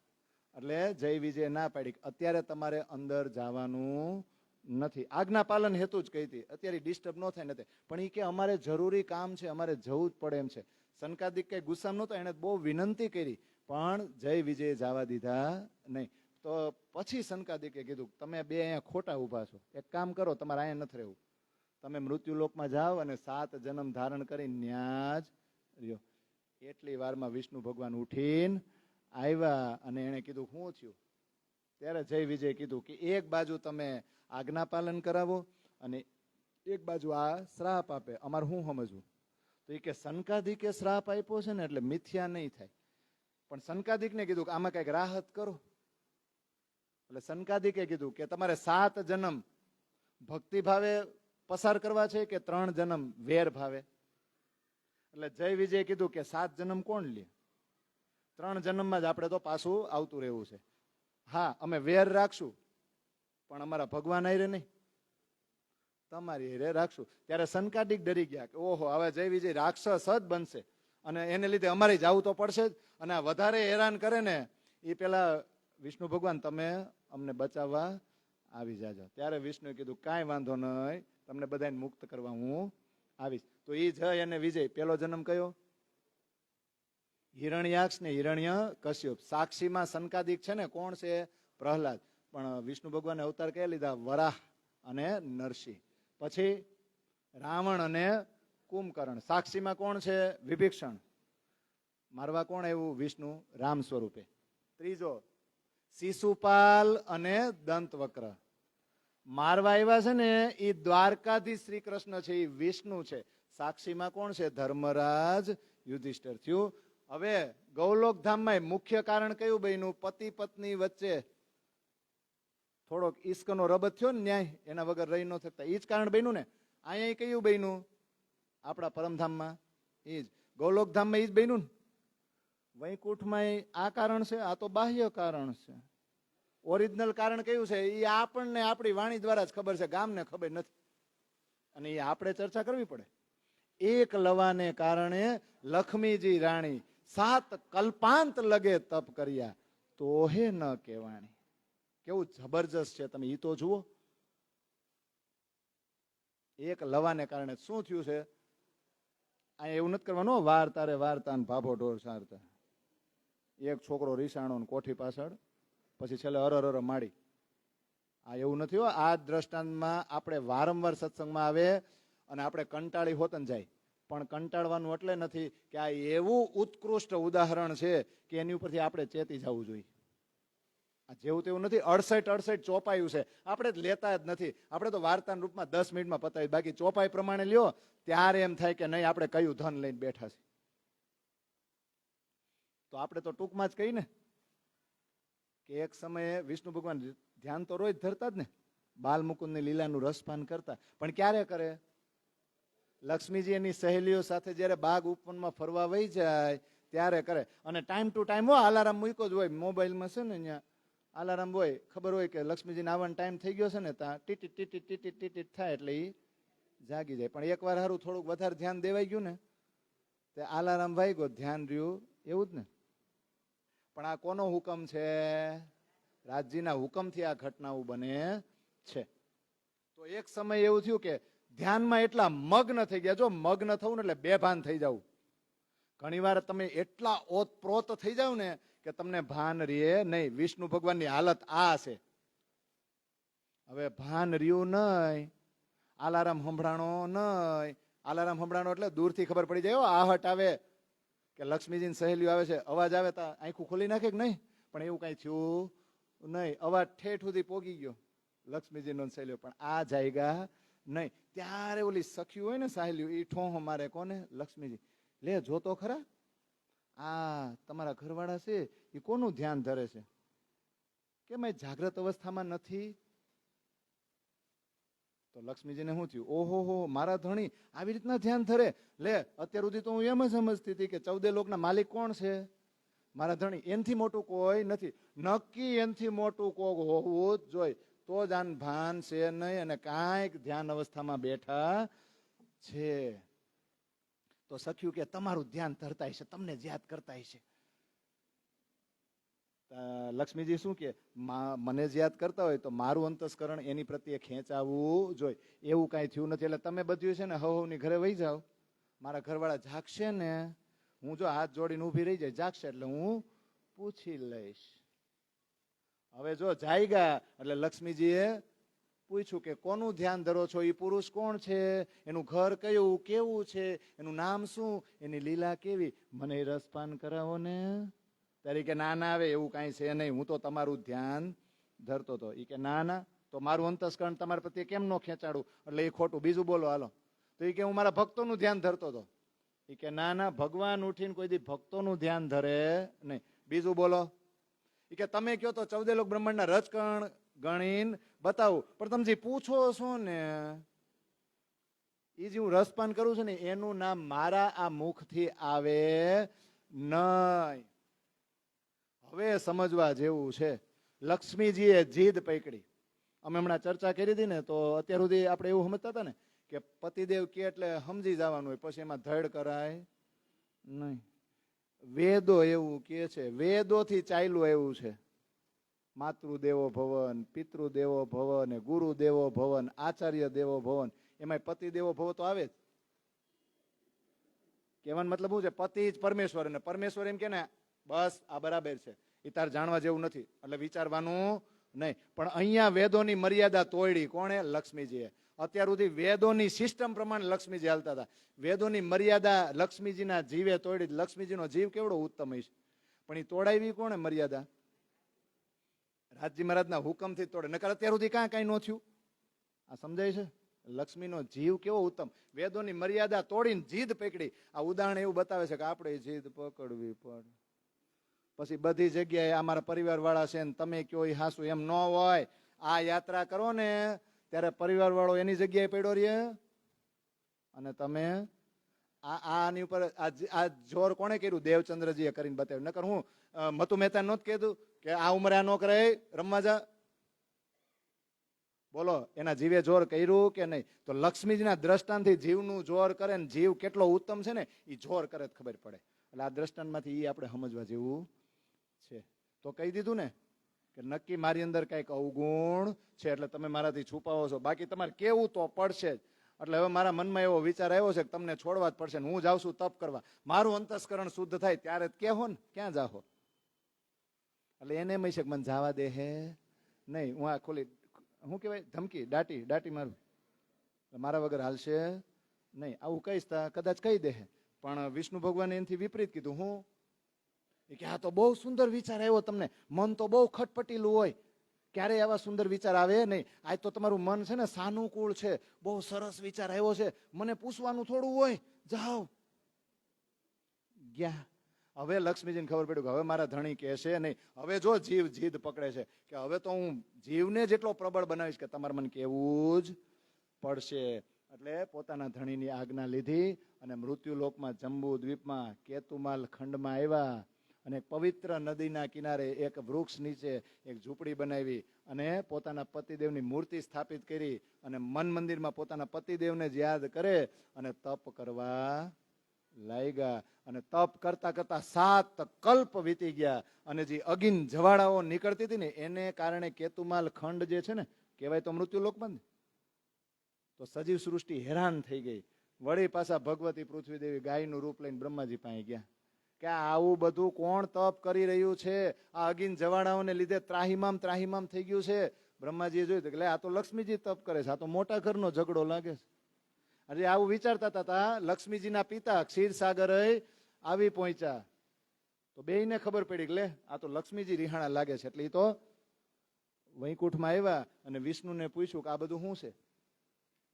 એટલે જય વિજય ના પાડી, અત્યારે તમારે અંદર જવાનું નથી. આજ્ઞા પાલન હેતુ જ કહી હતી, અત્યારે ડિસ્ટર્બ ન થાય નથી. પણ એ કે અમારે જરૂરી કામ છે, અમારે જવું જ પડે એમ છે. સનકાદિક કઈ ગુસ્સામાં નહોતો, એને બહુ વિનંતી કરી પણ જય વિજય જવા દીધા નહીં. તો પછી સનકાદિકે કીધું તમે બે અહીંયા ખોટા ઉભા છો, એક કામ કરો, તમારે અહીંયા નથી રહેવું, તમે મૃત્યુલોકમાં જાઓ અને 7 જન્મ ધારણ કરી ન્યા જ રહ્યો. એટલી વારમાં વિષ્ણુ ભગવાન ઉઠીને આવ્યા અને એને કીધું શું થયું? ત્યારે જય વિજય કીધું કે એક બાજુ તમે આજ્ઞા પાલન કરાવો અને એક બાજુ આ શ્રાપ આપે, અમારે શું સમજવું? તો એ કે સનકાદિકે શ્રાપ આપ્યો છે ને એટલે મિથ્યા નહીં થાય. પણ સનકાદિકને કીધું કે આમાં કઈક રાહત કરો. એટલે સનકાદિકે કીધું કે તમારે 7 જન્મ ભક્તિ ભાવે પસાર કરવા છે કે 3 જન્મ વેર ભાવે? એટલે જય વિજય કીધું કે 7 જન્મ કોણ લે? 3 જન્મમાં જ આપણે તો પાછું આવતું રહેવું છે. હા, અમે વેર રાખશું, પણ અમારા ભગવાન આયરે નહીં, તમારી હારે રાખશું. ત્યારે સંકાદિક ડરી ગયા કે ઓહો, હવે જય વિજય રાક્ષસ જ બનશે અને એને લીધે અમારે જવું તો પડશે જ. અને આ વધારે હેરાન કરે ને એ પેલા વિષ્ણુ ભગવાન તમે અમને બચાવવા આવી જાજો. ત્યારે વિષ્ણુએ કીધું કાંઈ વાંધો નહીં, તમને બધાને મુક્ત કરવા હું આવીશ. તો એ જય અને વિજય, પેલો જન્મ કયો? હિરણ્યાક્ષ ને હિરણ્ય કશ્યપ. સાક્ષીમાં સંકાદિક છે ને કોણ છે? પ્રહલાદ. પણ વિષ્ણુ ભગવાને અવતાર કયા લીધા? વરાહ અને નરસિંહ. પછી રાવણ અને કુંભકર્ણ. સાક્ષીમાં કોણ છે? વિભીષણ. મારવા કોણ આવ્યું? વિષ્ણુ રામ સ્વરૂપે. ત્રીજો શિશુપાલ અને દંતવક્ર. મારવા આવ્યા છે ને એ દ્વારકાધીશ શ્રી કૃષ્ણ છે, એ વિષ્ણુ છે. સાક્ષીમાં કોણ છે? ધર્મરાજ યુધિષ્ઠિર થયું. હવે ગૌલોક ધામમાં મુખ્ય કારણ કયું બન્યું? પતિ પત્ની વચ્ચે થોડોક ઈશ્કનો રબત થયો ને ન્યાય, એના વગર રહી ન શકતા, એ જ કારણ બન્યું ને. અહીંયા કયું બન્યું? આપણા પરમધામમાં એ જ. ગૌલોક ધામમાં એ જ બન્યું ને. વૈકુંઠમાં આ કારણ છે, આ તો બાહ્ય કારણ છે. ઓરિજિનલ કારણ કયું છે? એ આપણને આપણી વાણી દ્વારા જ ખબર છે, ગામને ખબર નથી. અને એ આપણે ચર્ચા કરવી પડે. એક લવાને કારણે લક્ષ્મીજી રાણી 7 કલ્પાંત લગે તપ કર્યા, તો હે ન કહેવાણી. કેવું જબરજસ્ત છે, તમે ઈ તો જુઓ. એક લવાને કારણે શું થયું છે? અહીંયા એવું નથી કરવાનું, વાર તારે વારતા ભાભો ઢોર સારતા. એક છોકરો રીસાણો ને કોઠી પાછળ, પછી છેલ્લે અરર માડી. આ એવું નથી હો. આ દ્રષ્ટાંતમાં આપણે વારંવાર સત્સંગમાં આવે અને આપણે કંટાળી હોતન જાય, પણ કંટાળવાનું એટલે નથી કે આ એવું ઉત્કૃષ્ટ ઉદાહરણ છે કે એની ઉપરથી આપણે ચેતી જવું જોઈએ. આ જેવું તેવું નથી. 68 ચોપાયું છે, આપણે જ લેતા જ નથી. આપણે તો વાર્તાના રૂપમાં 10 મિનિટમાં પતાવી, બાકી ચોપાઈ પ્રમાણે લ્યો ત્યારે એમ થાય કે નહીં આપણે કયું ધન લઈને બેઠા છે. તો આપણે તો ટૂંકમાં જ કહી ને કે એક સમયે વિષ્ણુ ભગવાન ધ્યાન તો રોજ ધરતા જ ને, બાલમુકુંદની લીલાનું રસપાન કરતા. પણ ક્યારે કરે? લક્ષ્મીજી એની સહેલીઓ સાથે જયારે બાગ ઉપવનમાં ફરવા વહી જાય ત્યારે કરે. અને ટાઈમ ટુ ટાઈમ અલાર્મ મૂક્યો જ હોય. મોબાઈલમાં છે ને અહીંયા અલાર્મ હોય, ખબર હોય કે લક્ષ્મીજીને આવવાનો ટાઈમ થઈ ગયો છે ને, ત્યાં ટીટી ટીટી ટીટી ટીટી થાય એટલે એ જાગી જાય. પણ એકવાર સારું થોડુંક વધારે ધ્યાન દેવાઈ ગયું ને, તે અલાર્મ વાગ્યો, ધ્યાન રહ્યું, એવું જ ને. પણ આ કોનો હુકમ છે? રાજજીના હુકમથી આ ઘટનાઓ બને છે. તો એક સમય એવું થયું કે ધ્યાનમાં એટલા મગ્ન થઈ ગયા. જો મગ્ન થવું ને એટલે બેભાન થઈ જવું. ઘણી વાર તમે એટલા ઓતપ્રોત થઈ જાવ ને કે તમને ભાન રહે નહીં. વિષ્ણુ ભગવાનની હાલત આ છે. હવે ભાન રહ્યું નહીં, અલાર્મ સંભળાણો નહીં. અલાર્મ સંભળાણો એટલે દૂરથી ખબર પડી જાય, આહટ આવે કે લક્ષ્મીજીની સહેલીઓ આવે છે, અવાજ આવે તો આંખું ખોલી નાખે કે નહીં? પણ એવું કઈ થયું નહીં. અવાજ ઠેઠ સુધી પોગી ગયો લક્ષ્મીજીનો સહેલીઓ, પણ આ જાયગા નહીં. ત્યારે ઓલી સખ્યું હોય ને સહેલીઓ, એ ઠોહો મારે કોને? લક્ષ્મીજી. લે જોતો ખરા, આ તમારા ઘરવાળા છે એ કોનું ધ્યાન ધરે છે? કેમ એ જાગ્રત અવસ્થામાં નથી? તો લક્ષ્મીજીને શું થયું? ઓહો હો, મારા ધણી આવી રીતના ધ્યાન ધરે. લે અત્યાર સુધી તો હું એમ જ સમજતી હતી કે 14 લોકના માલિક કોણ છે? મારા ધણી. એનથી મોટું કોઈ નથી. નક્કી એનથી મોટું કોક હોવું જ જોઈએ, તો જ આન ભાન છે નહીં અને કાંઈક ધ્યાન અવસ્થામાં બેઠા છે. તો સખ્યું કે તમારું ધ્યાન ધરતા હશે, તમને જ યાદ કરતા હશે. લક્ષ્મીજી શું કે, મને જ યાદ કરતા હોય તો મારું અંતસ્કરણ એની પ્રત્યે ખેંચાવું જોઈએ. એવું કાંઈ થયું નથી. એટલે તમે બધું છે ને હવની ઘરે વહી જાઓ. મારા ઘરવાળા જાગશે ને, હું જો હાથ જોડીને ઊભી રહી જાય, જાગશે એટલે હું પૂછી લઈશ. હવે જો જાયગા એટલે લક્ષ્મીજીએ પૂછ્યું કે કોનું ધ્યાન ધરો છો? એ પુરુષ કોણ છે? એનું ઘર કયું, કેવું છે, એનું નામ શું, એની લીલા કેવી? મને રસપાન કરાવો ને. તરીકે ના ના આવે એવું કાંઈ છે નહીં, હું તો તમારું ધ્યાન ધરતો હતો. એ કે ના ના, તો મારું અંતસ્કરણ તમારા પ્રત્યે કેમ ન ખેંચાડું? એટલે એ ખોટું. બીજું બોલો હાલો. તો એ કે હું મારા ભક્તોનું ધ્યાન ધરતો હતો. એ કે ના ના, ભગવાન ઉઠીને કોઈ દી ભક્તોનું ધ્યાન ધરે નહીં. બીજું બોલો. એ કે તમે કહો તો 14 લોક બ્રહ્માંડના રજકણ ગણીને બતાવું, પણ તમે જે પૂછો છો ને એ જે હું રસપાન કરું છું ને એનું નામ મારા આ મુખથી આવે નહીં. હવે સમજવા જેવું છે. લક્ષ્મીજીએ જીદ પકડી. અમે હમણાં ચર્ચા કરી હતી ને, તો અત્યાર સુધી આપણે એવું સમજતા હતા ને કે પતિદેવ કે એટલે સમજી જવાનું હોય, પછી એમાં ધડ કરાય નહીં. વેદો એવું કે છે, વેદોથી ચાલ્યું એવું છે. માતૃદેવો ભવન, પિતૃદેવો ભવન, ગુરુદેવો ભવન, આચાર્ય દેવો ભવન, એમાં પતિ દેવો ભવ તો આવે જ. કહેવાનો મતલબ શું છે? પતિ જ પરમેશ્વર, અને પરમેશ્વર એમ કે ને બસ આ બરાબર છે, એ તાર જાણવા જેવું નથી, એટલે વિચારવાનું નહીં. પણ અહીંયા વેદોની મર્યાદા તોડી કોણે? લક્ષ્મીજીએ. અત્યાર સુધી વેદોની સિસ્ટમ પ્રમાણે લક્ષ્મીજી હાલતા હતા. વેદોની મર્યાદા લક્ષ્મીજીના જીવે તોડી. લક્ષ્મીજીનો જીવ કેવડો ઉત્તમ હશે, પણ એ તોડાવી કોણે મર્યાદા? રાજજી મહારાજના હુકમથી તોડે, નકર અત્યાર સુધી કાંઈ કાંઈ ન થયું. આ સમજાય છે? લક્ષ્મીનો જીવ કેવો ઉત્તમ, વેદોની મર્યાદા તોડીને જીદ પકડી. આ ઉદાહરણ એવું બતાવે છે કે આપણે જીદ પકડવી પડે. પછી બધી જગ્યાએ અમારા પરિવાર વાળા છે ને તમે કયો એ હાસુ, એમ ન હોય. આ યાત્રા કરો ને ત્યારે પરિવાર વાળો એની જગ્યાએ પડ્યો રહે, અને તમે આની ઉપર આ જોર કોણે કર્યું? દેવચંદ્રજીએ કરીને બતાવ્યું. નકર હું મતુ મહેતા નહોતું કીધું કે આ ઉંમરે આ ન કરે, રમવા જા? બોલો, એના જીવે જોર કર્યું કે નહીં? તો લક્ષ્મીજીના દ્રષ્ટાંતથી જીવનું જોર કરે ને જીવ કેટલો ઉત્તમ છે ને એ જોર કરે ખબર પડે. એટલે આ દ્રષ્ટાંતમાંથી એ આપણે સમજવા જેવું છે. તો કહી દીધું ને કે નક્કી મારી અંદર કઈક અવગુણ છે, એટલે તમે મારાથી છુપાવો છો. બાકી તમારે કેવું તો પડશે જ. એટલે હવે મારા મનમાં એવો વિચાર આવ્યો છે કે તમને છોડવા જ પડશે ને હું જાઉં છું તપ કરવા. મારું અંતસ્કરણ શુદ્ધ થાય ત્યારે કેહો ને, ક્યાં જાહો? એટલે એને એમ છે કે મને જવા દે હે નહીં. હું આ ખોલી શું કહેવાય, ધમકી, દાટી મારું, મારા વગર હાલશે નહીં. આવું કહીશ તા કદાચ કહી દે. પણ વિષ્ણુ ભગવાને એનાથી વિપરીત કીધું. હું કે આ તો બહુ સુંદર વિચાર આવ્યો તમને, મન તો બહુ ખટપટીલું હોય, ક્યારેય આવા સુંદર વિચાર આવે નહીં. આજ તો તમારું મન છે ને સાનુકૂળ છે, બહુ સરસ વિચાર આવ્યો છે, મને પૂછવાનું થોડું હોય, જાઓ. ગયા. હવે લક્ષ્મીજીને ખબર પડી કે હવે મારા ધણી કહેશે નહીં. હવે જો જીવ જીદ પકડે છે કે હવે તો હું જીવને જેટલો પ્રબળ બનાવીશ કે તમારે મને કેવું જ પડશે. એટલે પોતાના ધણીની આજ્ઞા લીધી અને મૃત્યુલોકમાં જંબુ દ્વીપમાં કેતુમાલ ખંડમાં આવ્યા અને પવિત્ર નદીના કિનારે એક વૃક્ષ નીચે એક ઝૂંપડી બનાવી અને પોતાના પતિદેવની મૂર્તિ સ્થાપિત કરી અને મન મંદિરમાં પોતાના પતિદેવને જ યાદ કરે અને તપ કરવા લાગ્યા. અને તપ કરતા કરતા 7 કલ્પ વીતી ગયા અને જે અગિન જવાળાઓ નીકળતી હતી ને એને કારણે કેતુમાલ ખંડ જે છે ને કહેવાય તો મૃત્યુલોકમાં ને, તો સજીવ સૃષ્ટિ હેરાન થઈ ગઈ. વળી પાછા ભગવતી પૃથ્વી દેવી ગાયનું રૂપ લઈને બ્રહ્માજી પાસે ગયા કે આવું બધું કોણ તપ કરી રહ્યું છે? આ અગિન જવાળાઓને લીધે ત્રાહિમામ થઈ ગયું છે. બ્રહ્માજીએ જોયું કે આ તો લક્ષ્મીજી તપ કરે છે, આ તો મોટા ઘરનો ઝઘડો લાગે છે. અરે આવું વિચારતા હતા. લક્ષ્મીજીના પિતા ક્ષીરસાગર આવી પહોંચ્યા તો બેયને ખબર પડી કે લે આ તો લક્ષ્મીજી રિહાણા લાગે છે. એટલે એ તો વૈકુંઠમાં આવ્યા અને વિષ્ણુને પૂછ્યું કે આ બધું શું છે?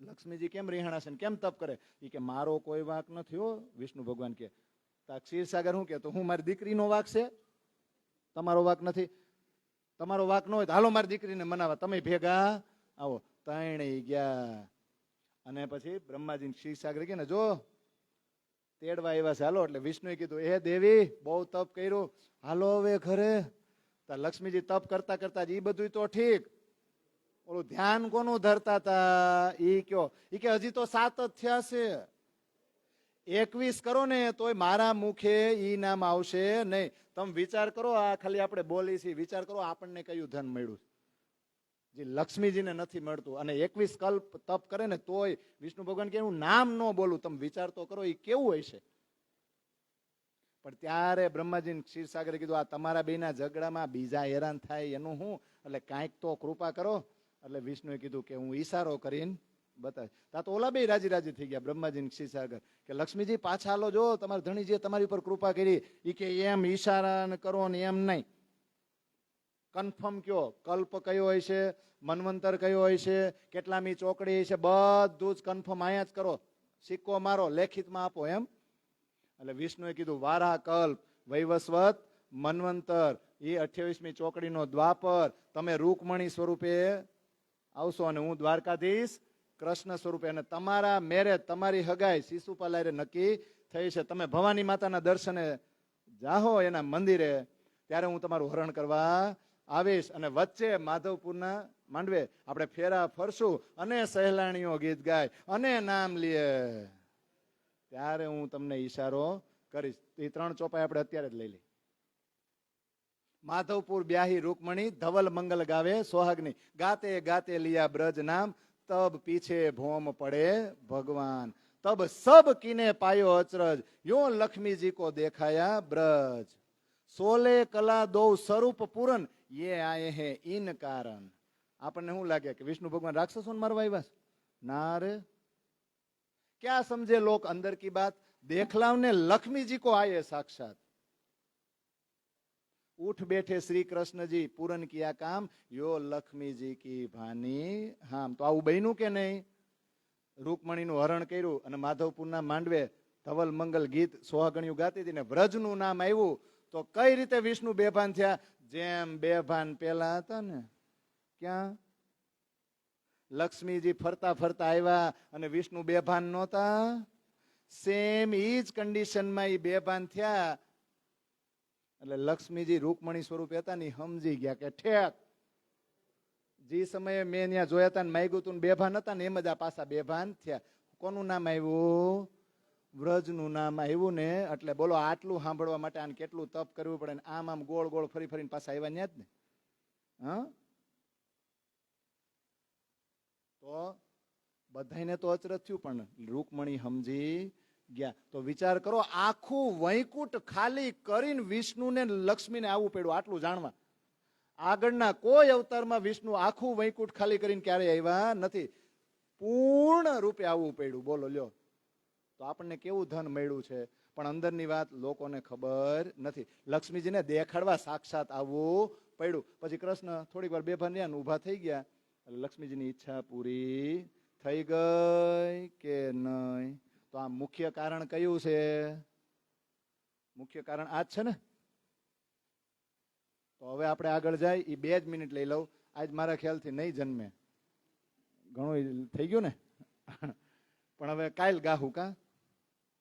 લક્ષ્મીજી કેમ રિહાણા છે, કેમ તપ કરે? એ કે મારો કોઈ વાંક નથી હો. વિષ્ણુ ભગવાન કે ક્ષીરસાગર શું કે તો હું મારી દીકરીનો વાંક છે, તમારો વાંક નથી. તમારો વાંક ન હોય તો હાલો મારી દીકરીને મનાવા, તમે ભેગા આવો. ત્રણેય ગયા અને પછી બ્રહ્માજી ક્ષીરસાગર કે ને જો તેડવા આવ્યા છે, હાલો. એટલે વિષ્ણુએ કીધું એ દેવી બહુ તપ કર્યું, હાલો હવે ઘરે. લક્ષ્મીજી તપ કરતા કરતા એ બધું તો ઠીક, ઓલું ધ્યાન કોનું ધરતા હતા ઈ કયો? ઈ કે હજી તો 7 જ થયા છે, 21 કરો ને તોય મારા મુખે ઈ નામ આવશે નહીં. તમે વિચાર કરો, આ ખાલી આપણે બોલી છીએ, વિચાર કરો આપણને કયું ધન મળ્યું જે લક્ષ્મીજીને નથી મળતું. અને 21 કલ્પ તપ કરે ને તોય વિષ્ણુ ભગવાન કે હું નામ ન બોલું. તમે વિચાર તો કરો એ કેવું હોય છે. પણ ત્યારે બ્રહ્માજી ક્ષીરસાગરે કીધું આ તમારા બેના ઝઘડામાં બીજા હેરાન થાય એનું હું, એટલે કાંઈક તો કૃપા કરો. એટલે વિષ્ણુએ કીધું કે હું ઈશારો કરીને બતાવે. તા તો ઓલા બે રાજી થઈ ગયા બ્રહ્માજી ક્ષીરસાગર કે લક્ષ્મીજી પાછા હાલો, જો તમારા ધણીજીએ તમારી ઉપર કૃપા કરી. એ કે એમ ઈશારા કરો ને એમ નહીં, કન્ફર્મ કયો કલ્પ કયો હોય છે, મન્વંતર કયો હોય છે, કેટલામી ચોકડી હોય છે, બધું જ કન્ફર્મ અહીંયા જ કરો, સિક્કો મારો, લેખિતમાં આપો એમ. એટલે વિષ્ણુએ કીધું વારાહ કલ્પ, વૈવસ્વત, મન્વંતર, એ 28મી ચોકડીનો દ્વાપર, તમે રૂકમણી સ્વરૂપે આવશો અને હું દ્વારકાધીશ કૃષ્ણ સ્વરૂપે, અને તમારા મેરેજ, તમારી હગાઈ શિશુપાલ હારે નક્કી થઈ છે. તમે ભવાની માતાના દર્શને જાહો એના મંદિરે, ત્યારે હું તમારું હરણ કરવા આવીશ. અને વચ્ચે માધવપુરના માંડવે આપણે ફેરા ફરશું અને સહેલાણીઓ ગીત ગાય અને નામ લઈએ, ત્યારે હું તમને ઈશારો કરીશ. એ 3 ચોપાઈ આપણે અત્યારે જ લઈ લઈએ. માધવપુર બ્યાહી રૂકમણી, ધવલ મંગલ ગાવે સોહાગની, ગાતે ગાતે लिया ब्रज नाम, तब पीछे भोम पड़े भगवान, तब सब कीने पायो अचरज, यो लक्ष्मी जी को देखाया ब्रज, सोले कला दो स्वरूप पूरन, ये आए हैं इन कारण. આપણને શું લાગે કે વિષ્ણુ ભગવાન રાક્ષસોને મારવા આવ્યા છે? ના રે, क्या समझे लोग अंदर की बात, देखलावने लक्ष्मी जी को आए साक्षात. उठ बैठे श्री कृष्ण जी पूरन किया काम, यो लक्ष्मी जी की भानी हाम. तो આવું બન્યું કે નહીં? રૂકમણીનું હરણ કર્યું અને માધવપુરના માંડવે ધવલ મંગલ ગીત સોહાગણીઓ ગાતી હતી ને વ્રજનું નામ આવ્યું, તો કઈ રીતે વિષ્ણુ બેભાન થયા? જેમ બેભાન પેલા હતા ને, ક્યાં લક્ષ્મીજી ફરતા ફરતા આવ્યા અને વિષ્ણુ બેભાન નહોતા, સેમ ઈ જ કન્ડિશનમાં ઈ બેભાન થયા. એટલે લક્ષ્મીજી રૂકમણી સ્વરૂપે હતા ને સમજી ગયા કે ઠેક, જે સમયે મેં ત્યાં જોયા હતા ને માગ્યું તું બેભાન હતા ને એમ જ આ પાછા બેભાન થયા. કોનું નામ આવ્યું? વ્રજનું નામ આવ્યું ને. એટલે બોલો, આટલું સાંભળવા માટે આને કેટલું તપ કરવું પડે ને. આમ ગોળ ગોળ ફરી ફરીને પાછા આવ્યા ન્યા જ ને. હા, તો બધાને તો અચરજ થયું, પણ રૂકમણી સમજી ગયા. તો વિચાર કરો, આખું વૈકુંઠ ખાલી કરીને વિષ્ણુને લક્ષ્મીને આવવું પડ્યું આટલું જાણવા. આગળના કોઈ અવતારમાં વિષ્ણુ આખું વૈકુંઠ ખાલી કરીને ક્યારેય આવ્યા નથી, પૂર્ણ રૂપે આવવું પડ્યું. બોલો લ્યો, તો આપણને કેવું ધન મળ્યું છે, પણ અંદરની વાત લોકોને ખબર નથી. લક્ષ્મીજીને દેખાડવા સાક્ષાત આવવું પડ્યું. પછી કૃષ્ણ થોડીક વાર બેભાન રહ્યા ને ઊભા થઈ ગયા. લક્ષ્મીજીની ઈચ્છા પૂરી થઈ ગઈ કે નહીં? તો આ મુખ્ય કારણ કયું છે? મુખ્ય કારણ આ જ છે ને. તો હવે આપણે આગળ જાય, એ 2 જ મિનિટ લઈ લઉં. આજ મારા ખ્યાલથી નહીં જન્મે, ઘણું થઈ ગયું ને. પણ હવે કાલ ગાહું, કા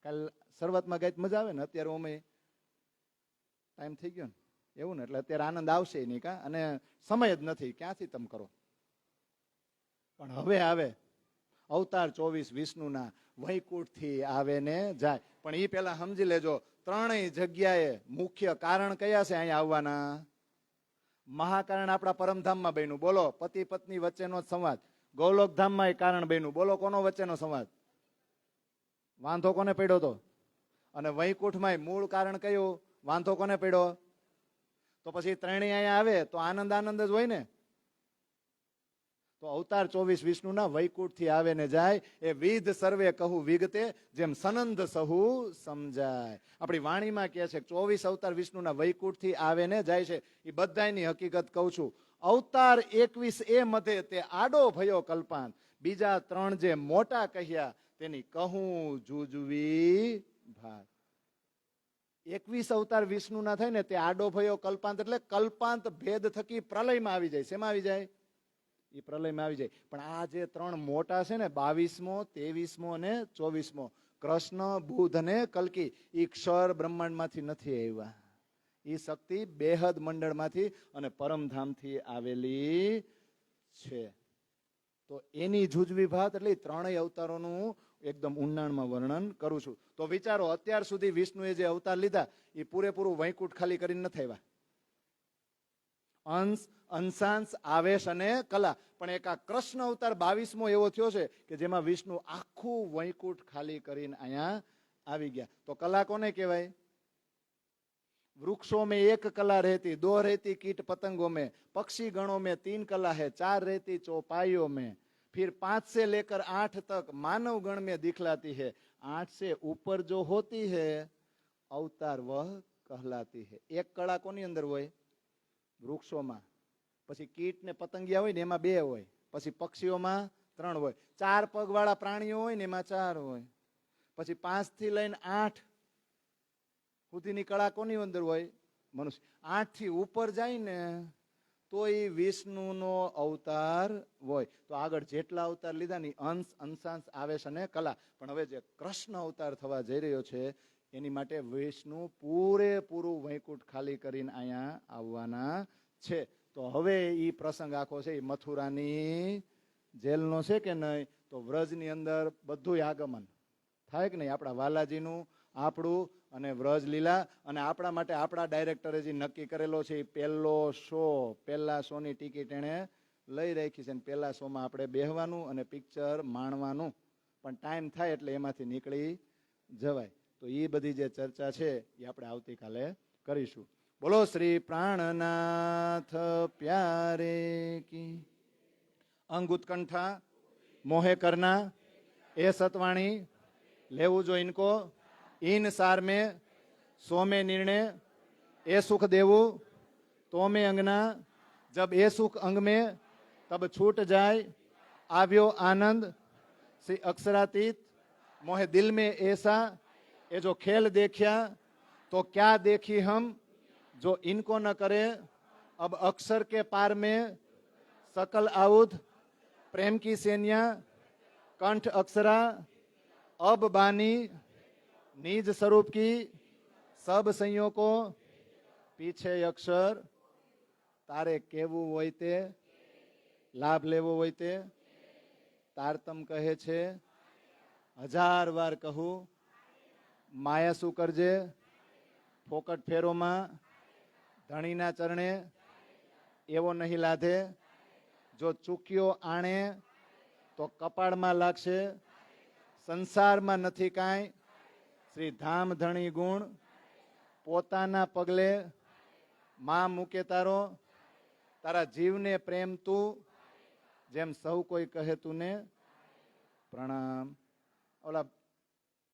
કાલ શરૂઆતમાં ગાય મજા આવે ને. અત્યારે અમે ટાઈમ થઈ ગયો ને એવું ને, એટલે અત્યારે આનંદ આવશે નહીં, કા. અને સમય જ નથી, ક્યાંથી તમે કરો. પણ હવે આવે અવતાર 24 વિષ્ણુના, વૈકુંઠ થી આવે ને જાય. પણ એ પેલા સમજી લેજો, 3 જગ્યાએ મુખ્ય કારણ કયા છે અહીંયા આવવાના? મહાકારણ આપણા પરમધામમાં બન્યું. બોલો, પતિ પત્ની વચ્ચેનો સંવાદ. ગૌલોકધામમાં એ કારણ બન્યું. બોલો, કોનો વચ્ચેનો સંવાદ? વાંધો કોને પડ્યો તો? અને વૈકુંઠમાં મૂળ કારણ કયું? વાંધો કોને પડ્યો? તો પછી 3 અહીંયા આવે તો આનંદ આનંદ જ હોય ને. તો અવતાર 24 વિષ્ણુના વૈકુંઠ થી આવે ને જાય, એ વિધ સર્વે કહું વિગતે, જેમ સનંદ સહુ સમજાય. આપણી વાણીમાં કહે છે 24 અવતાર વિષ્ણુના વૈકુંઠ થી આવે ને જાય છે. એ બધાની હકીકત કહું છું. અવતાર 21 એ મધે તે આડો ભયો કલ્પાંત, બીજા 3 જે મોટા કહ્યા તેની કહું જુજવી ભાત. 21 અવતાર વિષ્ણુના થાય ને તે આડો ભયો કલ્પાંત, એટલે કલ્પાંત ભેદ થકી પ્રલયમાં આવી જાય. શેમાં આવી જાય? એ પ્રલયમાં આવી જાય. પણ આ જે 3 મોટા છે ને, 22મો, 23મો અને 24મો, કૃષ્ણ, બુધ અને કલ્કી, એ ક્ષર બ્રહ્માંડમાંથી નથી આવ્યા. એ શક્તિ બેહદ મંડળમાંથી અને પરમધામથી આવેલી છે. તો એની જુજવી ભાત એટલે 3 અવતારોનું એકદમ ઊંડાણમાં વર્ણન કરું છું. તો વિચારો, અત્યાર સુધી વિષ્ણુએ જે અવતાર લીધા એ પૂરેપૂરું વૈકુંઠ ખાલી કરીને નથી આવ્યા. અંશ, અંશાંશ, આવેશ અને કલા. પણ એક આ કૃષ્ણ અવતાર 22મો એવો થયો છે કે જેમાં વિષ્ણુ આખું વૈકુંઠ ખાલી કરીને અહીંયા આવી ગયા. તો કલા કોને કહેવાય? वृक्षों में 1 कला रहती, 2 रहती कीट पतंगों में, पक्षी गणों में 3 कला है, 4 रहती चौपाइयों में, फिर 5 से लेकर 8 तक मानव गण में दिखलाती है, 8 से ऊपर जो होती है अवतार वह कहलाती है. 1 कला कोनी अंदर होय? વૃક્ષોમાં. પછી કીટ ને પતંગિયા હોય ને એમાં 2 હોય. પછી પક્ષીઓમાં 3 હોય. 4 પગવાળા પ્રાણીઓ હોય ને એમાં 4 હોય. પછી 5 થી લઈને 8 સુધીની કળા કોની અંદર હોય? મનુષ્ય. 8 થી ઉપર જાય ને તો એ વિષ્ણુનો અવતાર હોય. તો આગળ જેટલા અવતાર લીધા ને અંશ અંશાંશ આવેશ અને કલા, પણ હવે જે કૃષ્ણ અવતાર થવા જઈ રહ્યો છે એની માટે વિષ્ણુ પૂરેપૂરું વૈકુંઠ ખાલી કરીને અહીંયા આવવાના છે. તો હવે એ પ્રસંગ આખો છે એ મથુરાની જેલનો છે કે નહીં? તો વ્રજની અંદર બધું આગમન થાય કે નહીં? આપણા વાલાજીનું, આપણું અને વ્રજ લીલા, અને આપણા માટે આપણા ડાયરેક્ટરે જે નક્કી કરેલો છે એ પહેલો શો, પહેલા શોની ટિકિટ એણે લઈ રાખી છે. પહેલા શોમાં આપણે બેહવાનું અને પિક્ચર માણવાનું, પણ ટાઈમ થાય એટલે એમાંથી નીકળી જવાય. તો એ બધી જે ચર્ચા છે એ આપણે આવતીકાલે કરીશું. બોલો શ્રી પ્રાણનાથ પ્યારે કી. અંગ ઉત્કંઠા મોહે કરના એ સતવાણી લેવું જો ઇनको इन सार में सो में निर्णय ए सुख देवू तो में अंगना जब ए सुख अंग में तब छूट जाए आव्यो आनंद श्री अक्षरातीत मोहे दिल में ऐसा ये जो खेल देखिया तो क्या देखी हम जो इनको न करे अब अक्षर के पार में सकल आउध प्रेम की सेनिया कंठ अक्षरा अब बानी निज स्वरूप की सब संयोग को पीछे अक्षर तारे केवू होय ते लाभ लेवो होय ते तारतम कहे छे 1000 વાર कहूँ माया शू करजे फोकट फेरो में धणीना चरणे एवो नहीं लाधे जो चूक्यो आणे तो कपाड़ में लागशे संसार में नथी कांई श्री धाम धणी गुण पोताना पगले मां मूके तारो तारा जीव ने प्रेम तू जेम सौ कोई कहे तूने प्रणाम. ओला